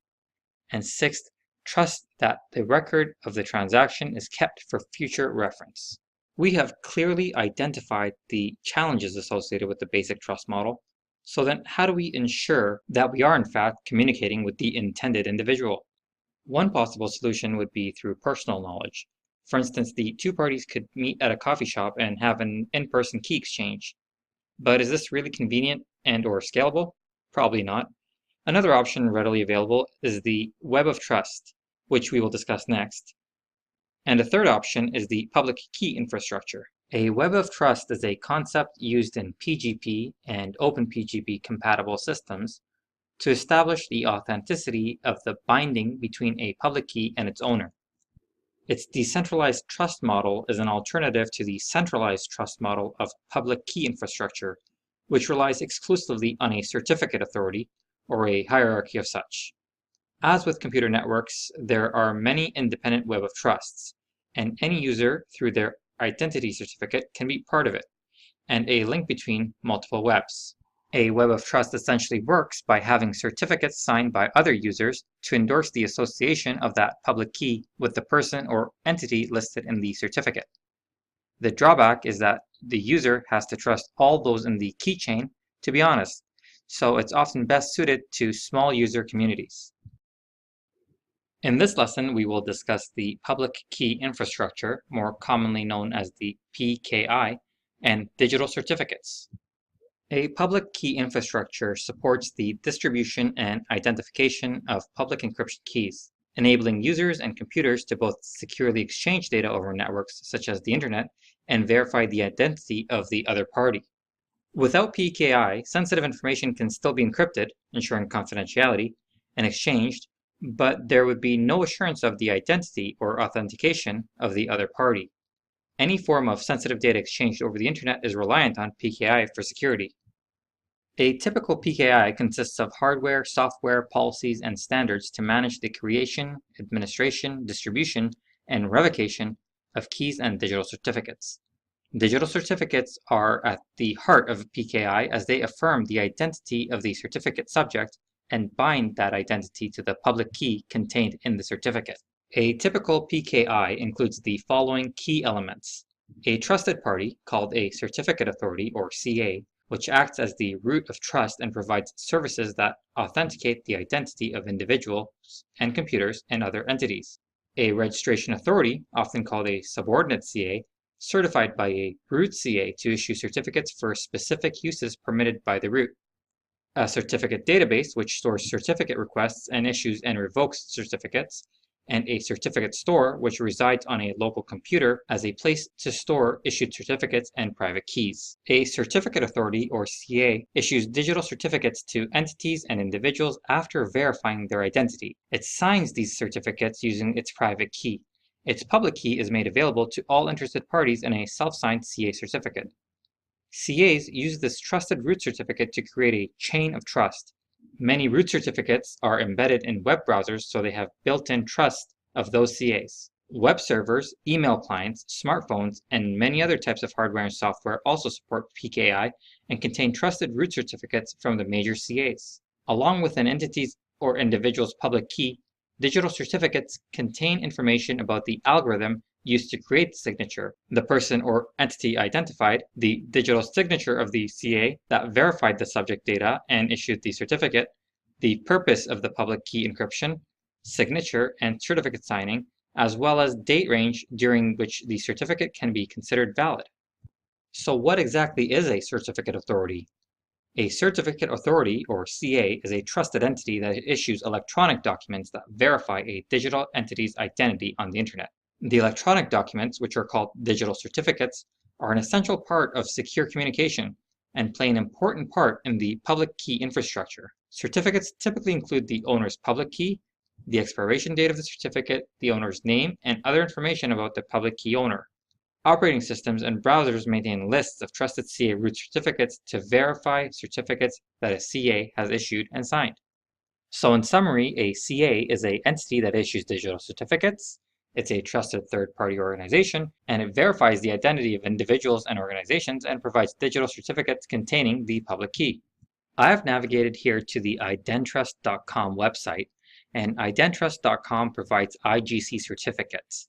And 6th, Trust that the record of the transaction is kept for future reference. We have clearly identified the challenges associated with the basic trust model. So then how do we ensure that we are in fact communicating with the intended individual? One possible solution would be through personal knowledge. For instance, the two parties could meet at a coffee shop and have an in-person key exchange. But is this really convenient and/or scalable? Probably not. Another option readily available is the web of trust, which we will discuss next. And a third option is the public key infrastructure. A web of trust is a concept used in PGP and OpenPGP compatible systems to establish the authenticity of the binding between a public key and its owner. Its decentralized trust model is an alternative to the centralized trust model of public key infrastructure, which relies exclusively on a certificate authority or a hierarchy of such. As with computer networks, there are many independent web of trusts, and any user through their identity certificate can be part of it, and a link between multiple webs. A web of trust essentially works by having certificates signed by other users to endorse the association of that public key with the person or entity listed in the certificate. The drawback is that the user has to trust all those in the keychain to be honest, so it's often best suited to small user communities. In this lesson, we will discuss the public key infrastructure, more commonly known as the PKI, and digital certificates. A public key infrastructure supports the distribution and identification of public encryption keys, enabling users and computers to both securely exchange data over networks such as the internet and verify the identity of the other party. Without PKI, sensitive information can still be encrypted, ensuring confidentiality, and exchanged, but there would be no assurance of the identity or authentication of the other party. Any form of sensitive data exchanged over the internet is reliant on PKI for security. A typical PKI consists of hardware, software, policies, and standards to manage the creation, administration, distribution, and revocation of keys and digital certificates. Digital certificates are at the heart of PKI as they affirm the identity of the certificate subject and bind that identity to the public key contained in the certificate. A typical PKI includes the following key elements: a trusted party, called a certificate authority or CA, which acts as the root of trust and provides services that authenticate the identity of individuals and computers and other entities. A registration authority, often called a subordinate CA, certified by a root CA to issue certificates for specific uses permitted by the root. A certificate database, which stores certificate requests and issues and revokes certificates, and a certificate store, which resides on a local computer as a place to store issued certificates and private keys. A certificate authority, or CA, issues digital certificates to entities and individuals after verifying their identity. It signs these certificates using its private key. Its public key is made available to all interested parties in a self-signed CA certificate. CAs use this trusted root certificate to create a chain of trust. Many root certificates are embedded in web browsers, so they have built-in trust of those CAs. Web servers, email clients, smartphones, and many other types of hardware and software also support PKI and contain trusted root certificates from the major CAs. Along with an entity's or individual's public key, digital certificates contain information about the algorithm used to create the signature, the person or entity identified, the digital signature of the CA that verified the subject data and issued the certificate, the purpose of the public key encryption, signature and certificate signing, as well as date range during which the certificate can be considered valid. So what exactly is a certificate authority? A certificate authority, or CA, is a trusted entity that issues electronic documents that verify a digital entity's identity on the internet. The electronic documents, which are called digital certificates, are an essential part of secure communication and play an important part in the public key infrastructure. Certificates typically include the owner's public key, the expiration date of the certificate, the owner's name, and other information about the public key owner. Operating systems and browsers maintain lists of trusted CA root certificates to verify certificates that a CA has issued and signed. So in summary, a CA is an entity that issues digital certificates. It's a trusted third-party organization, and it verifies the identity of individuals and organizations and provides digital certificates containing the public key. I have navigated here to the identrust.com website, and identrust.com provides IGC certificates.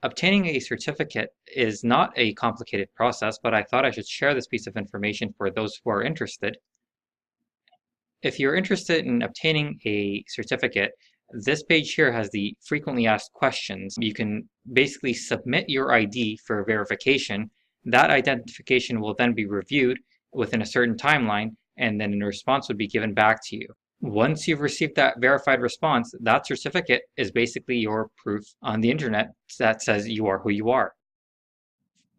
Obtaining a certificate is not a complicated process, but I thought I should share this piece of information for those who are interested. If you're interested in obtaining a certificate, this page here has the frequently asked questions. You can basically submit your ID for verification. That identification will then be reviewed within a certain timeline, and then a response would be given back to you. Once you've received that verified response, that certificate is basically your proof on the internet that says you are who you are.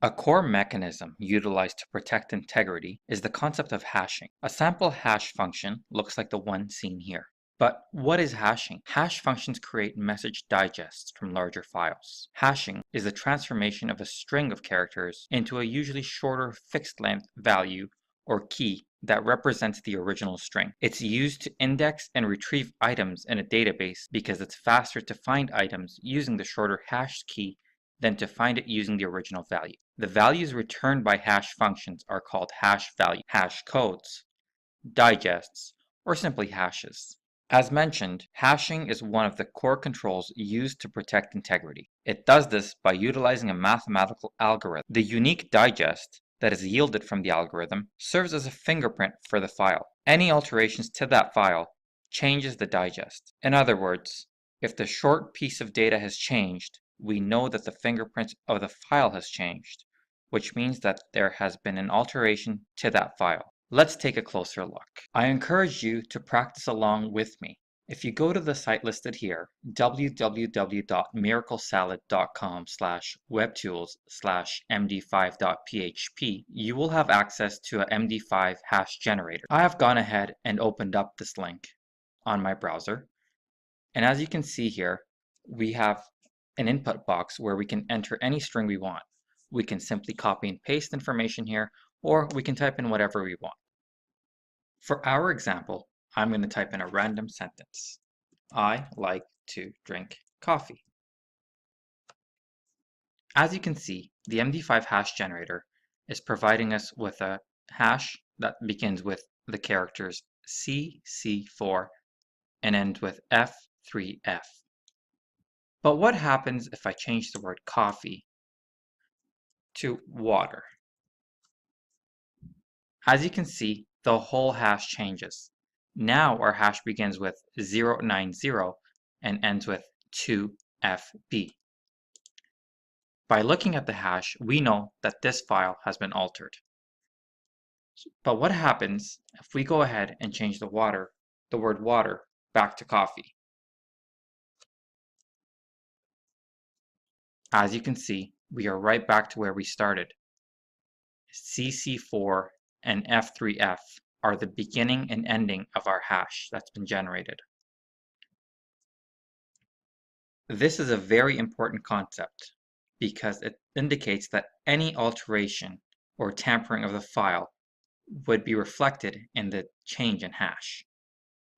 A core mechanism utilized to protect integrity is the concept of hashing. A sample hash function looks like the one seen here. But what is hashing? Hash functions create message digests from larger files. Hashing is the transformation of a string of characters into a usually shorter fixed-length value or key that represents the original string. It's used to index and retrieve items in a database because it's faster to find items using the shorter hashed key than to find it using the original value. The values returned by hash functions are called hash values, hash codes, digests, or simply hashes. As mentioned, hashing is one of the core controls used to protect integrity. It does this by utilizing a mathematical algorithm. The unique digest that is yielded from the algorithm serves as a fingerprint for the file. Any alterations to that file changes the digest. In other words, if the short piece of data has changed, we know that the fingerprint of the file has changed, which means that there has been an alteration to that file. Let's take a closer look. I encourage you to practice along with me. If you go to the site listed here, www.miraclesalad.com/webtools/md5.php, you will have access to a MD5 hash generator. I have gone ahead and opened up this link on my browser. And as you can see here, we have an input box where we can enter any string we want. We can simply copy and paste information here, or we can type in whatever we want. For our example, I'm going to type in a random sentence. I like to drink coffee. As you can see, the MD5 hash generator is providing us with a hash that begins with the characters CC4 and ends with F3F. But what happens if I change the word coffee to water? As you can see, the whole hash changes. Now our hash begins with 090 and ends with 2FB. By looking at the hash, we know that this file has been altered. But what happens if we go ahead and change the word water, back to coffee? As you can see, we are right back to where we started. CC4 and F3F are the beginning and ending of our hash that's been generated. This is a very important concept because it indicates that any alteration or tampering of the file would be reflected in the change in hash.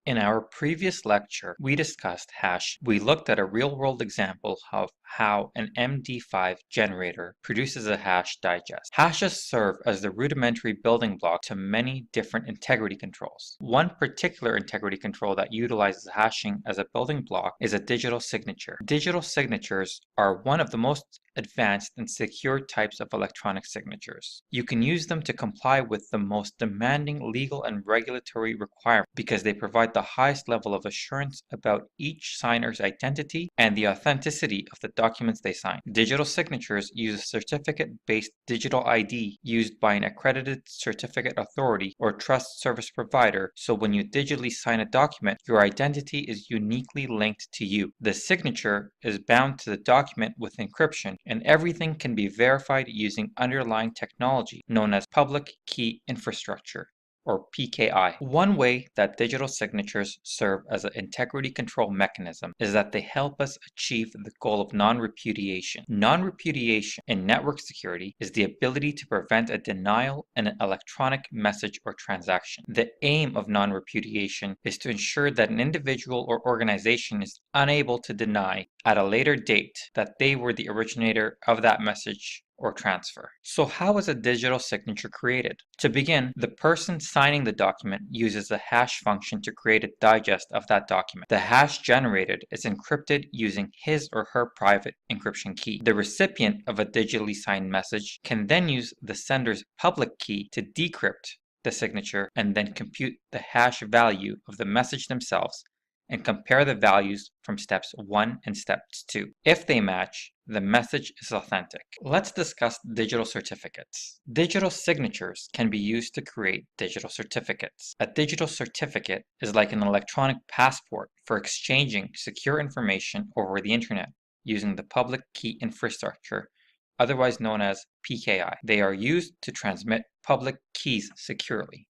In our previous lecture, we discussed hash. We looked at a real-world example of how an MD5 generator produces a hash digest. Hashes serve as the rudimentary building block to many different integrity controls. One particular integrity control that utilizes hashing as a building block is a digital signature. Digital signatures are one of the most advanced and secure types of electronic signatures. You can use them to comply with the most demanding legal and regulatory requirements because they provide the highest level of assurance about each signer's identity and the authenticity of the documents they sign. Digital signatures use a certificate-based digital ID used by an accredited certificate authority or trust service provider, so when you digitally sign a document, your identity is uniquely linked to you. The signature is bound to the document with encryption, and everything can be verified using underlying technology known as public key infrastructure, or PKI. One way that digital signatures serve as an integrity control mechanism is that they help us achieve the goal of non-repudiation. Non-repudiation in network security is the ability to prevent a denial in an electronic message or transaction. The aim of non-repudiation is to ensure that an individual or organization is unable to deny at a later date that they were the originator of that message or transfer. So how is a digital signature created? To begin, the person signing the document uses the hash function to create a digest of that document. The hash generated is encrypted using his or her private encryption key. The recipient of a digitally signed message can then use the sender's public key to decrypt the signature and then compute the hash value of the message themselves and compare the values from steps 1 and steps 2. If they match, the message is authentic. Let's discuss digital certificates. Digital signatures can be used to create digital certificates. A digital certificate is like an electronic passport for exchanging secure information over the internet using the public key infrastructure, otherwise known as PKI. They are used to transmit public keys securely.